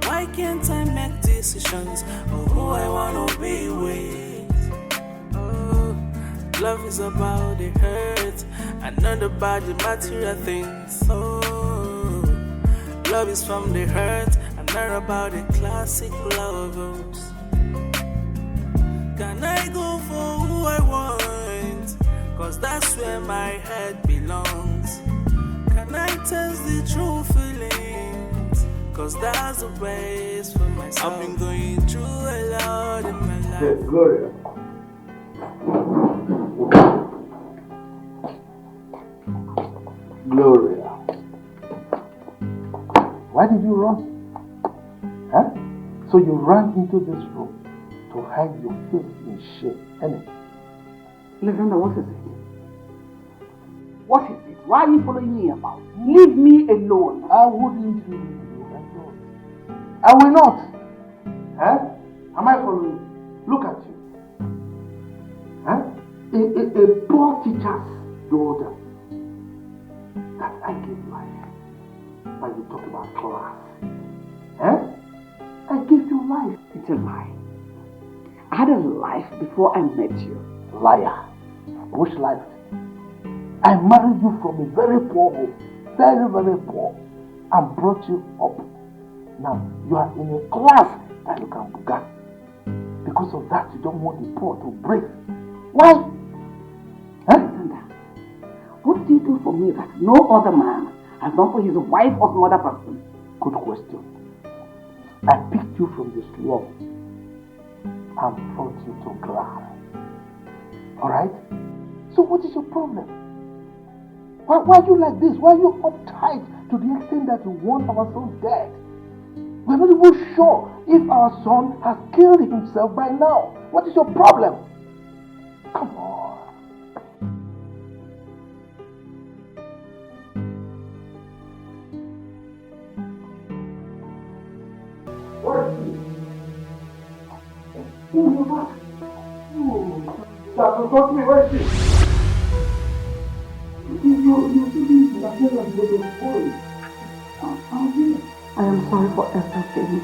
why can't I make decisions of who I wanna be with? Oh, love is about the hurt and not about the material things. Oh, love is from the hurt and not about the classic lovers. Can I go for who I want? Cause that's where my head belongs. Can I test the true feelings? Cause that's the best for myself. I've been going through a lot in my life. Yes, Gloria. Gloria. Why did you run? Huh? So you ran into this room to hide your face in shame, innit? Lavender, what is it? What is it? Why are you following me about? Leave me alone. I wouldn't leave you alone. I will not. Huh? Am I following you? Look at you. Huh? A poor teacher's daughter that I gave life. But you talk about class. Huh? I gave you life. It's a lie. I had a life before I met you. Liar. Which life? I married you from a very poor home. Very, very poor. And brought you up. Now, you are in a class that you can buga. Because of that, you don't want the poor to break. Why? Huh? What do you do for me that no other man has done for his wife or some other person? Good question. I picked you from the slum and brought you to class. Alright? So what is your problem? Why are you like this? Why are you uptight to the extent that you want our son dead? We're not even sure if our son has killed himself by now. What is your problem? Come on. Where is he? Oh, you're back. Oh, Doctor, talk to me. Where is he? You see this Disappearance with your story. I'm here. I am sorry for everything.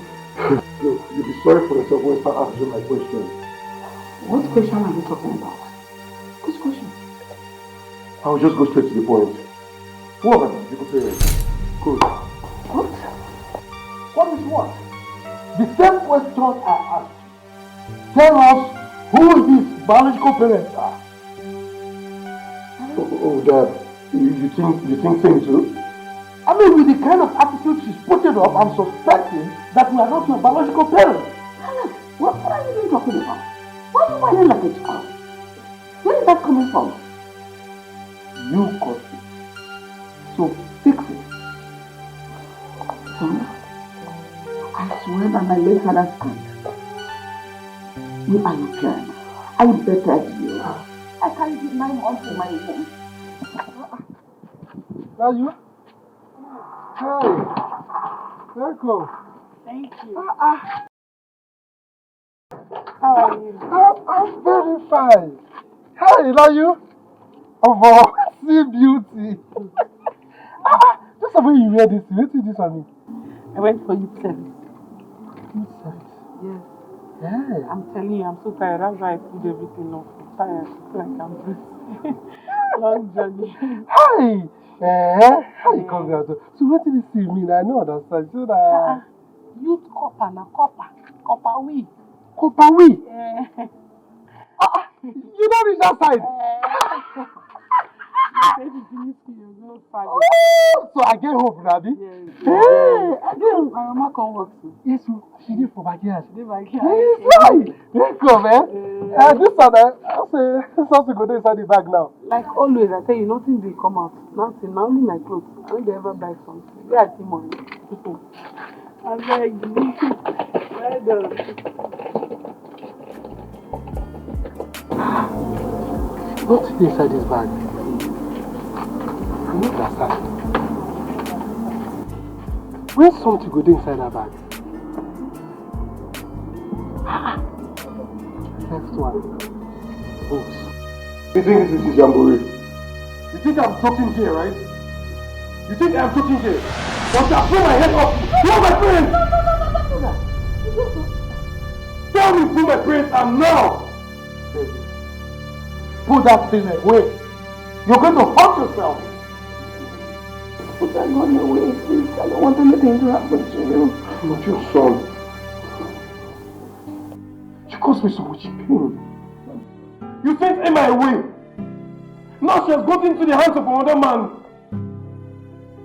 Look, you'll be sorry for yourself when you start answering my question. What question are you talking about? Which question? I will just go straight to the point. Who are my biological parents? Good. What? What is what? The same question I asked. Tell us who his biological parents are. Oh, Dad, you think same too? I mean, with the kind of attitude she's putting up, I'm suspecting that we are not your biological parents. Alex, what are you even talking about? Why are you whining like a child? Where is that coming from? You caused it. So fix it. Son, I swear by my late father's hand, you are your parents. I bettered you. I carried you 9 months in my womb. Are you? Hi. Welcome. Thank you. How are you? I'm very fine. Hi, are you? Oh, see beauty. Just the way you wear this, what did this on me? I went for youth service. Youth service? Yes. Yeah. I'm telling you, I'm so tired. That's why I put everything off. I'm tired. I feel like I'm breathing. Long journey. Hi. Hi, congrats. So what did you see me? I know understand. So that youth copper na copper. Copper we. Copper we? Yeah. You don't reach that side. Oh, so I get hope, Rabi. Yes. Hey, again, my mama come work too. Yes, she did for backyard. She did backyard. Yes, right. Welcome, man. This one, I'll say, something go inside the bag now. Like always, I tell you, nothing will come out. Nothing, not only my clothes. I don't ever buy something. Where I see money. I beg you. Well done. What's inside this bag? I don't understand. Where's something good inside that bag? Next one. Books. You think this is jamboree? You think I'm joking here, right? You think I'm joking here? But I pull my head off. You are my parents! Tell me who my parents are now! Put that thing away. You're going to hurt yourself. Put that gun away, please. I don't want anything to happen to you. I'm not your son. You caused me so much pain. You sent Emma away. Now she has got into the hands of another man.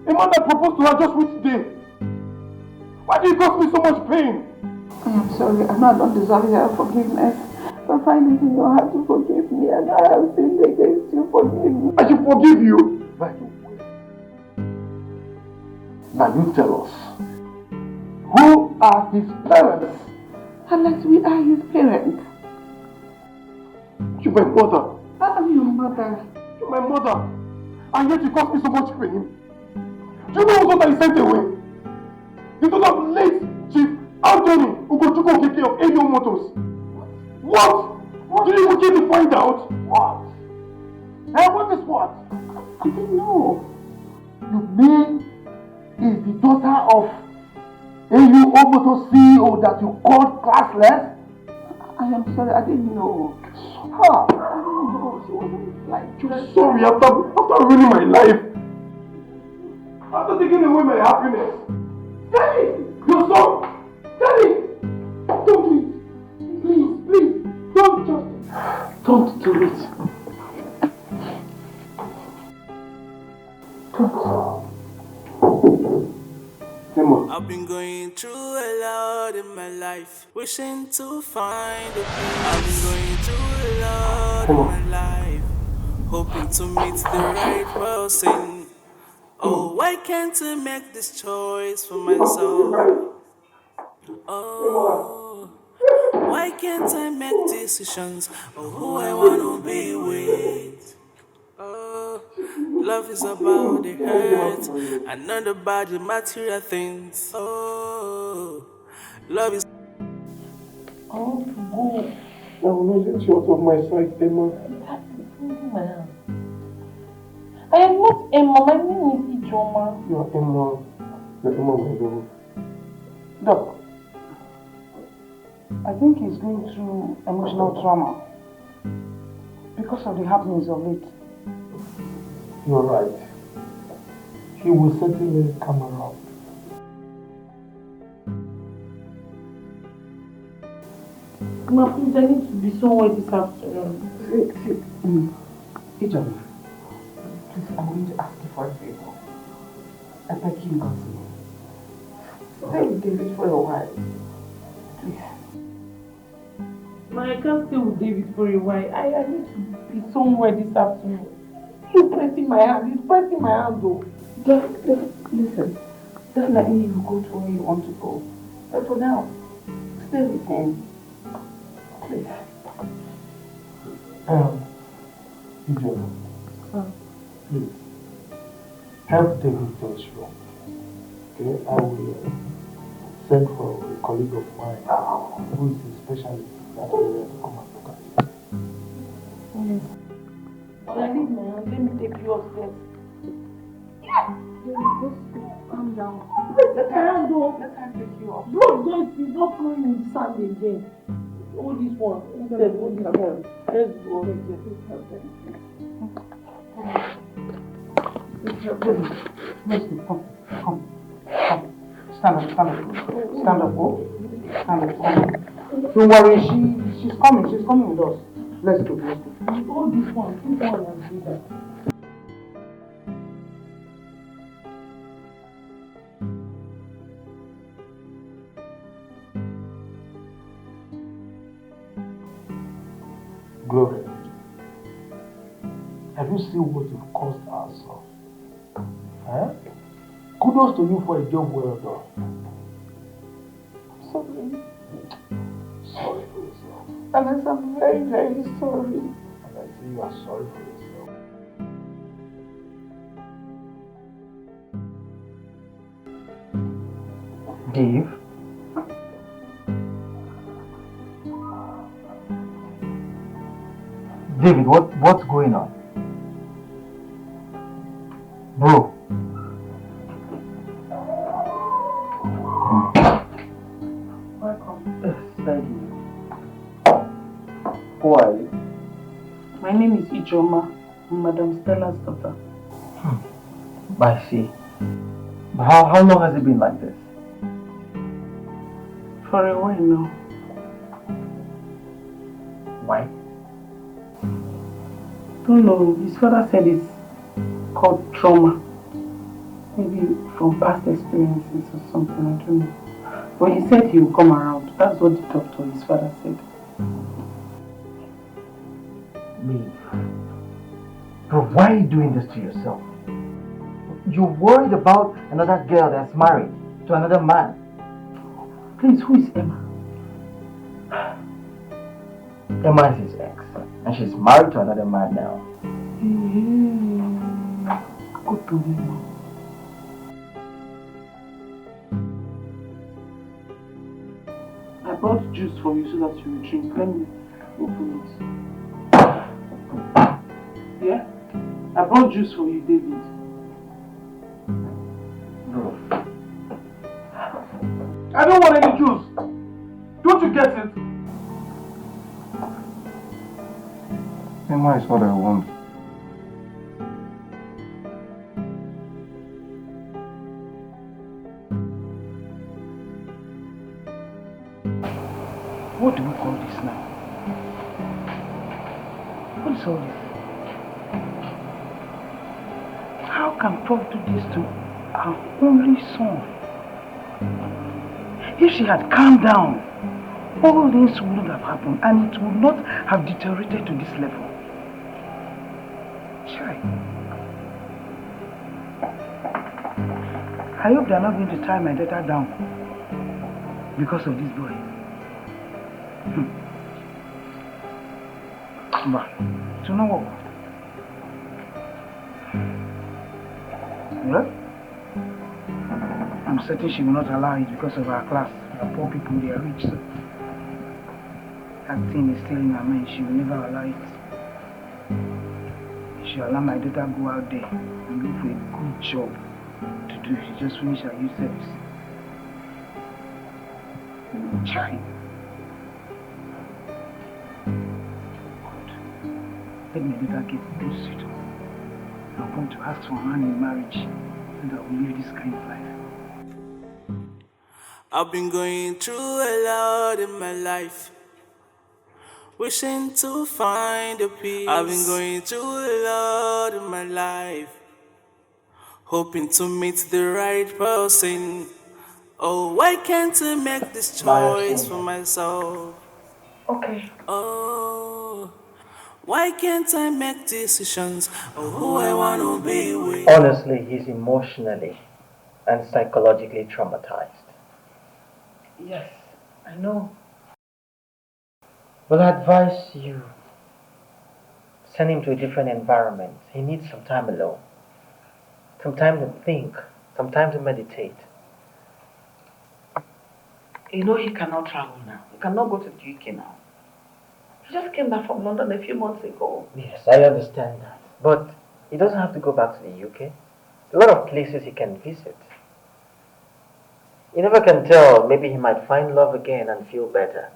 A man that proposed to her just which day. Why do you cause me so much pain? I am sorry. I know I don't deserve your forgiveness. But find it in your heart to forgive me, and I have sinned against you. Forgive me. I should forgive you. Right away. Now you tell us. Who are his parents? Unless we are his parents. You're my mother. I am your mother. You're my mother. And yet you caused me so much pain. Do you know what I sent away? You don't have late Chief Anthony EKENE of UMENWA. What? Did you even get to find out? What? Hey, what is what? I didn't know. You mean is the daughter of UMENWA CEO that you called classless? I am sorry, I didn't know. Huh? I didn't know. She wasn't like... You're sorry after ruining my life. After taking away my happiness. Daddy! Your son! Daddy! Don't do it! Please, don't just... Don't do it. Emma. I've been going through a lot in my life, wishing to find a peace. I've been going through a lot in my life, hoping to meet the right person. Oh, why can't I make this choice for myself? Oh, why can't I make decisions of who I want to be with? Oh, love is about the hurt and not about the material things. Oh, love is... I want to go. I will not let you out of my sight, Emma. I am not Emma, my name is Ijoma. You are Emma. You're Emma, my love. Doc, I think he's going through emotional trauma because of the happenings of late. You're right. He will certainly come around. Ma, please, I need to be somewhere this afternoon. Each of you, please, I'm going to ask you for a favor. I beg you, God's stay with David for a while. Please. Ma, I can't stay with David for a while. I need to be somewhere this afternoon. He's pressing my hand. He's pressing my hand, though. Listen, definitely you go to where you want to go. But for now, stay with him. Please. Ijoma, please, help David to his room. Okay, I will send for a colleague of mine who is a specialist in that area to come and look at it. Yes. But I need my hand. Let me take you upstairs. Yeah. Just calm down. Let her hand go. Let her take you up. Blood is not flowing in the sand again. Hold this one. Instead, hold this one. Let's go. Come. Stand up. Stand up, oh. Stand up. Don't worry, she's coming with us. Let's go. Hold this one. And do that. Glory, have you seen what you've caused ourselves? Huh? Kudos to you for a job well done. Sorry. Sorry for yourself. Alex, I'm very, very sorry. And I say you are sorry for yourself. Dave? David, what's going on? Bro. Welcome. Thank you. Who are you? My name is Ijoma. I'm Madam Stella's daughter. I see. But how long has it been like this? For a while now. Why? Don't know. His father said it's called trauma. Maybe from past experiences or something, I don't know. But he said he will come around. That's what the doctor, his father, said. Me? Bro, why are you doing this to yourself? You're worried about another girl that's married to another man. Please, who is Emma? Emma is his ex, and she's married to another man now. Go to Emma. I brought juice for you so that you will drink. Let me open it. Yeah? I brought juice for you, David. Bro. I don't want any juice. Don't you get it? Emma is what I want. What do we call this now? What is all this? How can Prof do this to our only son? If she had calmed down, all this wouldn't have happened and it would not have deteriorated to this level. Sure. I hope they're not going to tie my daughter down because of this boy. But, you know what? Well, I'm certain she will not allow it because of our class. We are poor people, they are rich. So that thing is still in her mind. She will never allow it. She will allow my daughter go out there and look for a good job to do. She just finished her youth service. trying. Let me later get those suitors. I'm going to ask for hand in marriage and I will live this kind of life. I've been going through a lot in my life, wishing to find a peace. I've been going through a lot in my life, hoping to meet the right person. Oh, why can't I make this choice for myself? Okay. Oh, why can't I make decisions of who I want to be with? Honestly, he's emotionally and psychologically traumatized. Yes, I know. Well, I advise you send him to a different environment. He needs some time alone, some time to think, some time to meditate. You know he cannot travel now. He cannot go to the UK now. He just came back from London a few months ago. Yes, I understand that. But he doesn't have to go back to the UK. A lot of places he can visit. You never can tell. Maybe he might find love again and feel better.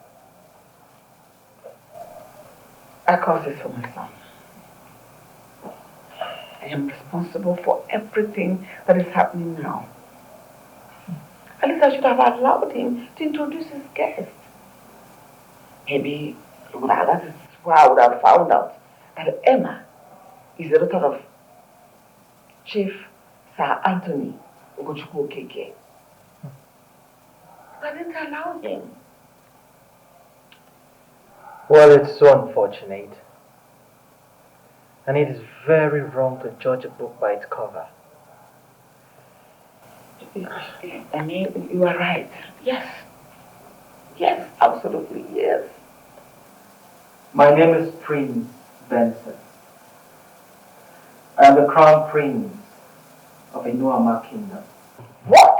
I cause this for my son. I am responsible for everything that is happening now. At least I should have allowed him to introduce his guest. Maybe that is where I would have found out that Emma is the daughter of Chief Sir Anthony Ugochukwu Okeke. I didn't allow him. Well, it's so unfortunate. And it is very wrong to judge a book by its cover. I mean, you are right. Yes. Yes, absolutely, yes. My name is Prince Benson. I am the Crown Prince of Inuama Kingdom. What?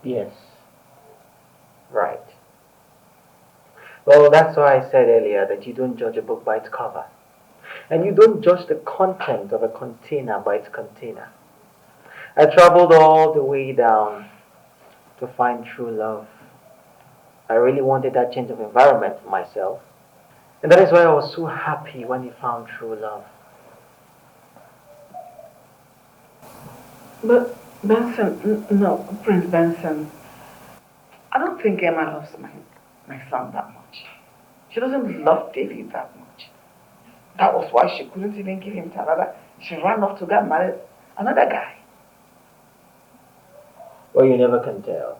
Yes. Right. Well, that's why I said earlier that you don't judge a book by its cover. And you don't judge the content of a container by its container. I traveled all the way down to find true love. I really wanted that change of environment for myself. And that is why I was so happy when he found true love. But Benson, no, Prince Benson, I don't think Emma loves my son that much. She doesn't love David that much. That was why she couldn't even give him to another. She ran off to get married another guy. Well, you never can tell.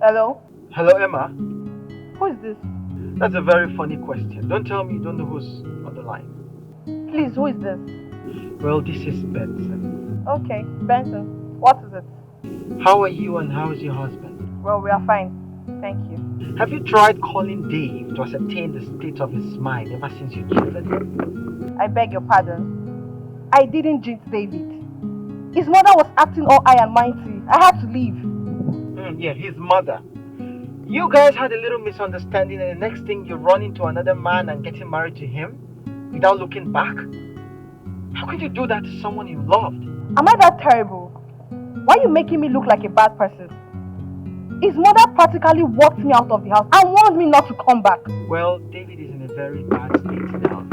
Hello? Hello, Emma. Who is this? That's a very funny question. Don't tell me you don't know who's on the line. Please, who is this? Well, this is Benson. Okay, Benson. What is it? How are you and how is your husband? Well, we are fine. Thank you. Have you tried calling Dave to ascertain the state of his mind ever since you cheated him? I beg your pardon. I didn't jinx David. His mother was acting all high and mighty. I had to leave. Yeah, his mother. You guys had a little misunderstanding and the next thing you run into another man and getting married to him without looking back? How could you do that to someone you loved? Am I that terrible? Why are you making me look like a bad person? His mother practically walked me out of the house and warned me not to come back. Well, David is in a very bad state now.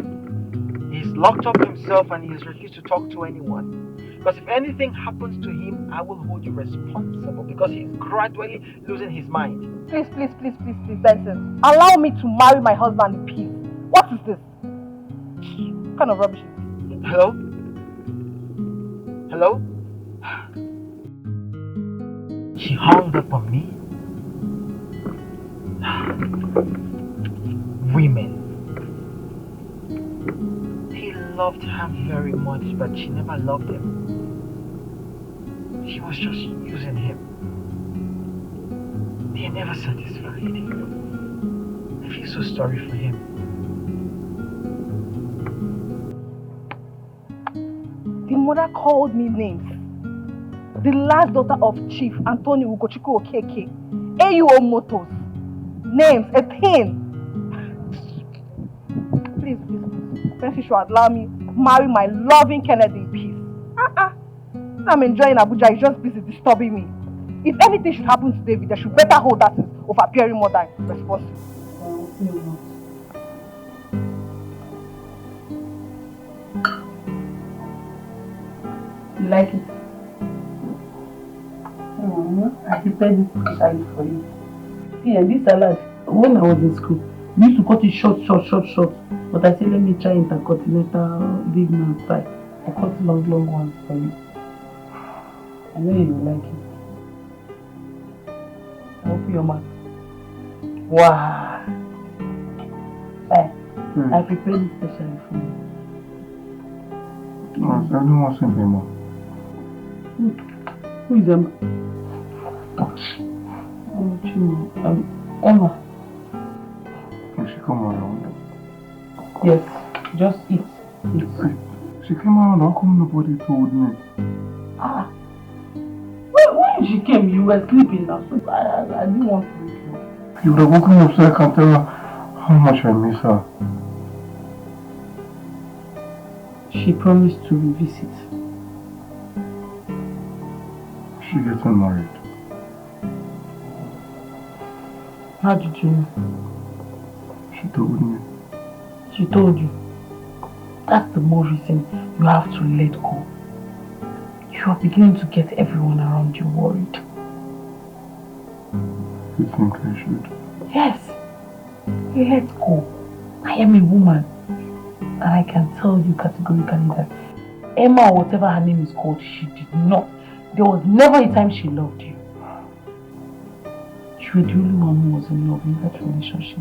He's locked up himself and he has refused to talk to anyone. Because if anything happens to him, I will hold you responsible because he's gradually losing his mind. Please, please, please, please, please, Benson. Allow me to marry my husband in peace. What is this? What kind of rubbish is this? Hello? Hello? She hung up on me. Women. He loved her very much, but she never loved him. She was just using him. They never satisfied. I feel so sorry for him. The mother called me names. the last daughter of Chief Anthony Ugochukwu Okeke, AUO Motors. Names, a thing. Please, Fancy should allow me marry my loving Kennedy in peace. I'm enjoying Abuja, it's just busy disturbing me. If anything should happen to David, they should better hold that of appearing more than responsible. You like it? I prepared this specially for you. See, and this salad, when I was in school, we used to cut it short. But I said, let me try intercontinental big man style. I cut long ones for you. I know you will like it. I open your mouth. Wow. I prepared it specially for you. I don't want something more. Who is Emma? Oh, Chimo. Emma. Can she come around? Yes, just eat. She came around, how come nobody told me? When she came, you were sleeping now, so I didn't want to wake you. You would have woken me up so I can tell her how much I miss her. She promised to revisit. She getting married. How did you know? She told me. She told you. That's the more reason you have to let go. You are beginning to get everyone around you worried. You think I should? Yes. Let go. I am a woman. And I can tell you categorically that Emma, or whatever her name is called, she did not. There was never a time she loved you. You were the only one who was in love in that relationship.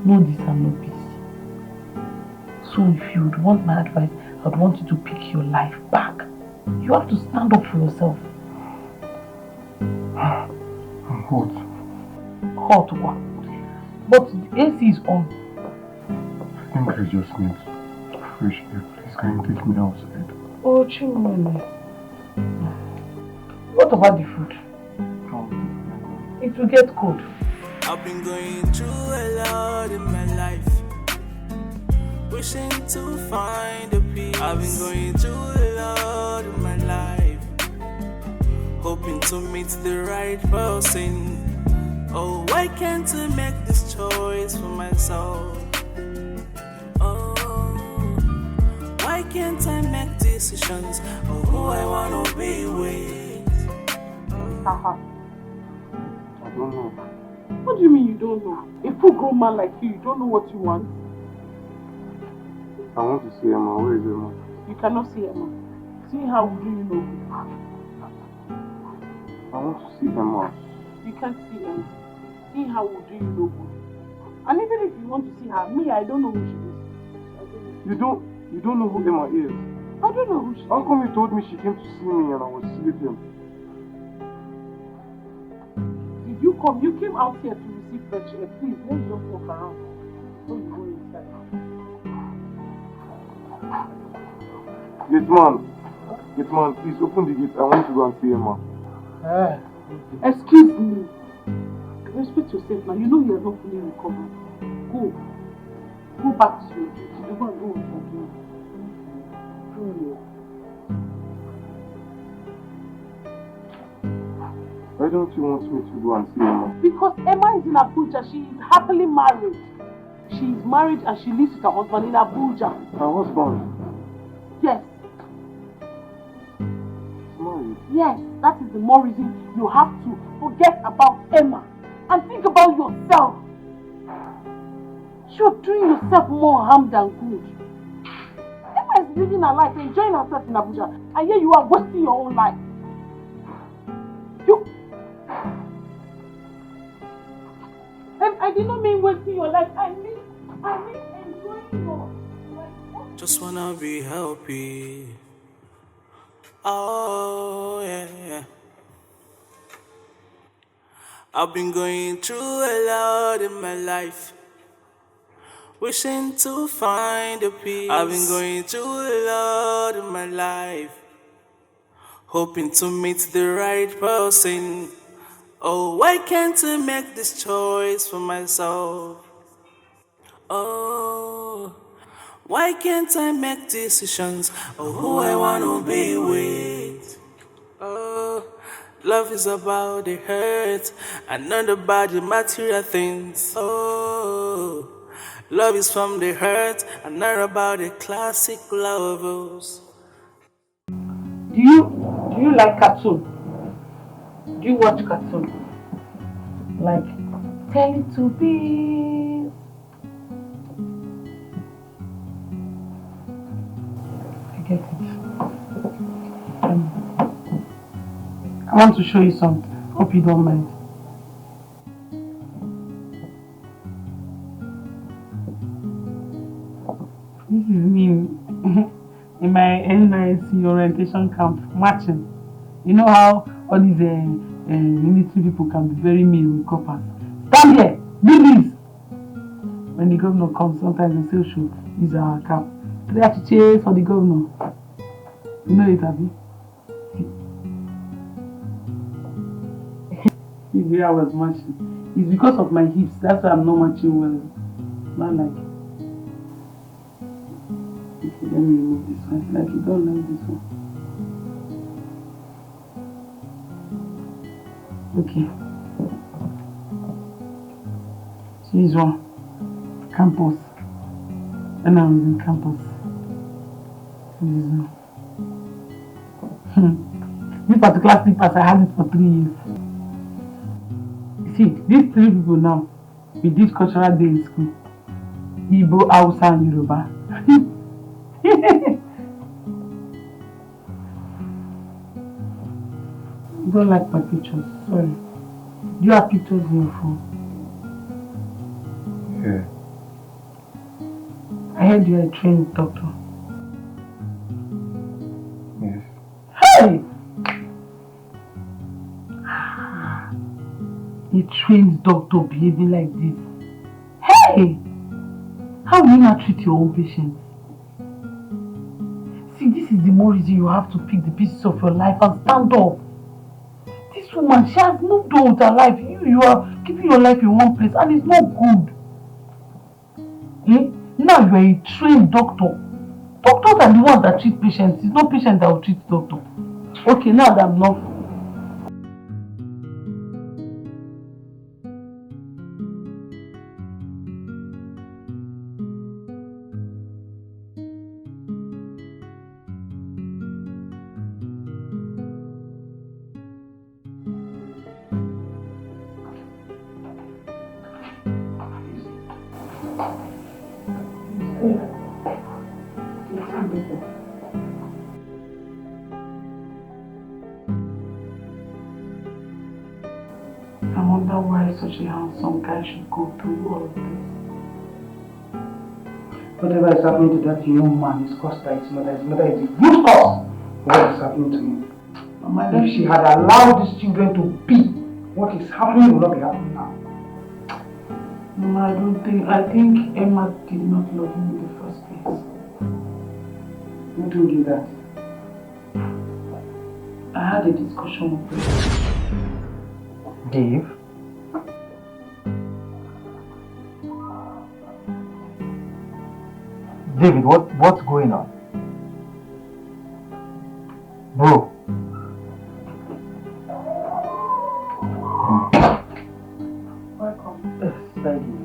No this and no peace. So if you would want my advice, I would want you to pick your life back. You have to stand up for yourself. I'm hot. Hot what? But the AC is on. I think I just need fresh air. Please, can you take me outside? Oh, Chimene. What about the food? It will get cold. I've been going through a lot in my life, wishing to find a peace. I've been going through a lot in my life, hoping to meet the right person. Oh, why can't I make this choice for myself? Oh, why can't I make decisions of who I wanna be with? I don't know. What do you mean you don't know? A full-grown man like you don't know what you want? I want to see Emma. Where is Emma? You cannot see Emma. See how do you know? I want to see Emma. You can't see Emma. See how do you know? And even if you want to see her, me, I don't know who she is. You don't know who Emma is? I don't know who she is. How come you told me she came to see me and I was sleeping? Did you come? You came out here to receive fresh air. Please, let's just walk around. Before you go inside. Gate man, please open the gate. I want to go and see Emma. Excuse me. Respect yourself now. You know you are not fully recovered. Go. Go back to your duty. You go and do what you're doing. Why don't you want me to go and see Emma? Because Emma is in Abuja. She is happily married. She is married and she lives with her husband in Abuja. Her husband? Yes. She's married? Yes. That is the more reason you have to forget about Emma and think about yourself. You're doing yourself more harm than good. Emma is living her life, enjoying herself in Abuja, and here you are wasting your own life. And I did not mean wasting your life. I mean enjoying your life. Just wanna be happy. Oh yeah. I've been going through a lot in my life, wishing to find a peace. I've been going through a lot in my life, hoping to meet the right person. Oh, why can't I make this choice for myself? Oh, why can't I make decisions of who I wanna be with? Oh, love is about the hurt and not about the material things. Oh, love is from the hurt and not about the classic lovers. Do you like cartoon? Do you watch cartoon? Like Teletubbies? I get it. I want to show you something. Hope you don't mind. This is me in my NYC orientation camp marching. You know how all these military people can be very mean with coppers. Stand here, do this. When the governor comes, sometimes they say should use our cap. They have to chase for the governor. You know it, Abby? See where I was marching. It's because of my hips. That's why I'm not marching well. Not like. Okay, let me remove this one. Like you don't like this one. Okay. So this one. Campus. When I was in campus. So this one. This particular slippers, I had it for 3 years. See, these 3 people now, we did cultural day in school. Igbo, Hausa, and Yoruba. You don't like my pictures, sorry. Do you have pictures in your phone? Yeah. I heard you are a trained doctor. Yes. Hey! A trained doctor behaving like this. Hey! How will you not treat your own patients? See, this is the more reason you have to pick the pieces of your life and stand up. This woman, she has moved on with her life. You are keeping your life in one place and it's not good. Eh? Now you are a trained doctor. Doctors are the ones that treat patients. It's not patients that will treat doctor. Okay, now that I'm not. I wonder why such a handsome guy should go through all of this. Whatever is happening to that young man is caused by his mother. His mother is the root cause of what is happening to him. Mama, if she had allowed these children to be, what is happening will not be happening now. Mama, I think Emma did not love him in the first place. Who told you that? I had a discussion with him. Dave? David, what's going on? Bro. Welcome. Thank you.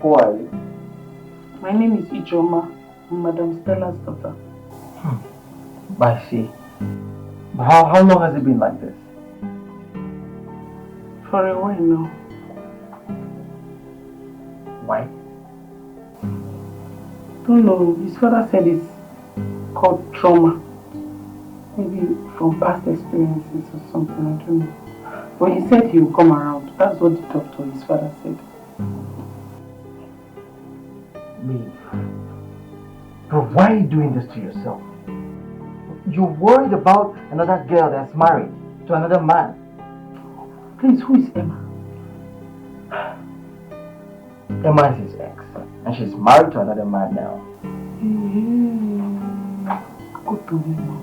Who are you? My name is Ijoma. I'm Madam Stella's daughter. I see. But how long has it been like this? For a while now. Why? Don't know. His father said it's called trauma. Maybe from past experiences or something, I don't know. But he said he will come around. That's what the doctor, his father, said. Me. Bro, why are you doing this to yourself? You're worried about another girl that's married to another man. Please, who is Emma? Emma is his ex, and she's married to another man now. Go to him.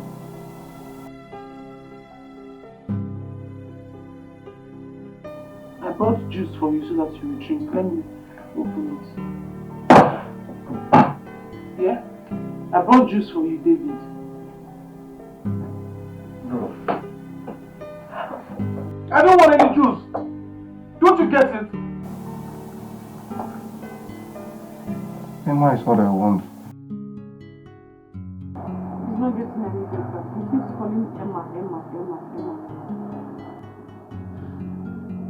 brought juice for you so that you will drink. Let me open it. Yeah? I brought juice for you, David. Bro. I don't want any juice. Don't you get it? Emma is what I want. He's not getting any better. He keeps calling Emma.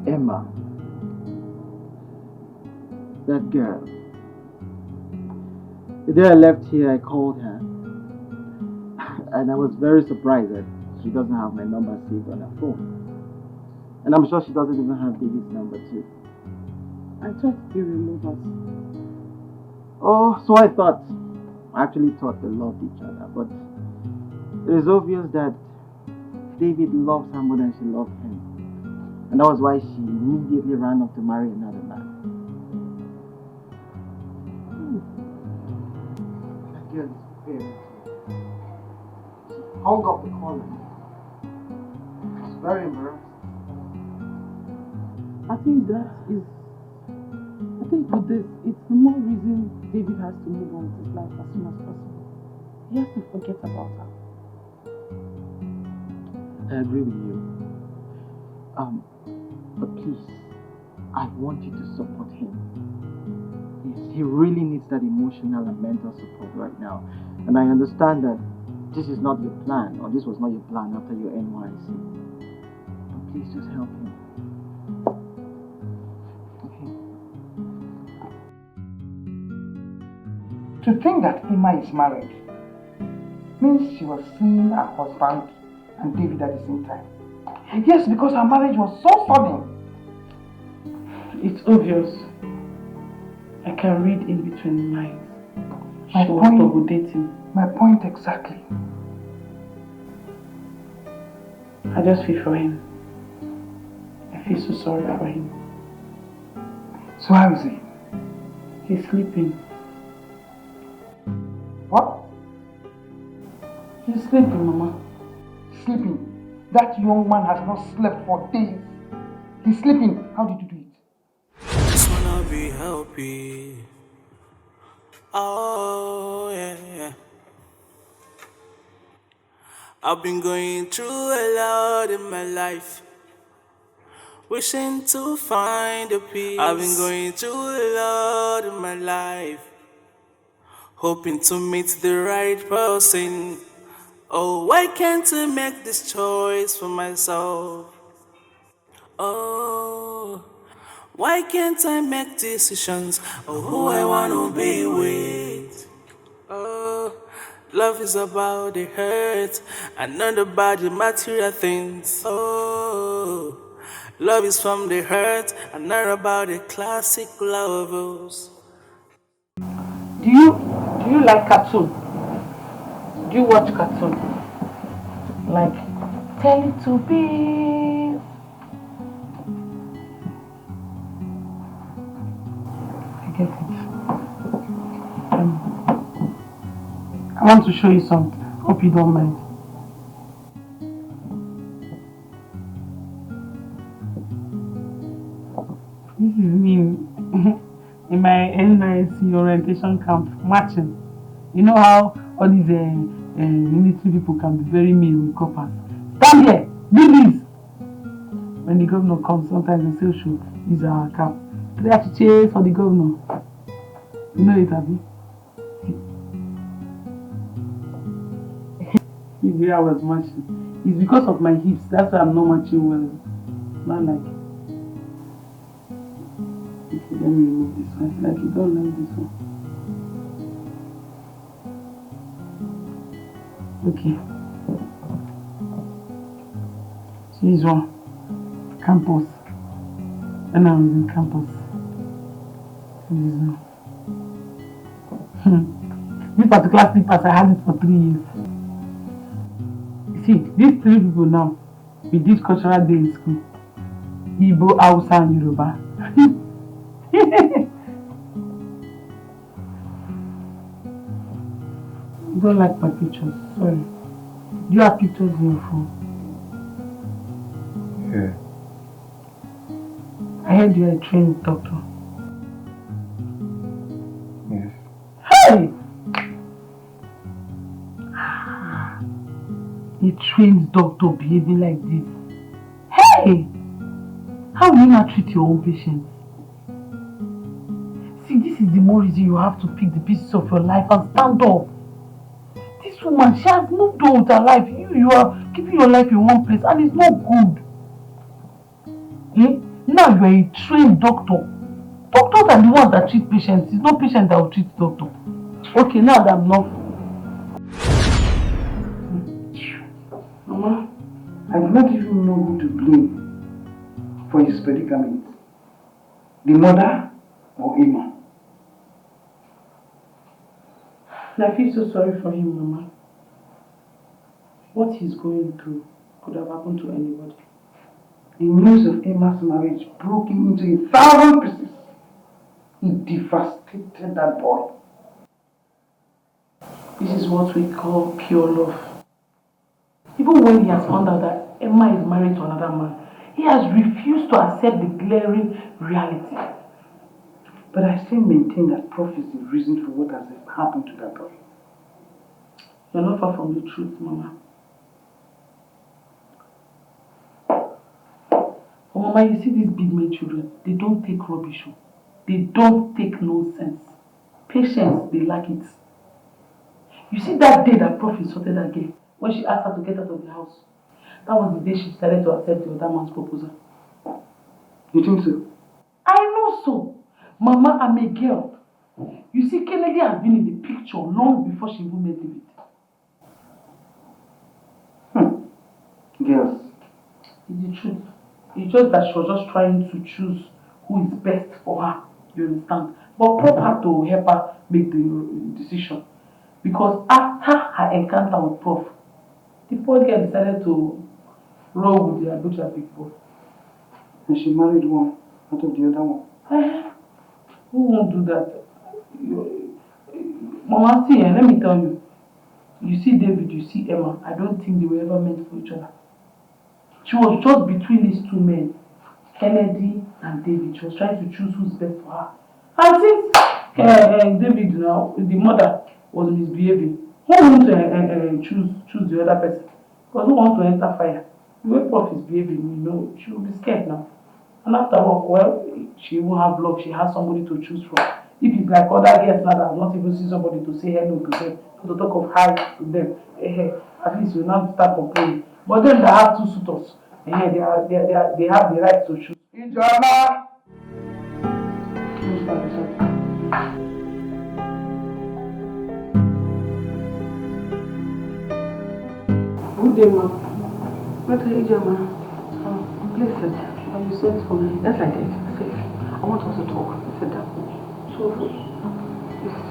Emma. That girl. The day I left here, I called her. And I was very surprised that she doesn't have my number saved on her phone. And I'm sure she doesn't even have David's number too. I thought they were lovers. Oh, so I thought. I actually thought they loved each other. But it is obvious that David loves her more than she loved him. And that was why she immediately ran off to marry another man. That girl is very clever. She hung up the call on me. It's very embarrassing. I think for this, it's the more reason David has to move on with his life as soon as possible. He has to forget about her. I agree with you. But please, I want you to support him. Yes, he really needs that emotional and mental support right now. And I understand that this is not your plan, or this was not your plan after your NYC. But please just help him. To think that Emma is married means she was seeing her husband and David at the same time. Yes, because her marriage was so sudden. It's obvious. I can read in between the lines. My She was point- double dating. My point exactly. I just feel for him. I feel so sorry for him. So how is he? He's sleeping. What? He's sleeping, Mama. Sleeping? That young man has not slept for days. He's sleeping. How did you do it? Just wanna be happy. Oh yeah. I've been going through a lot in my life, wishing to find a peace. I've been going through a lot in my life, hoping to meet the right person. Oh, why can't I make this choice for myself? Oh, why can't I make decisions of who I wanna be with? Oh, love is about the hurt and not about the material things. Oh, love is from the hurt and not about the classic lovers. Do you like cartoon? Do you watch cartoon? Like Teletubbies? I get it. I want to show you something. Hope you don't mind. This is me in my NYC orientation camp marching. You know how all these military people can be very mean with coppers. Stand here, do this. When the governor comes, sometimes they say shoot, use our cap. They have to chase for the governor. You know it, Abby? See where I was marching. It's because of my hips. That's why I'm not marching well. Not like. Okay, let me remove this one. Like you don't like this one. Okay. See this one. Campus. When I was in campus. See this one. This particular slippers, I had it for 3 years. See, these 3 people now, we did cultural day in school. Igbo, Hausa, and Yoruba. You don't like my pictures, sorry. Do you have pictures in your phone? Yeah. I heard you are a trained doctor. Yes. Hey! A trained doctor behaving like this. Hey! How will you not treat your own patients? See, this is the more reason you have to pick the pieces of your life and stand up. This woman, she has moved on with her life. You are keeping your life in one place and it's not good. Eh? Now you are a trained doctor. Doctors are the ones that treat patients. It's not patients that will treat doctor. Okay, now that I'm not. Mama, I do not even know who to blame for his predicament. The mother or Emma? I feel so sorry for him, Mama. What he's going through could have happened to anybody. The news of Emma's marriage broke him into 1,000 pieces. It devastated that boy. This is what we call pure love. Even when he has found out that Emma is married to another man, he has refused to accept the glaring reality. But I still maintain that Prof is the reason for what has happened to that boy. You're not far from the truth, Mama. But Mama, you see these big men children, they don't take rubbish. They don't take nonsense. Patience, they lack it. You see that day that Prof insulted that girl, when she asked her to get out of the house, that was the day she started to accept the other man's proposal. You think so? I know so. Mama, I'm a girl. You see, Kennedy has been in the picture long before she even met David. Girls. It's the truth. It's just that she was just trying to choose who is best for her. You understand? But Prof had to help her make the decision. Because after her encounter with Prof, the poor girl decided to roll with the Abuja big boy. And she married one out of the other one. Who won't do that? Mama, see, let me tell you. You see David, you see Emma. I don't think they were ever meant for each other. She was just between these two men, Kennedy and David. She was trying to choose who's best for her. And since David now, the mother was misbehaving, who wants to choose the other person? Because who wants to enter fire? The way Prof is behaving, you know, she will be scared now. And after all, well, she won't have love. She has somebody to choose from. If it's like other girls now that have not even seen somebody to say hello to them, to talk of hi to them, at least you will not start complaining. But then they have two suitors. They have the right to choose. Ijoma! Good day, ma'am. What are you doing, ma'am? Please sit. You sent for me. Yes, I did. Sit. I want us to talk. Sit down. So, please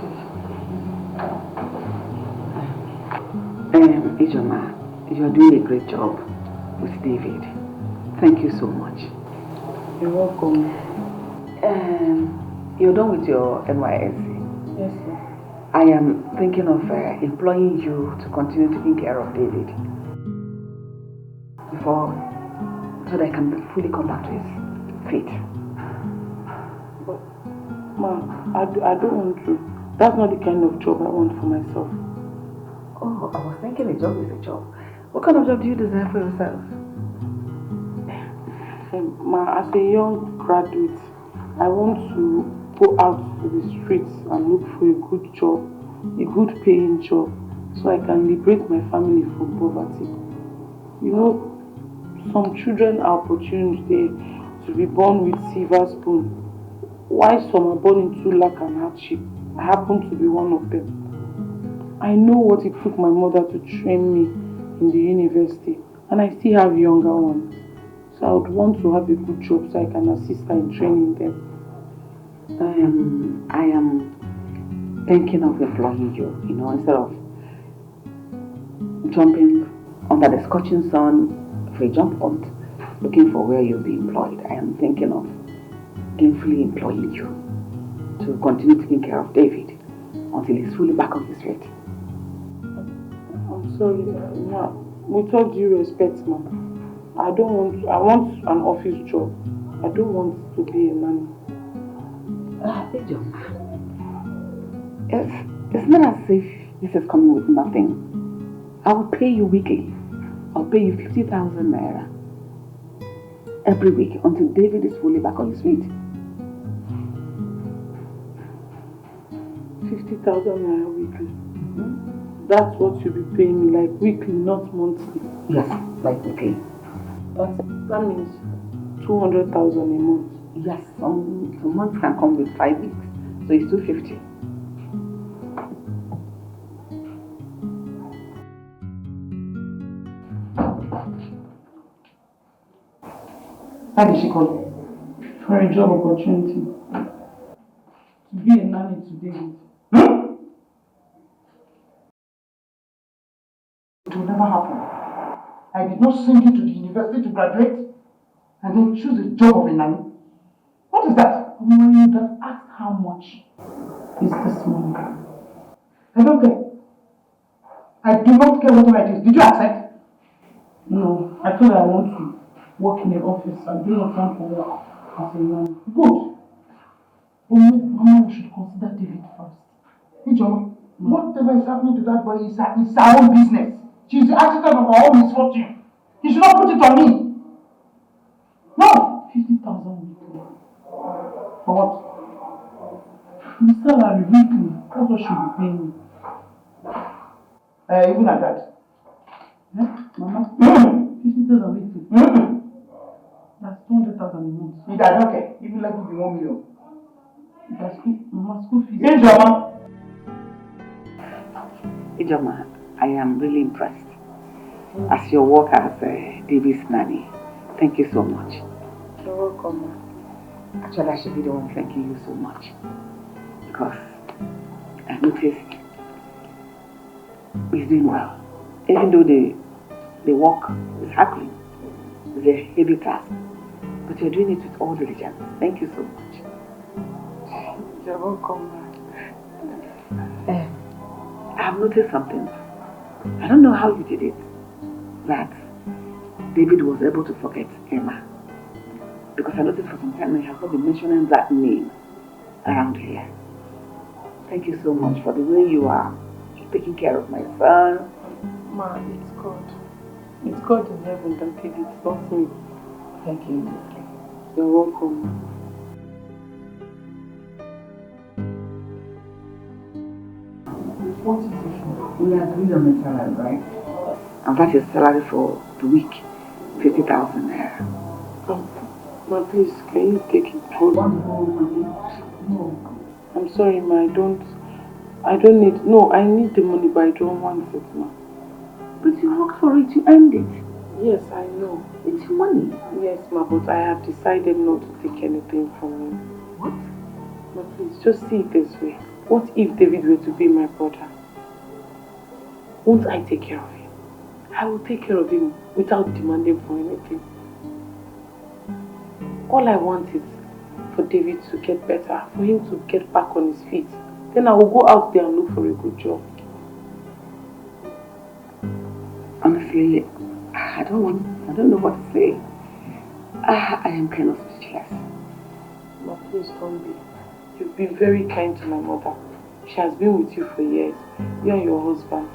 sit. Ijoma, you're doing a great job with David. Thank you so much. You're welcome. You're done with your NYSC? Yes, sir. I am thinking of employing you to continue taking care of David so that I can fully come back to his feet. But, Ma, I don't want to. That's not the kind of job I want for myself. Oh, I was thinking a job is a job. What kind of job do you desire for yourself? Ma, as a young graduate, I want to go out to the streets and look for a good job, a good paying job, so I can liberate my family from poverty. You know, some children are opportuned to be born with silver spoon, while some are born into lack and hardship. I happen to be one of them. I know what it took my mother to train me in the university, and I still have younger ones. So I would want to have a good job so I can assist her in training them. I am thinking of employing you, instead of jumping under the scorching sun for a jump hunt, looking for where you'll be employed. I am thinking of gainfully employing you to continue taking care of David until he's fully back on his feet. I'm sorry, Ma. With all due respect, Ma, I want an office job. I don't want to be a nanny. Ejoma, it's not as if this is coming with nothing. I will pay you weekly. I'll pay you 50,000 naira every week until David is fully back on his feet. 50,000 naira weekly. That's what you'll be paying me, like weekly, not monthly. Yes, like weekly. That means 200,000 a month. Yes, some months can come with 5 weeks, so it's 250. Why did she call? For a job opportunity. To be a nanny today. It will never happen. I did not send you to the university to graduate and then choose a job of a nanny. What is that? When you have asked how much is this money? I don't care. I do not care whatever it is. Did you accept? No, I told her I want to work in the office. I do not want to work as a nanny. Good. But Mama, we should consider David first. Ijoma, whatever is happening to that boy is her own business. She's the architect of her own misfortune. You should not put it on me. No! 50,000 weekly. For what? The salary weekly. That's what she'll be paying me. Even at that. Mama? 50,000 weekly. That's 200,000 a month. I don't care. Even let me be 1 million. That's Mama, school fees. Ijoma, I am really impressed. As your work as David's nanny, thank you so much. You're welcome, Ma. Actually, I should be the one thanking you so much. Because I noticed he's doing well. Even though the work is hackling, it's a heavy task. But you're doing it with all diligence. Thank you so much. You're welcome, Ma. I've noticed something. I don't know how you did it. That David was able to forget Emma. Because I noticed for some time he has not been mentioning that name around here. Thank you so much for the way you are taking care of my son. Ma, it's God. It's God in heaven that did it, not me. Thank you. You're welcome. What is it for? We agreed on the salary, right? And that is salary for the week, 50,000 naira. Ma, please, can you take it? Hold on. No. I'm sorry, Ma, I don't need, no, I need the money, but I don't want it, Ma. But you worked for it, you earned it. Yes, I know. It's your money. Yes, Ma, but I have decided not to take anything from you. What? Ma, please, just see it this way. What if David were to be my brother? Won't I take care of him? I will take care of him without demanding for anything. All I want is for David to get better, for him to get back on his feet. Then I will go out there and look for a good job. Honestly, I don't know what to say. I am kind of speechless. Ma, please don't be. You've been very kind to my mother. She has been with you for years. You and your husband.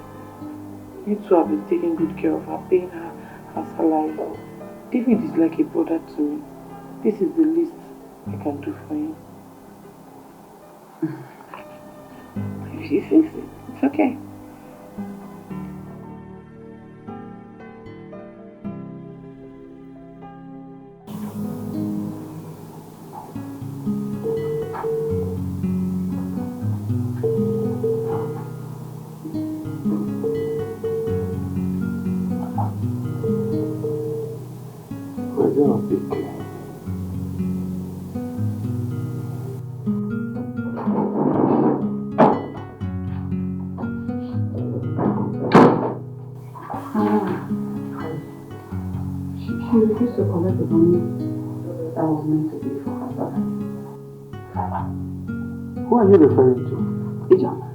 You two have been taking good care of her, paying her salary. David is like a brother to me. This is the least I can do for him. If she says it, it's okay. She refused to collect the money that was meant to be for her brother. Who are you referring to? Ijoma.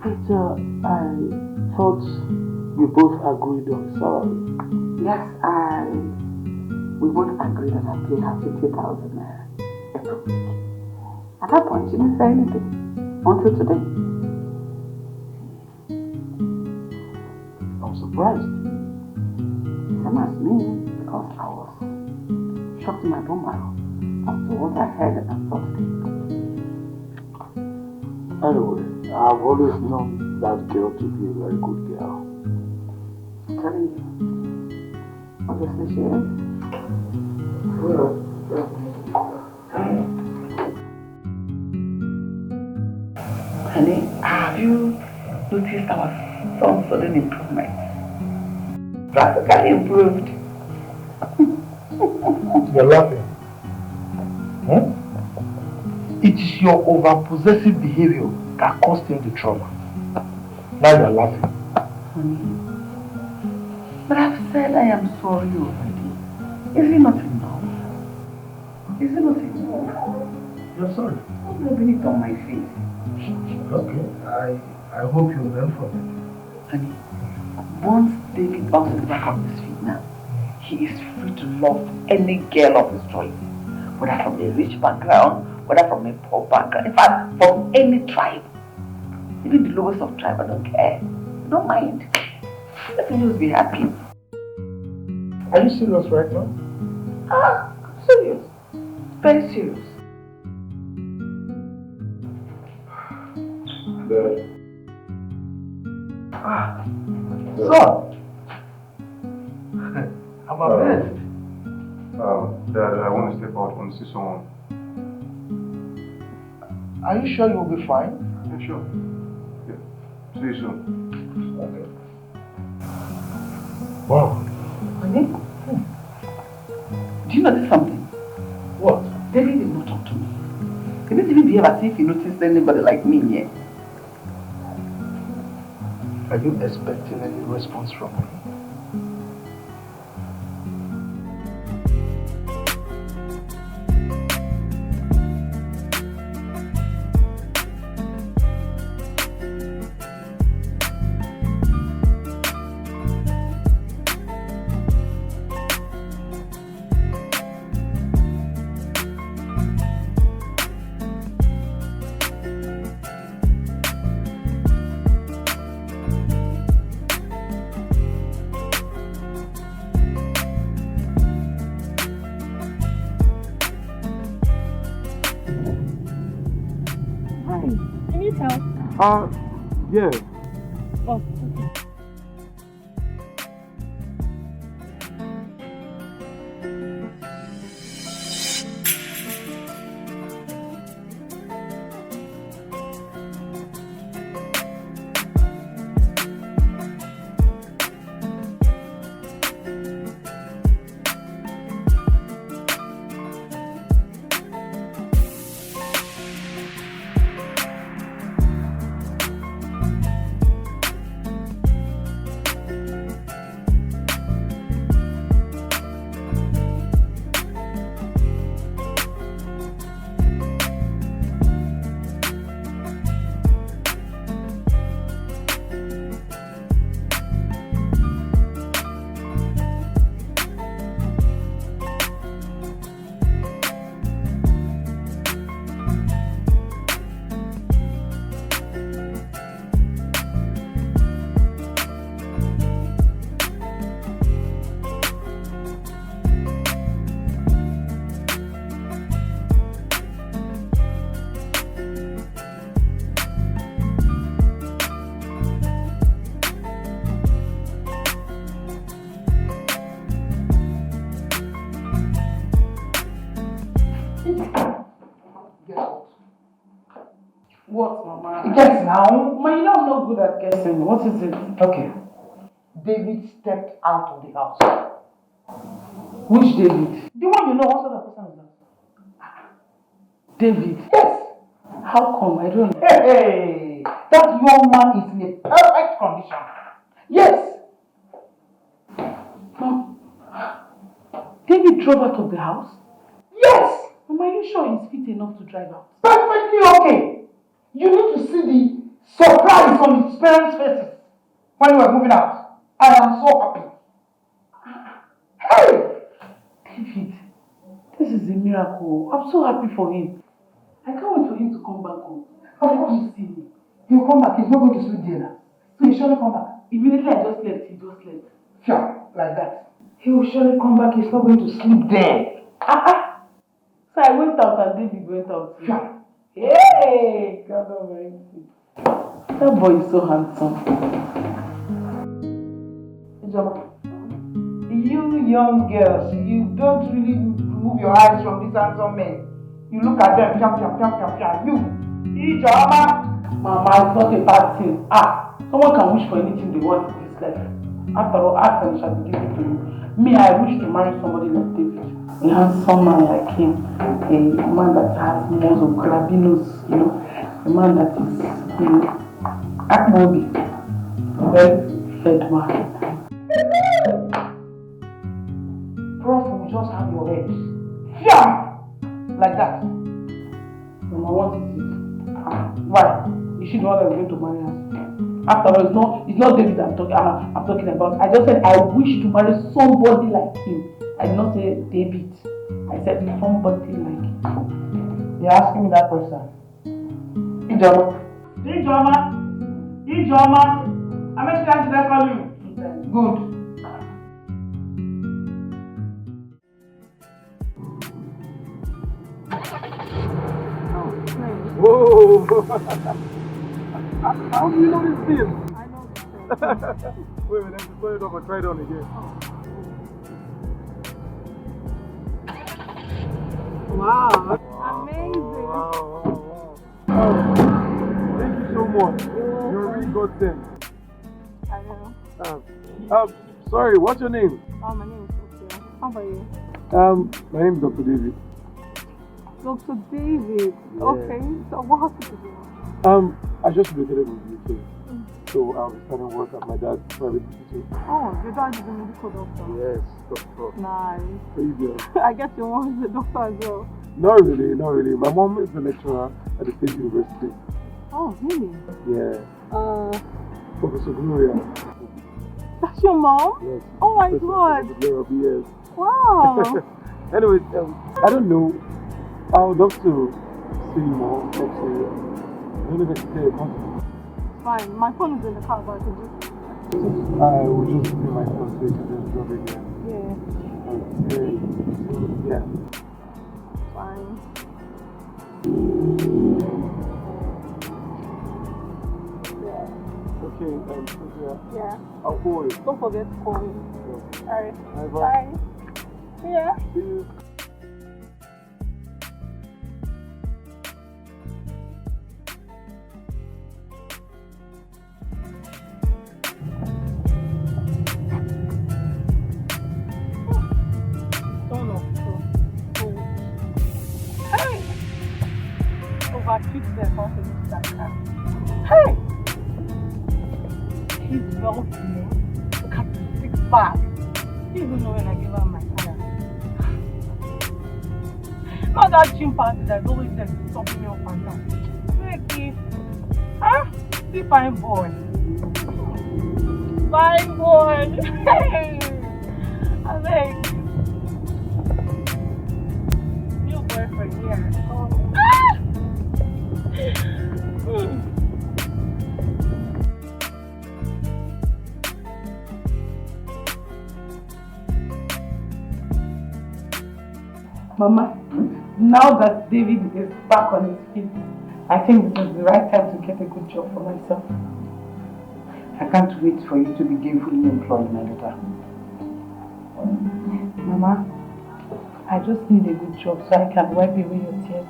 But I thought you both agreed on salary. Yes, we both agreed that I pay her 50,000 naira every week. At that point, she didn't say anything until today. I'm surprised. Same as me, because I was shocked in my bone marrow as to what I heard and thought. Anyway, I've always known that girl to be a very good girl. I'm telling you. Obviously she is. Honey, have you noticed our son's sudden improvement? Practically improved. You're laughing. Hmm? It is your over-possessive behavior that caused him the trauma. Now you're laughing. Honey, but I've said I am sorry already. Is it not enough? Is it not enough? You're sorry. I'm rubbing it on my face. Okay, I hope you learn from it. Honey, once David bounces back on his feet now, he is free to love any girl of his choice. Whether from a rich background, whether from a poor background, in fact, from any tribe. Even the lowest of tribe, I don't care. I don't mind. Let him just be happy. Are you serious right now? I'm serious. Very serious. Dad. Son! I'm a bed. Dad, I want to step out. I want to see someone. Are you sure you'll be fine? Yeah, sure. Yeah. See you soon. Okay. Wow. Honey? Do you notice something? What? David did not talk to me. He didn't even behave as if he noticed anybody like me yet. Are you expecting any response from me? Yeah. Oh, okay. What, Mama? Guess now. Ma, you know I'm not good at guessing. What is it? Okay. David stepped out of the house. Which David? The one you know, what sort of person is that? David? Yes. How come? I don't know. Hey, that young man is in a perfect condition. Yes. Mom, David drove out of the house? Yes. Mom, are you sure he's fit enough to drive out? Perfectly okay. You need to see the surprise on his parents' faces when we were moving out. I am so happy. Hey! David, this is a miracle. I'm so happy for him. I can't wait for him to come back home. Of course. See him. He will come back. He's not going to sleep there now. So he'll surely come back. Immediately I just left, he just left. Sure, like that. He will surely come back. He's not going to sleep there. So I went out and David went out. Sure. Hey, God Almighty. That boy is so handsome. You young girls, you don't really remove your eyes from these handsome men. You look at them, you. Mama, it's not a bad thing. Someone can wish for anything they want in this life. After all, ask and it shall be given to you. Me, I wish to marry somebody like David. A handsome man like him. A man that has most of carabinos, you know. A man that is, you know, Akmobi. Well-fed man. Prof will just have your head. Yeah! Like that. Mama, what is it? Why? Is she the one that's going to marry us? After all, it's not David I'm talking about. I just said I wish to marry somebody like him. I did not say David. I said somebody like him. You're asking me that question. Ijoma. How many times did I call you? Good. Whoa! How do you know this thing? I know this thing. Wait a minute, let me turn it off and try it on again. Wow. Amazing. Wow. Thank you so much. You're really godsend. I know. Sorry, what's your name? Oh, my name is Sophia. How about you? My name is Dr. David. Dr. David. Yeah. Okay. So what hospital do you I just relocated from the UK. So I'll be starting work at my dad's private hospital. Oh, your dad is a medical doctor. Yes, doctor. Nice. Crazy. I guess your mom is a doctor as well. Not really. My mom is a lecturer at the State University. Oh, really? Yeah. Professor Gloria. That's your mom? Yes. Oh my Professor God. Gloria, yes. Wow. Anyways, I don't know. I would love to see you more. I don't know if I can say it. Fine. My phone is in the car, but I can just... I will just put my phone so you can just drop it again. Yeah. Yeah. Fine. Okay, Yeah. I'll call you. Don't forget to call me. Yeah. Alright. Bye. Bye. Yeah. See you. Overshoot their confidence like that. Hey! He's wealthy. Look at the 6 pack. You even know when I give her my color. Not that chimpanzee that's always there stopping me up and down. Ricky. Huh? See, fine boy. Fine boy. Hey! I like new boyfriend here. Ah! Mama, now that David is back on his feet, I think this is the right time to get a good job for myself. I can't wait for you to be gainfully employed, my daughter. Mama, I just need a good job so I can wipe away your tears.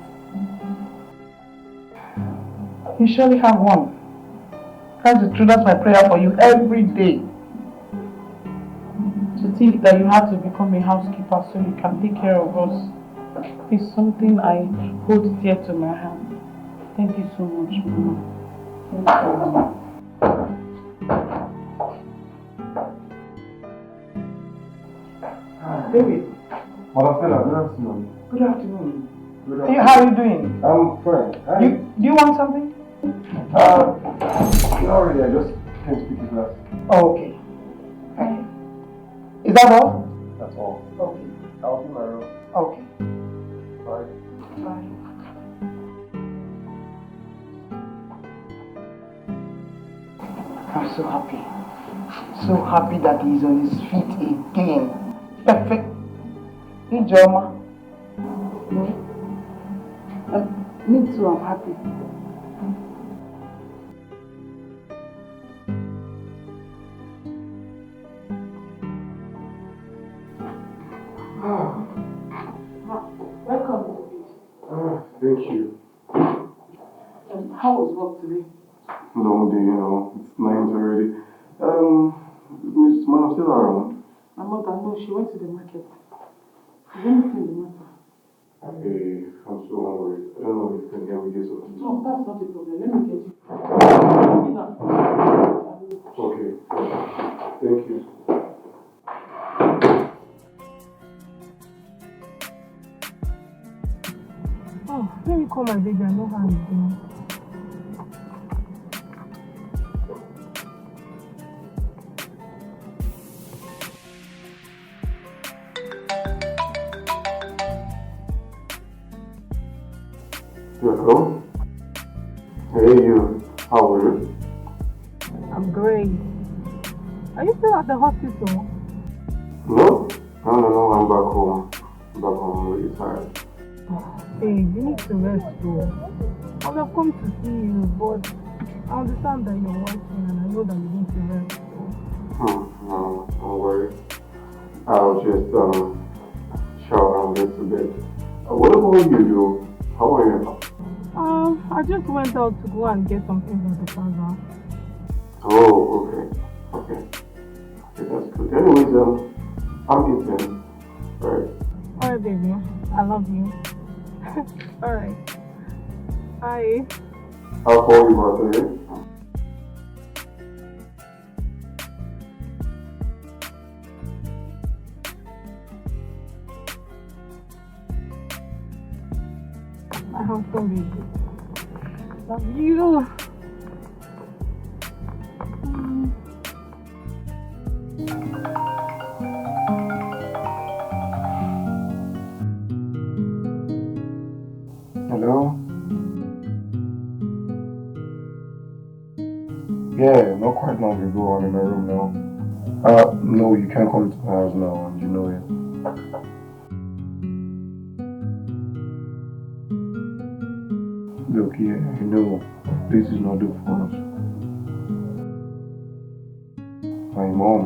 You surely have one. That's the truth. That's my prayer for you every day. To think that you have to become a housekeeper so you can take care of us is something I hold dear to my heart. Thank you so much, Mama. David. Madam Stella, good afternoon. Good afternoon. Hey, how are you doing? I'm fine. Hi. Do you want something? Not really. I just came to pick you class. Oh, okay. Is that all? That's all. Okay. I'll be in my room. Okay. Bye. Bye. I'm so happy. So happy that he's on his feet again. Perfect. Hey, Joma. Me too, I'm happy. Welcome, David. Thank you. How was work today? Long day, it's 9 already. Miss Mom still around? My mother, no, she went to the market. Is anything the matter? Hey, I'm so hungry. I don't know if you can get me this or No, that's not the problem. Let me get you. Okay. Thank you. Oh, let me call my baby. I know how he's doing. Hello? Hey, you. How are you? I'm great. Are you still at the hospital? No, I'm back home. I'm really tired. Hey, you need to rest though. I would have come to see you, but I understand that you're working and I know that you need to rest. No, don't worry. I'll just shower and get to bed. What about you? How are you? I just went out to go and get some things at the plaza. Oh, okay, that's good. Anyways, I'm eating. Alright. Alright, baby. I love you. Alright. Bye. I'll call you back, okay? My handsome baby. Love you. Hello? Yeah, not quite long ago. I'm in my room now. No, you can't come to the house now, and you know it. Look, yeah, I know this is not the fault. My mom.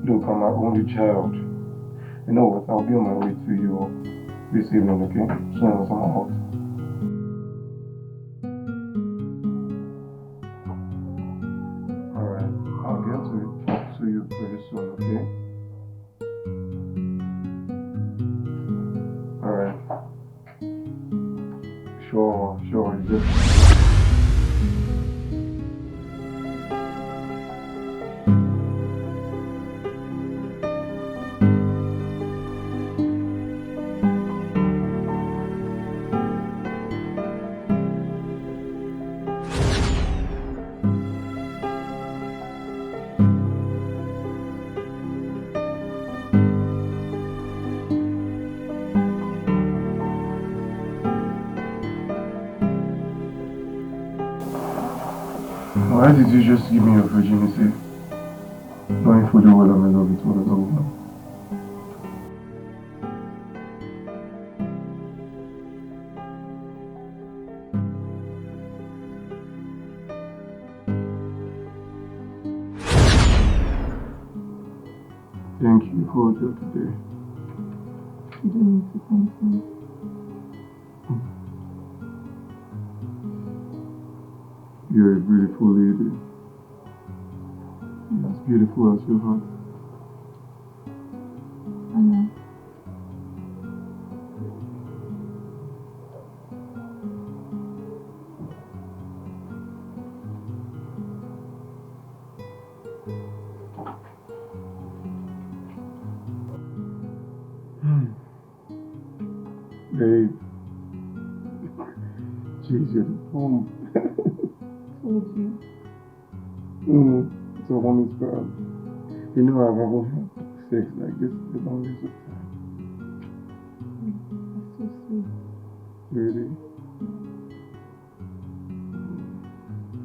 Look, I'm my only child. You know what? I'll be on my way to you this evening, okay? As soon as I'm out. Alright, I'll get to you very soon, okay? Alright. Sure, it's just... Why did you just give me your virginity? Knowing fully well I'm in love with one other woman. Thank you for your today. You don't need to thank me. You're a beautiful lady. You're as beautiful as your heart. I know. Babe. Jeez, you're the bomb. Told you. So mommy's proud. You know I've never had sex like this the longest of time. That's so sweet. Really?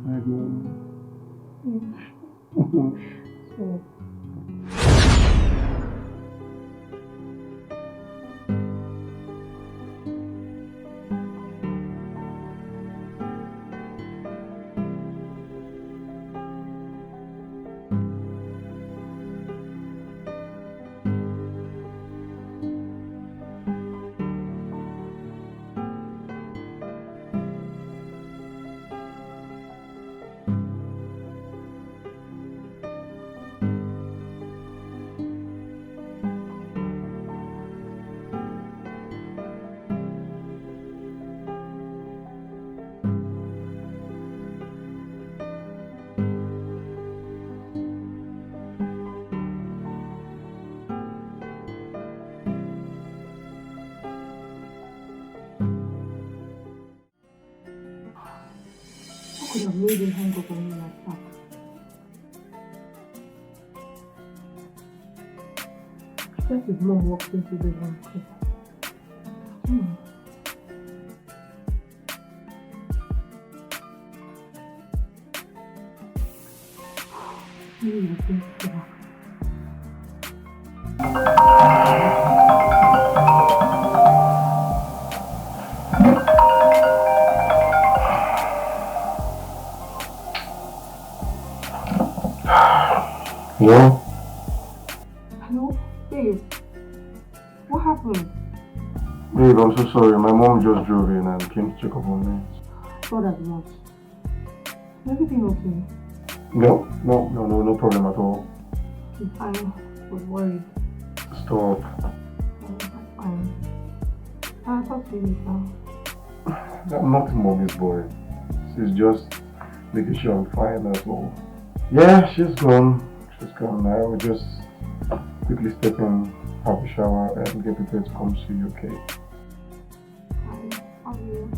I go. So, could have made him hang up on me like that. I guess his mom walked into the room. Maybe you think so. Hello? Hello? Babe. What happened? Babe, I'm so sorry. My mom just drove in and came to check up on me. Not as much. Everything okay? No problem at all. I was worried. Stop. Oh, that's fine. I'll talk to you later. I'm not mommy's boy. She's just making sure I'm fine, that's all. Yeah, she's gone. She's gone now. We'll just quickly step in, have a shower, and get prepared to come see you, okay? I will.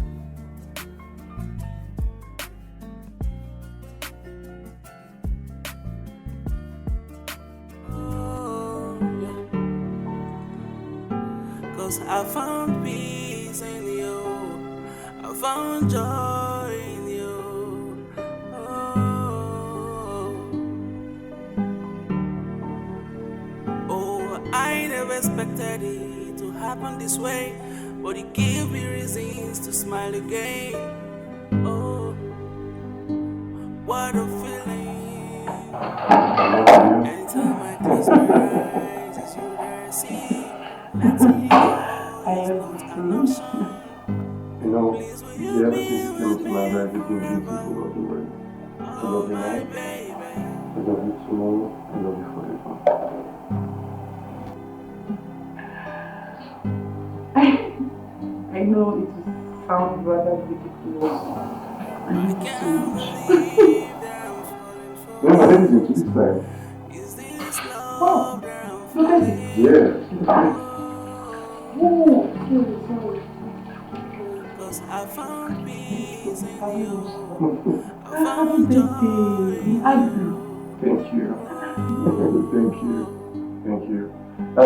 Cause I found peace in you, I found joy in you. Oh, I never expected it to happen this way, but it gave me reasons to smile again. Oh, what a feeling. Anytime I close my eyes, it's you that I see. Letting you go is not an option. You know, the ever since you came into my life, it's been beautiful all the way. I love you now. I love you tomorrow. I love you forever. I know it sounds rather ridiculous. I love you so much. Yeah, my head is into this time. Oh, look at it. Yeah. Oh, sorry. Cause I found peace in you. Happy birthday. We hug you. Thank you. Thank you. I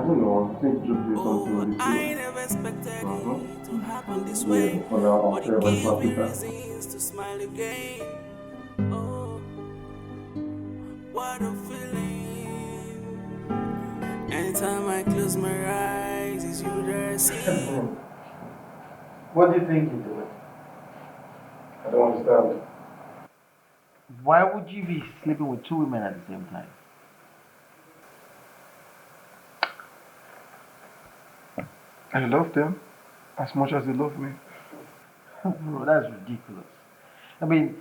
don't know. I think just do something with it. I never expected it to happen this way, but it gave me reasons to smile again. Oh, what a feeling. Anytime I close my eyes, it's you that I see. What do you think you're doing? I don't understand. Why would you be sleeping with two women at the same time? I love them as much as they love me. Bro, that's ridiculous. I mean,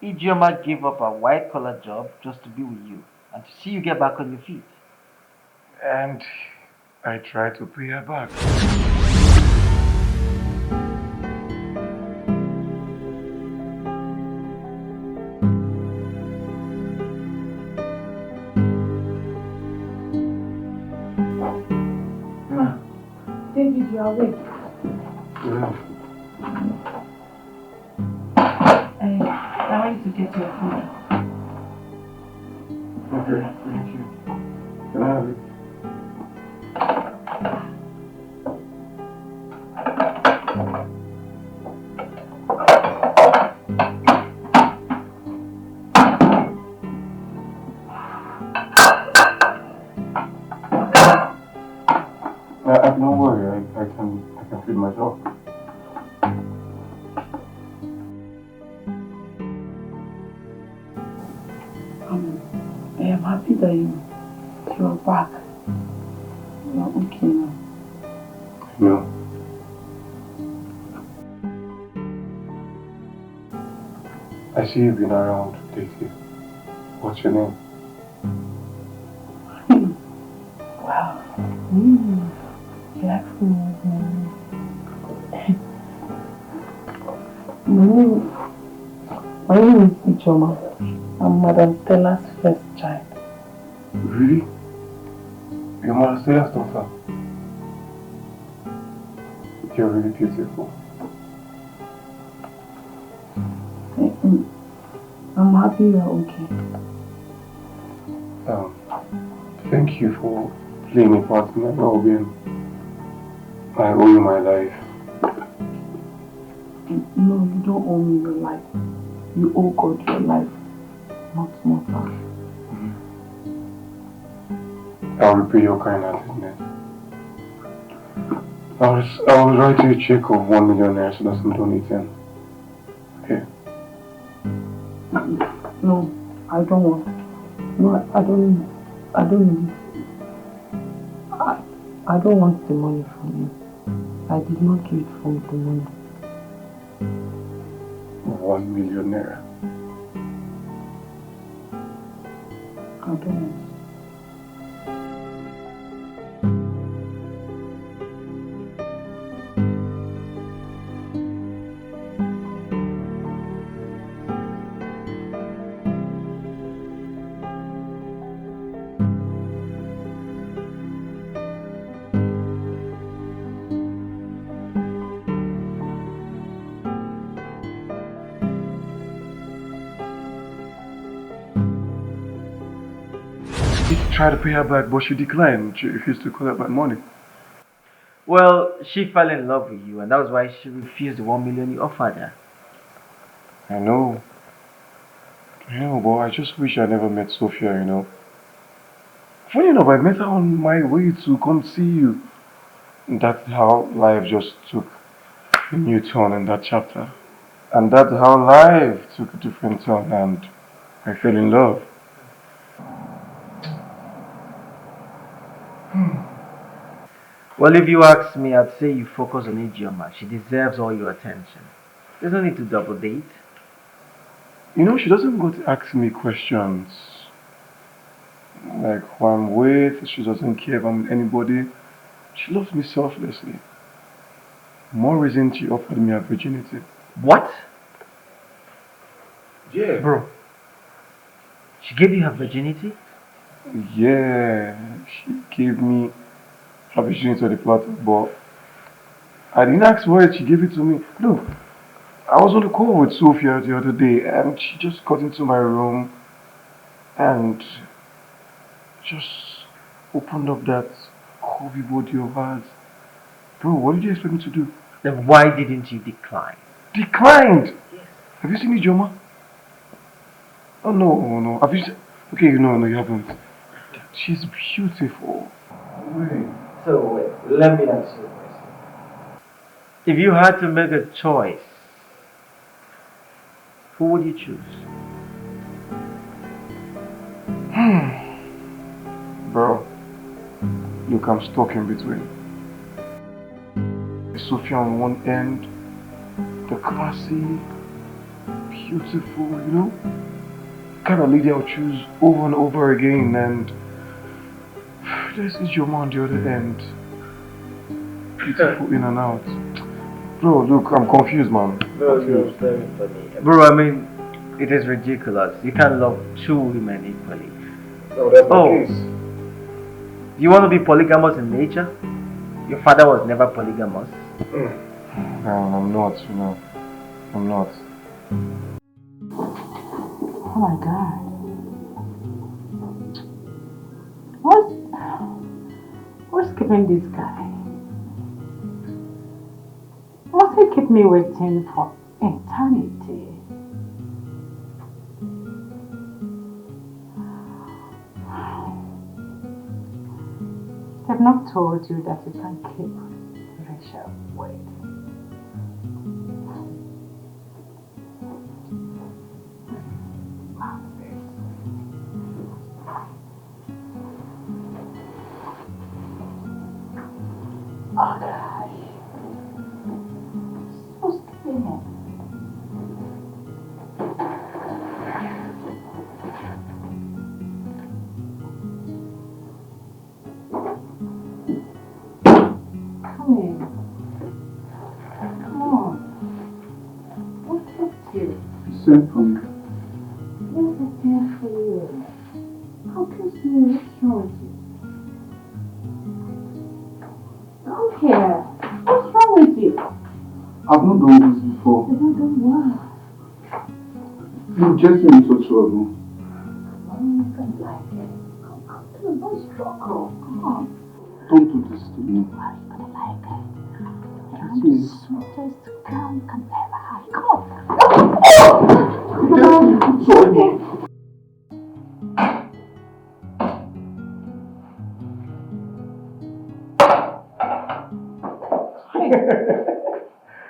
Ijeoma gave up a white-collar job just to be with you and to see you get back on your feet. And I tried to pay her back. David, you are awake. Yeah. I want you to get your phone. Okay, thank you. Can I have it? Don't worry, I can feed myself. I am happy that you are back. You are okay now. No. I see you've been around, Dikeh. What's your name? Wow. You asked me what's my name. My name is Ichoma. I'm Madam Stella's first child. Really? Your mother Stella's daughter? You're really beautiful. I'm happy you're okay. Thank you for playing a part in my well-being. I owe you my life. No, you don't owe me your life. You owe God your life, not mortal. I'll repay your kind-heartedness. I'll write you a check of 1 million naira so that's not donating. Okay? No, I don't want. No, I don't need. I don't want the money from you. I did not do it for the money. 1 million naira. I don't want. Tried to pay her back, but she declined. She refused to call her back money. Well, she fell in love with you, and that was why she refused the 1 million you offered her. I know, but I just wish I never met Sophia, you know. Funny enough, I met her on my way to come see you. That's how life just took a new turn in that chapter. And that's how life took a different turn, and I fell in love. Well, if you ask me, I'd say you focus on Ijeoma. She deserves all your attention. There's no need to double date. You know, she doesn't go to ask me questions. Like who I'm with, she doesn't care if I'm with anybody. She loves me selflessly. More reason she offered me her virginity. What? Yeah. Bro, she gave you her virginity? Yeah, she gave me her virginity on the platter, but I didn't ask for it, she gave it to me. Look, I was on the call with Sophia the other day and she just got into my room and just opened up that curvy body of hers. Bro, what did you expect me to do? Then why didn't you decline? Declined? Yes. Have you seen Ijeoma? Oh no. Have you seen? Okay, no, you haven't. She's beautiful. Wait. So let me ask you a question. If you had to make a choice, who would you choose? Bro, look, I'm stuck in between. Sophia on one end, the classy, beautiful, you know, kind of lady I'll choose over and over again, and there's Ijeoma on the other end, beautiful in and out. Bro, look, I'm confused, man. No, very funny. Bro, I mean, it is ridiculous. You can't love two women equally. No, that's the case. You want to be polygamous in nature? Your father was never polygamous. I'm not, you know. I'm not. Oh my God. even this guy? Must he keep me waiting for eternity? I've not told you that you can keep Rachel waiting. Okay. So scared. Come in. Come on. What kept you? You sent for me. Yes, I care for you. How can you see what's wrong with you? Don't care. What's wrong with you? I've not done this before. You've not done what? You get me into trouble. I don't like it. Come on, don't struggle. Come on. Don't do this to me. Why are you gonna like it? I'm the Please. sweetest girl you can ever have. Come on. Get me into trouble.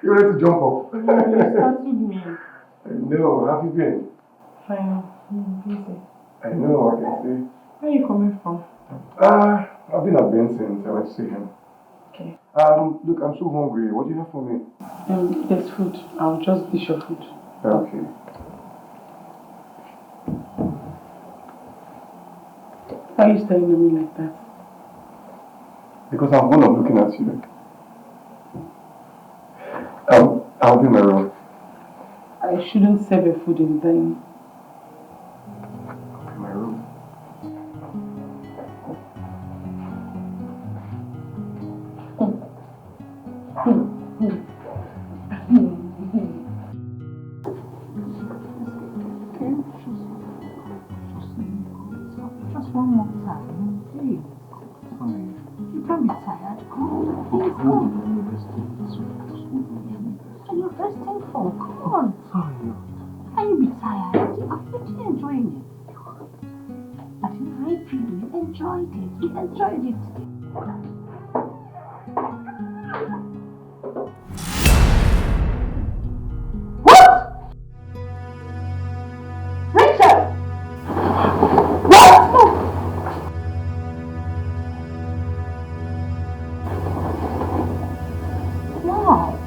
You ready to jump off? You startled me. I know. How have you been? Fine. I'm busy. I know. I can see. Where are you coming from? I've been at Benson's. I went to see him. Okay. Look, I'm so hungry. What do you have for me? There's food. I'll just dish your food. Okay. Why are you staring at me like that? Because I'm fond of looking at you. I'll be my room. I shouldn't serve your food in the dining. My room. Just one more time, please. Fine. You can't be tired. Come on. Let's go. And you're resting for? Come on. Fine. Can you be tired? You're completely enjoying it. But you right you enjoyed it. You enjoyed it. What? Rachel! What? Wow.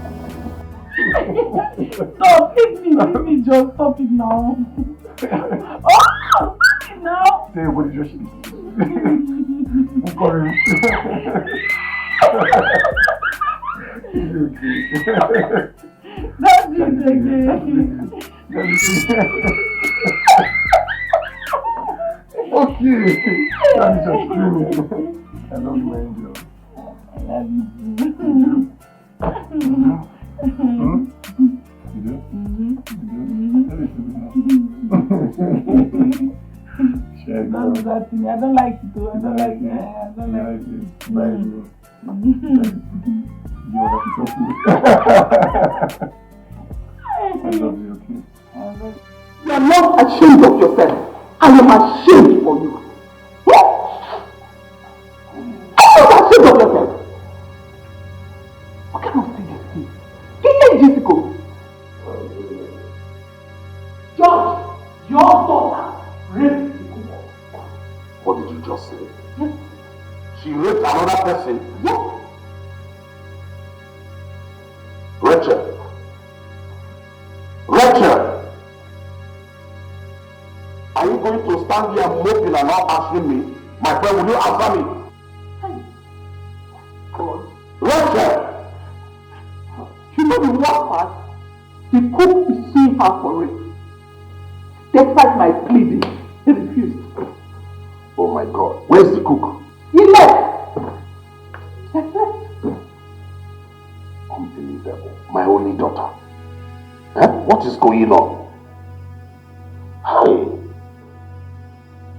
Stop, leave me, just stop it now. Oh, stop it now. Say what did you say? I'm sorry. That's it again. Okay. I'm just screaming. I love you, angel. I love you too. You do? That is good. Don't do that to me. I don't like it too. I don't like it. I don't like it. Bye. You want to talk to me? I love you, okay? You are not ashamed of yourself. I am ashamed for you. What? Are you not ashamed of yourself? What kind of thing is this? Get Jessica. George, your daughter raped the cook. What did you just say? Yes. She raped another person? Yes. Rachel! Rachel! Are you going to stand here moping and not answering me? My friend, will you answer me? God. Rachel! You know the worst part? The cook is suing her for rape. Despite my pleading, he refused. Oh my God. Where's the cook? He left. He left. Unbelievable. My only daughter. What is going on? Hi.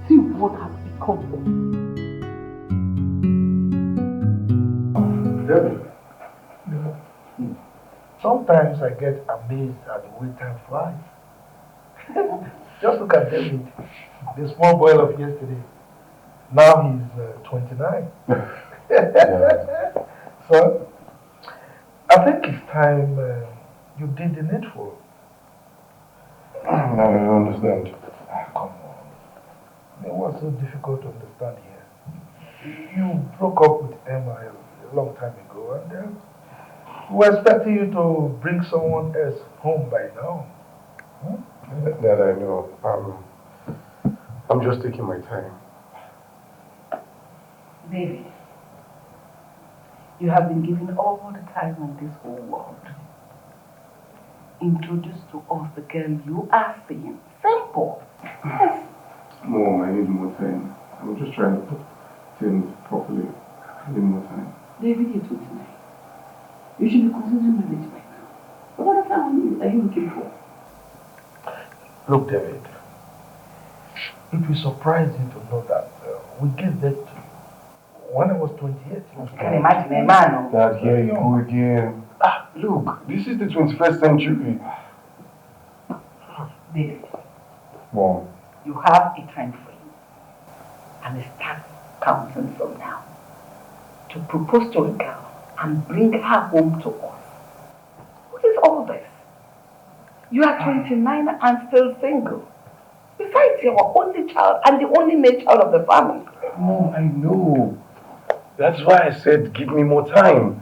See what has become of me. sometimes I get amazed at the way time flies. Just look at David, the small boy of yesterday. Now he's 29. So, I think it's time you did the needful. I don't understand. Come on. It was so difficult to understand here. You broke up with Emma a long time ago, and we were expecting you to bring someone else home by now. That I know. I'm just taking my time. David, you have been given all the time in this whole world. Introduce to us the girl you are seeing. Simple. Yes. Mom, I need more time. I'm just trying to put things properly. I need more time. David, you're 29. You should be considering marriage by now. What other family are you looking for? Look, David, it will surprise you to know that we gave birth to you when I was 28. You can imagine a man. Dad, here you go again. Look, this is the 21st century. David, Mom. you have a time frame, and start counting from now to propose to a girl and bring her home to us. What is all this? You are 29 and still single. Besides, you're our only child and the only male child of the family. Mom, I know. That's why I said give me more time.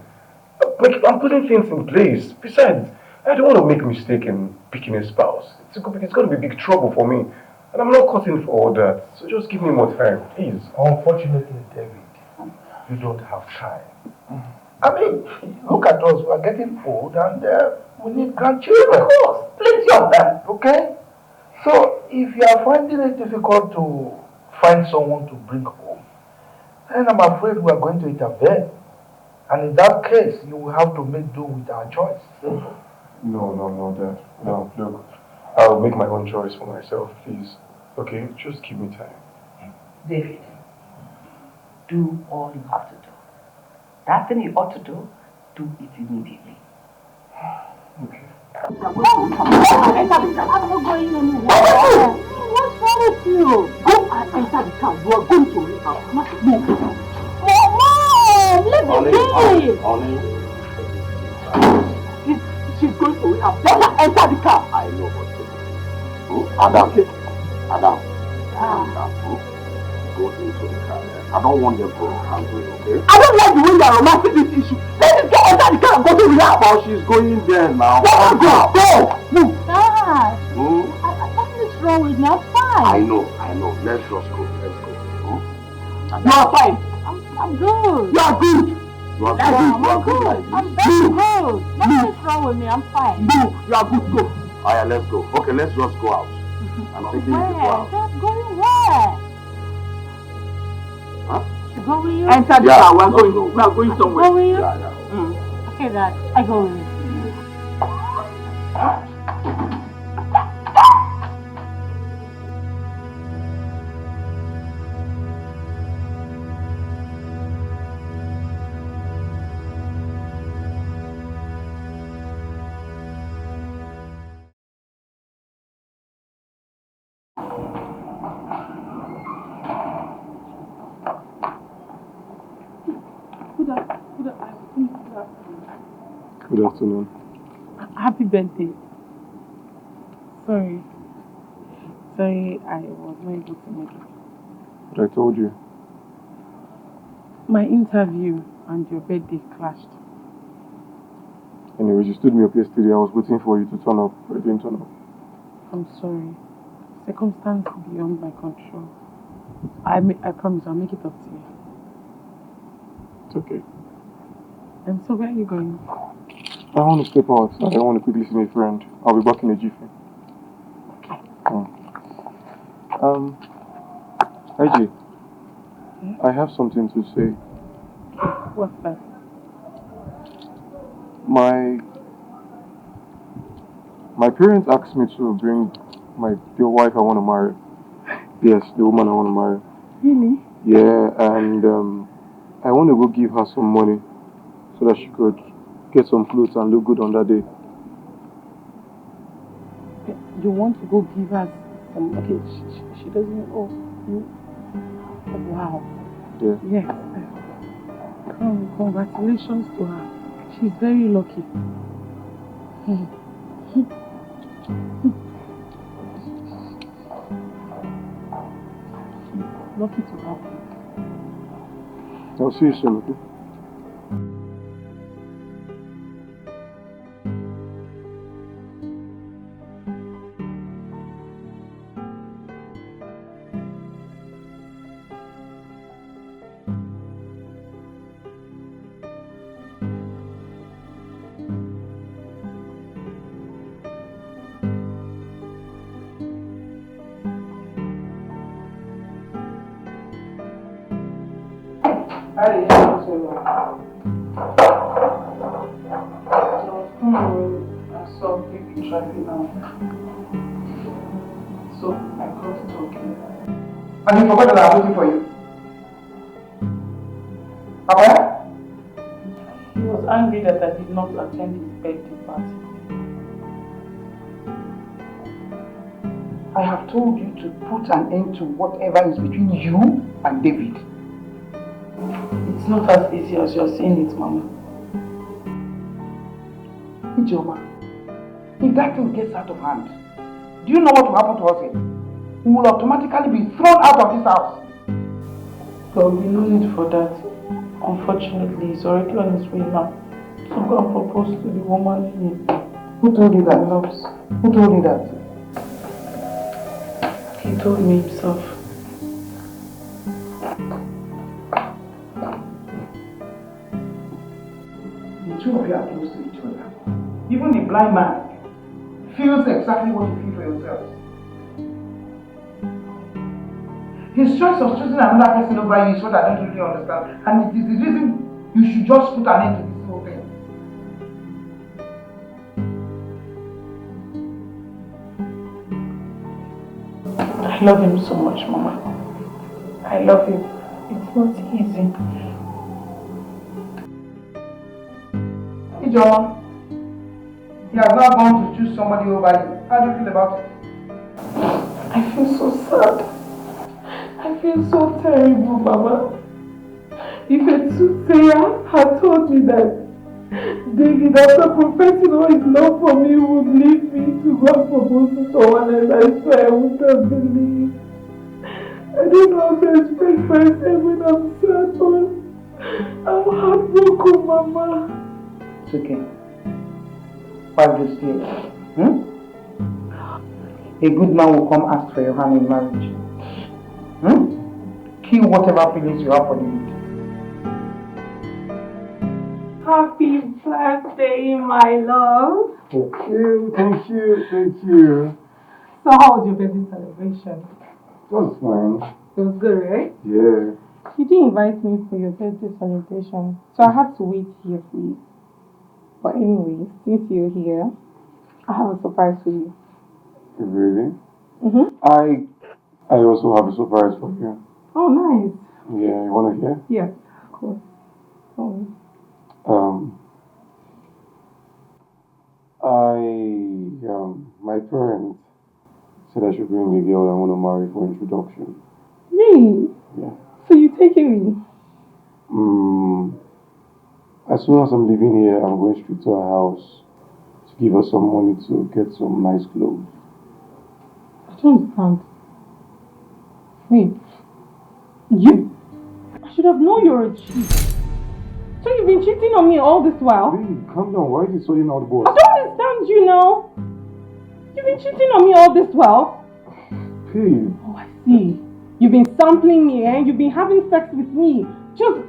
I'm putting things in place. Besides, I don't want to make a mistake in picking a spouse. It's going to be big trouble for me. And I'm not cutting for all that. So just give me more time, please. Unfortunately, David, you don't have time. I mean, look at us. We are getting old and we need grandchildren. Of course, plenty of them. Okay? So, if you are finding it difficult to find someone to bring home, then I'm afraid we are going to intervene. And in that case, you will have to make do with our choice. No, Dad. No, look. I'll make my own choice for myself, please. Okay? Just give me time. David, do all you have to do. That thing you ought to do it immediately. Okay. I'm not going anywhere. What's wrong with you? Go and enter the car. You are going to leave out. Mom, let me be. She's going to leave out. Let her enter the car. I know what to do. Adam. Go into the car. I don't want them to handle it, okay? I don't like the way you are romancing this issue. Let this girl enter the car and go to the house. Oh, she's going there now. Let her go. Move. Dad, nothing's wrong with me. I'm fine. I know. Let's just go. You are fine. I'm good. You are good. You are I'm good. I'm very good. Nothing's wrong with me. I'm fine. Move. You are good. Go. Alright, let's go. Okay, let's just go out. I'm taking you to go out. Just going where? Huh? To go with you? Enter the car. We are going somewhere. Go with you? Yeah. Okay, Dad. I go with you. Good afternoon. Happy birthday. Sorry, I was not able to make it. But I told you. My interview and your birthday clashed. Anyways, you stood me up yesterday. I was waiting for you to turn up, but you didn't turn up. I'm sorry. Circumstance beyond my control. I promise I'll make it up to you. It's okay. And so where are you going? I want to step out. I want to quickly see my friend. I'll be back in a jiffy. AJ, I have something to say. What's that? My parents asked me to bring the wife I want to marry. Yes, the woman I want to marry. Really? Yeah, and I want to go give her some money so that she could get some clothes and look good on that day. you want to go give her some, okay, she doesn't, oh, you, oh, wow. Yeah. Yes. Congratulations to her. She's very lucky. Lucky to have you. I'll see you soon, okay? And you forgot that I was waiting for you. Papa? He was angry that I did not attend his birthday party. I have told you to put an end to whatever is between you and David. It's not as easy as you're saying it, Mama. Ijoma, if that thing gets out of hand, do you know what will happen to us here? We will automatically be thrown out of this house. There will be no need for that. Unfortunately, he's already on his way now to go and propose to the woman Who told you that? he loves. Who told you that? He told me himself. The two of you are close to each other. Even a blind man feels exactly what you feel for yourselves. His choice of choosing another person over you is what I don't really understand. And it is the reason you should just put an end to this whole thing. I love him so much, Mama. I love him. It's not easy. Ijoma, he has now gone to choose somebody over you. How do you feel about it? I feel so sad. I feel so terrible, Mama. If a soothsayer had told me that David, after professing all his love for me, would leave me to go and propose to someone else, I swear I wouldn't have believed. I don't know how to express myself when I'm sad, but I'm heartbroken, Mama. It's okay. Wipe this tears. A good man will come ask for your hand in marriage. Kill whatever feelings you have for David. Happy birthday, my love. Thank you, thank you, thank you. So how was your birthday celebration? It was fine. It was good, right? Yeah. You didn't invite me for your birthday celebration, so I had to wait here for you. But anyway, since you're here, I have a surprise for you. Really? Mm-hmm. I also have a surprise for you. Oh, nice. Yeah, you wanna hear? Yes, of course. Oh. My parents said I should bring the girl I want to marry for introduction. Really? Yeah. So you taking me? As soon as I'm leaving here, I'm going straight to her house to give her some money to get some nice clothes. I don't understand. Wait. You? I should have known you're a cheat. So you've been cheating on me all this while? Babe, calm down. Why are you sorting out the boss? I don't understand you now. You've been cheating on me all this while? Babe. Oh, I see. You've been sampling me, eh? You've been having sex with me. Just...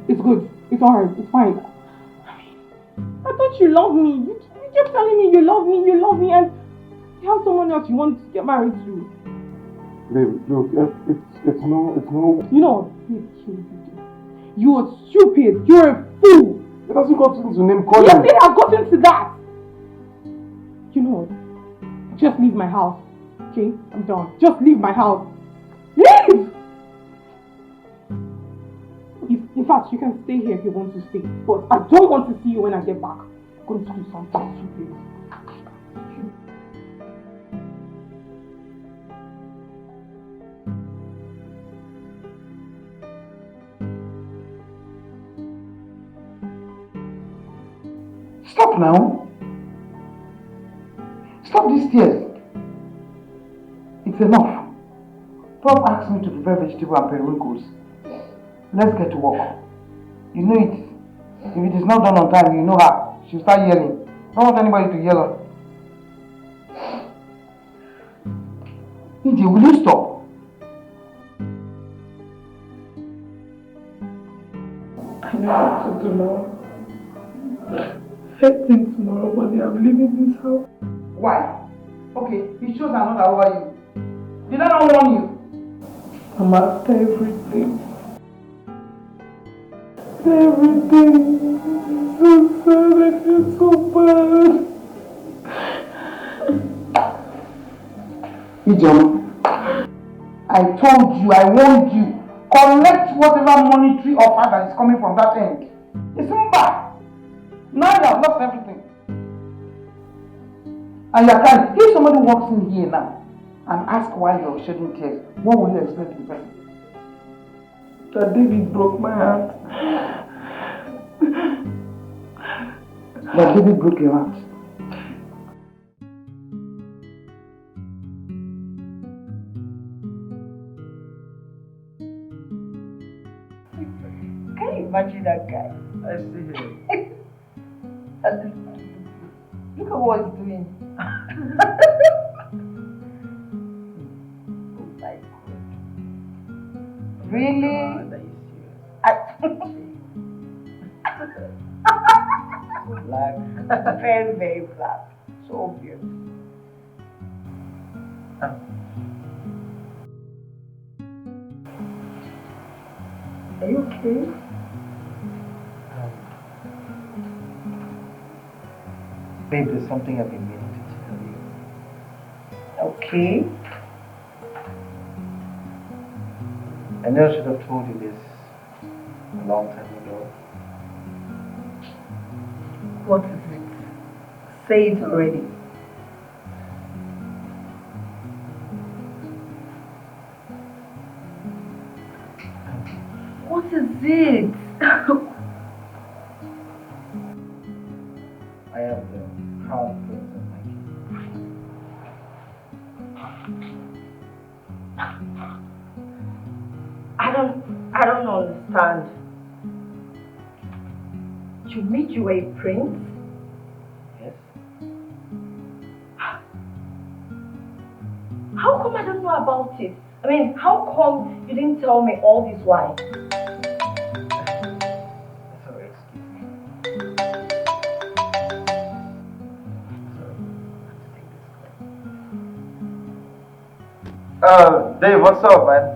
It's good. It's alright. It's fine. I thought you loved me. You kept telling me you love me, and you have someone else you want to get married to. Babe, look, it's no... You know what? You're stupid. You're a fool. It hasn't gotten to name calling. Yes, it has gotten to that. You know what? Just leave my house. Okay? I'm done. Just leave my house. Leave! In fact, you can stay here if you want to stay. But I don't want to see you when I get back. I'm going to do something stupid. Stop now. Stop these tears. It's enough. Prof asked me to prepare vegetable and periwinkles. Let's get to work. You know it. If it is not done on time, you know her. She'll start yelling. Don't want anybody to yell her. EJ, will you stop? I know what to do now. First thing tomorrow morning, I'm leaving this house. Why? Okay, he chose another over you. Did I not warn you? I'm after everything. Everything. So sad, I feel so bad. Ijom, I told you, I warned you. Collect whatever monetary offer that is coming from that end. It's not bad. Now you have lost everything. And you can, if somebody walks in here now and asks why you're shedding tears, what will you explain to the person? That David broke my heart. That David broke your heart. Can you imagine that guy? I see him. Look at what he's doing. Oh my God. Really? Black. Very, very black. So beautiful. Are you okay? Babe, there's something I've been meaning to tell you. Okay. I know I should have told you this a long time ago. What is it? Say it already. What is it? I am the crown prince of my kingdom. I don't understand. You made you a prince? Yes. How come I don't know about it? I mean, how come you didn't tell me all this while? Sorry, excuse me. Dave, what's up, man?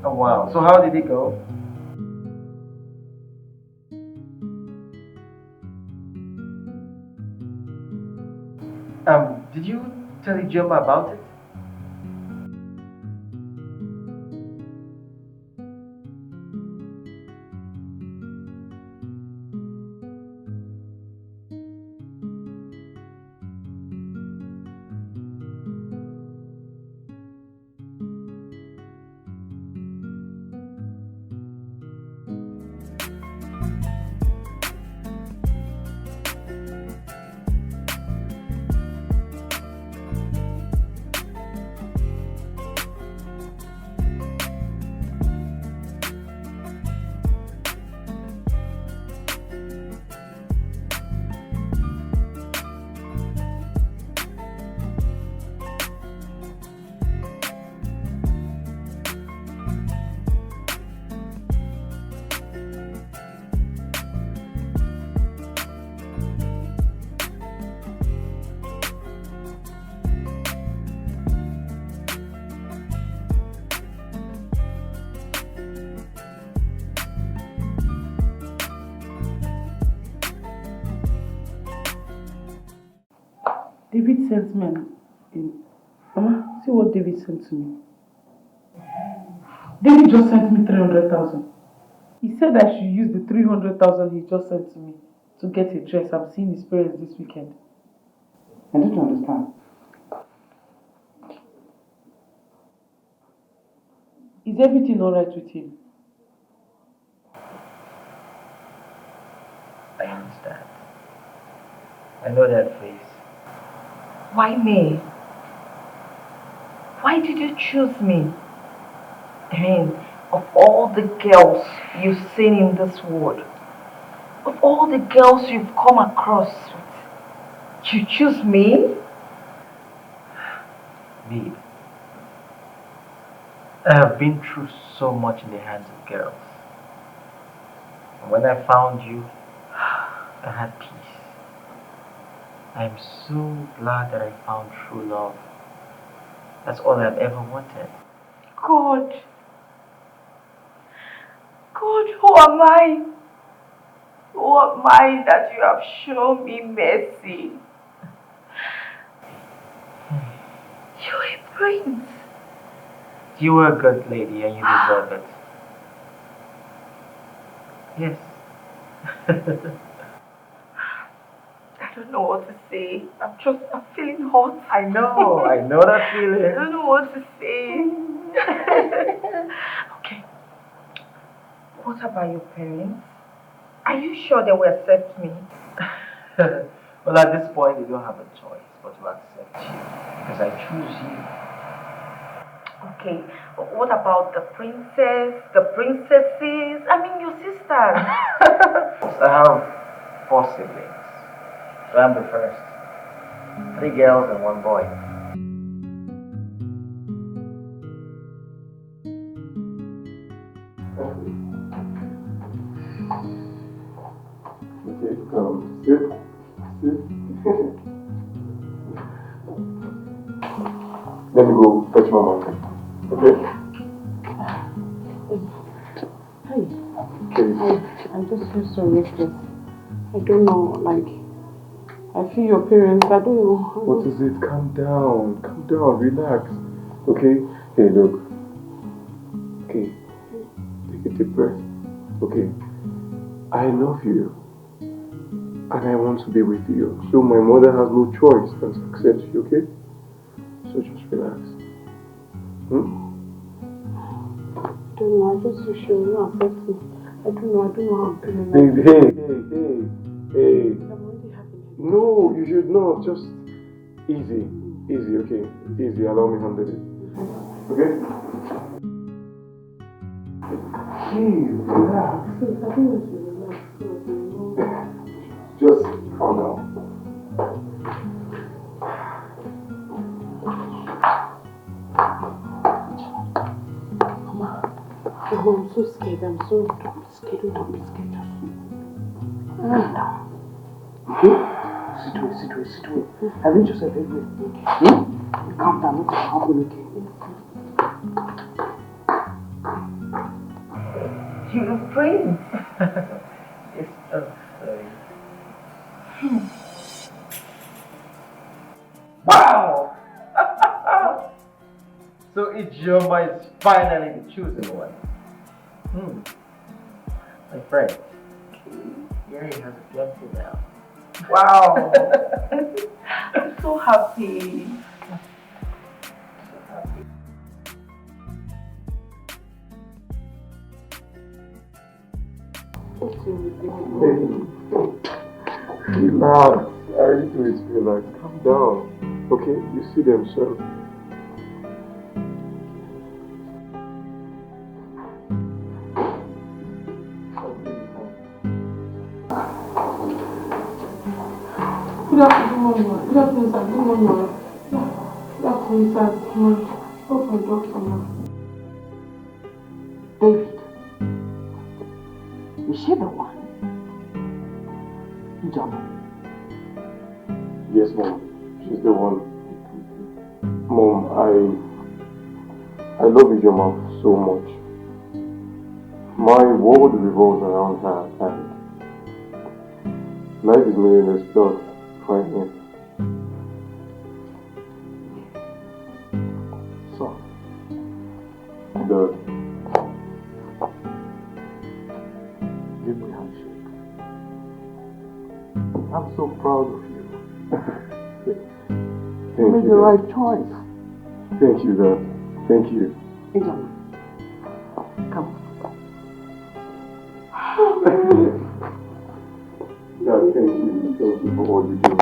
Oh wow, so how did it go? Did you tell Ijoma about it? David sent me Mama, see what David sent to me. David just sent me 300,000. He said I should use the 300,000 he just sent to me to get a dress. I'm seeing his parents this weekend. I don't understand. Is everything alright with him? I know that face. Why me? Why did you choose me? I mean, of all the girls you've seen in this world, of all the girls you've come across with, you choose me? Babe, I have been through so much in the hands of girls. And when I found you, I had peace. I am so glad that I found true love. That's all I've ever wanted. God. God, who am I? Who am I that you have shown me mercy? You're a prince. You are a good lady and you deserve it. Yes. I don't know what to say. I'm feeling hot. I know that feeling. I don't know what to say. Okay. What about your parents? Are you sure they will accept me? Well, at this point, they don't have a choice but to accept you because I choose you. Okay. What about the princess, the princesses? I mean, your sisters. I have 4 siblings. So I'm the first. 3 girls and 1 boy. Okay, sit. Let me go fetch my mom. Okay? Hey, Okay. I just feel so restless. I don't know, like, I feel your parents, I don't know. What is it? Calm down, relax. Okay? Hey, look. Okay, take a deep breath. Okay, I love you. And I want to be with you. So my mother has no choice than to accept you, okay? So just relax. I don't know, I just feel she will not accept me. I don't know how I'm feeling. Hey. No, you should not. Just easy, okay? Easy, allow me to handle it. Okay? Hey, relax. I think we should relax. Just calm down. Mama, I'm so scared. Don't be scared. Don't be scared. Calm down. Sit away. Arrange yourself everywhere. Calm down, look at okay. You're a prince. It's so sorry. Wow! So Ijoma is finally the chosen one. My friend, Yeri has a fiancé now. Wow. I'm so happy. Relax. I really do it. Relax. Calm down. Okay? You see them, so. Good afternoon, sir. Good afternoon, sir. Go for a doctor now. David, is she the one? John. Yes, Mom. She's the one. Mom, I love Ijoma so much. My world revolves around her, and life is meaningless without her. So, give me a handshake. I'm so proud of you. You made the right choice. Thank you, Dad. Thank you. Ijoma, come. Dad, thank you. Thank you for all you do.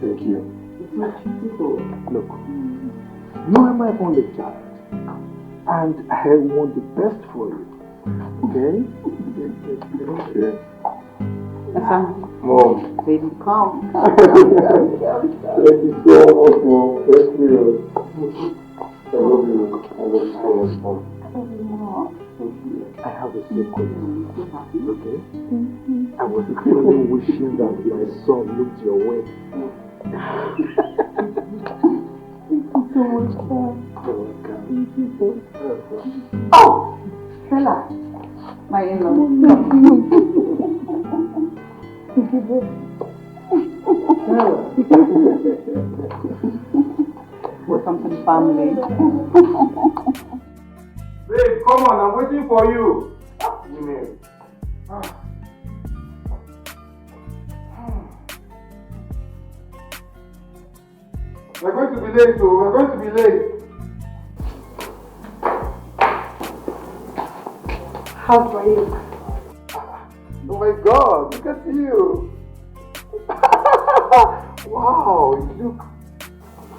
Thank you. It's so beautiful. Look, you are my only child. And I want the best for you. Okay? Okay. Mom. Baby, come. Thank you so much, Mom. Thank you. I love you. I love you so much, Mom. I have a secret. Okay? I was really wishing that my son looked your way. Thank you so much, Dad. You're welcome. Thank you so much. Oh! Stella, my in-law. Welcome to the family. Babe, come on, I'm waiting for you. Women. We're going to be late, so we're going to be late. How are you? Oh my God, look at you. Wow, you look...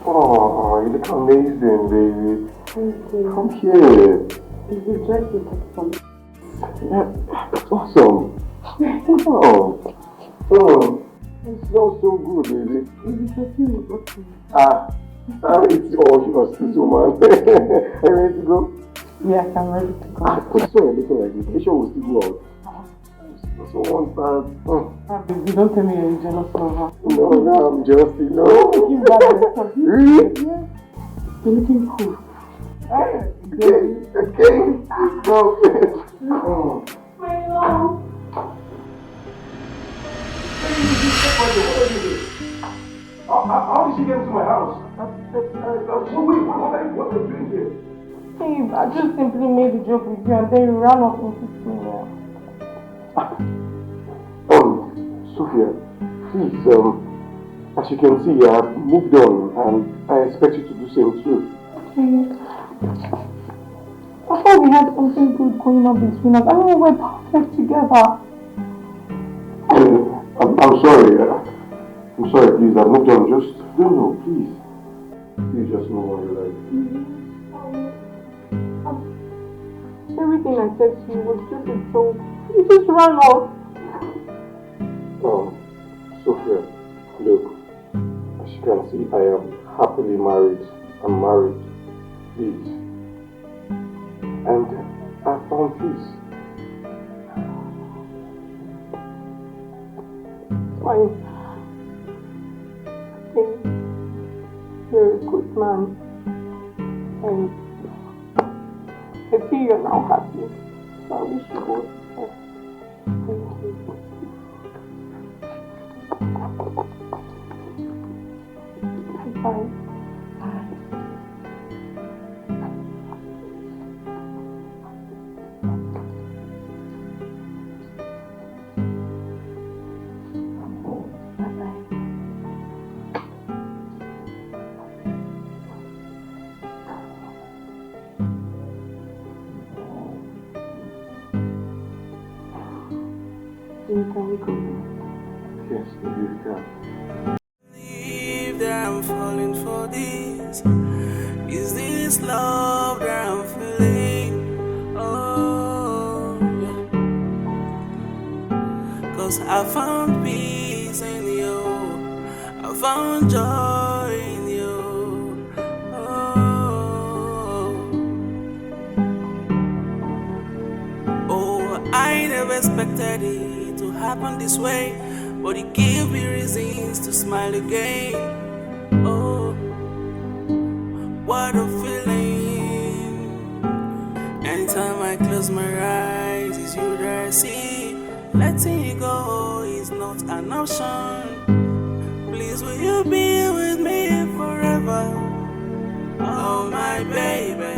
Oh, you look amazing, baby. Thank you. Come here. Is the dress you took from me? Yeah, that's awesome. Oh, it smells so good, baby. Is it perfume you brought me? It's all yours, this woman. Are you ready to go? Yes, I'm ready to go. Put it on looking like this. Make sure we'll still go out. So once that... Baby, don't tell me you're a jealous lover. No, I'm jealous, you know. Looking bad yourself. Really? Yeah. You're looking cool. Okay. Go. My love. How did she get into my house? Wait, what are you doing here? Babe, I just simply made a joke with you and then you ran off into school. Sophia, please, as you can see, I've moved on and I expect you to do the same too. I thought we had something good going on between us. I mean, we're perfect together. I'm sorry. I'm sorry, please. I've moved on. Just, no, please. Please just move on your life. Everything I said to you was just a joke. You just ran off. Sophia, look, as you can see, I am happily married. I'm married. Please. And I found peace. Fine. I think you're a good man. And I see you're now happy. So I wish you both the best. Thank you. Bye. Can we go now? Yes, maybe we can. Believe that I'm falling for this. Is this love that I'm feeling? Oh, yeah. 'Cause I found peace in you. I found joy in you. Oh, I never expected it to happen this way, but it gave me reasons to smile again. Oh, what a feeling. Anytime I close my eyes, it's you that I see. Letting you go is not an option. Please, will you be with me forever? Oh, my baby.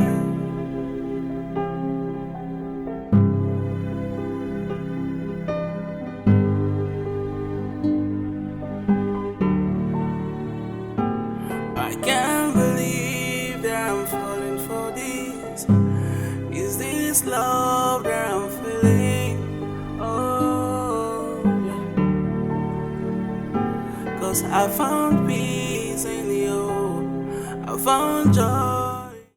I can't believe that I'm falling for this. Is this love that I'm feeling? Oh, yeah. 'cause I found peace in you. I found joy.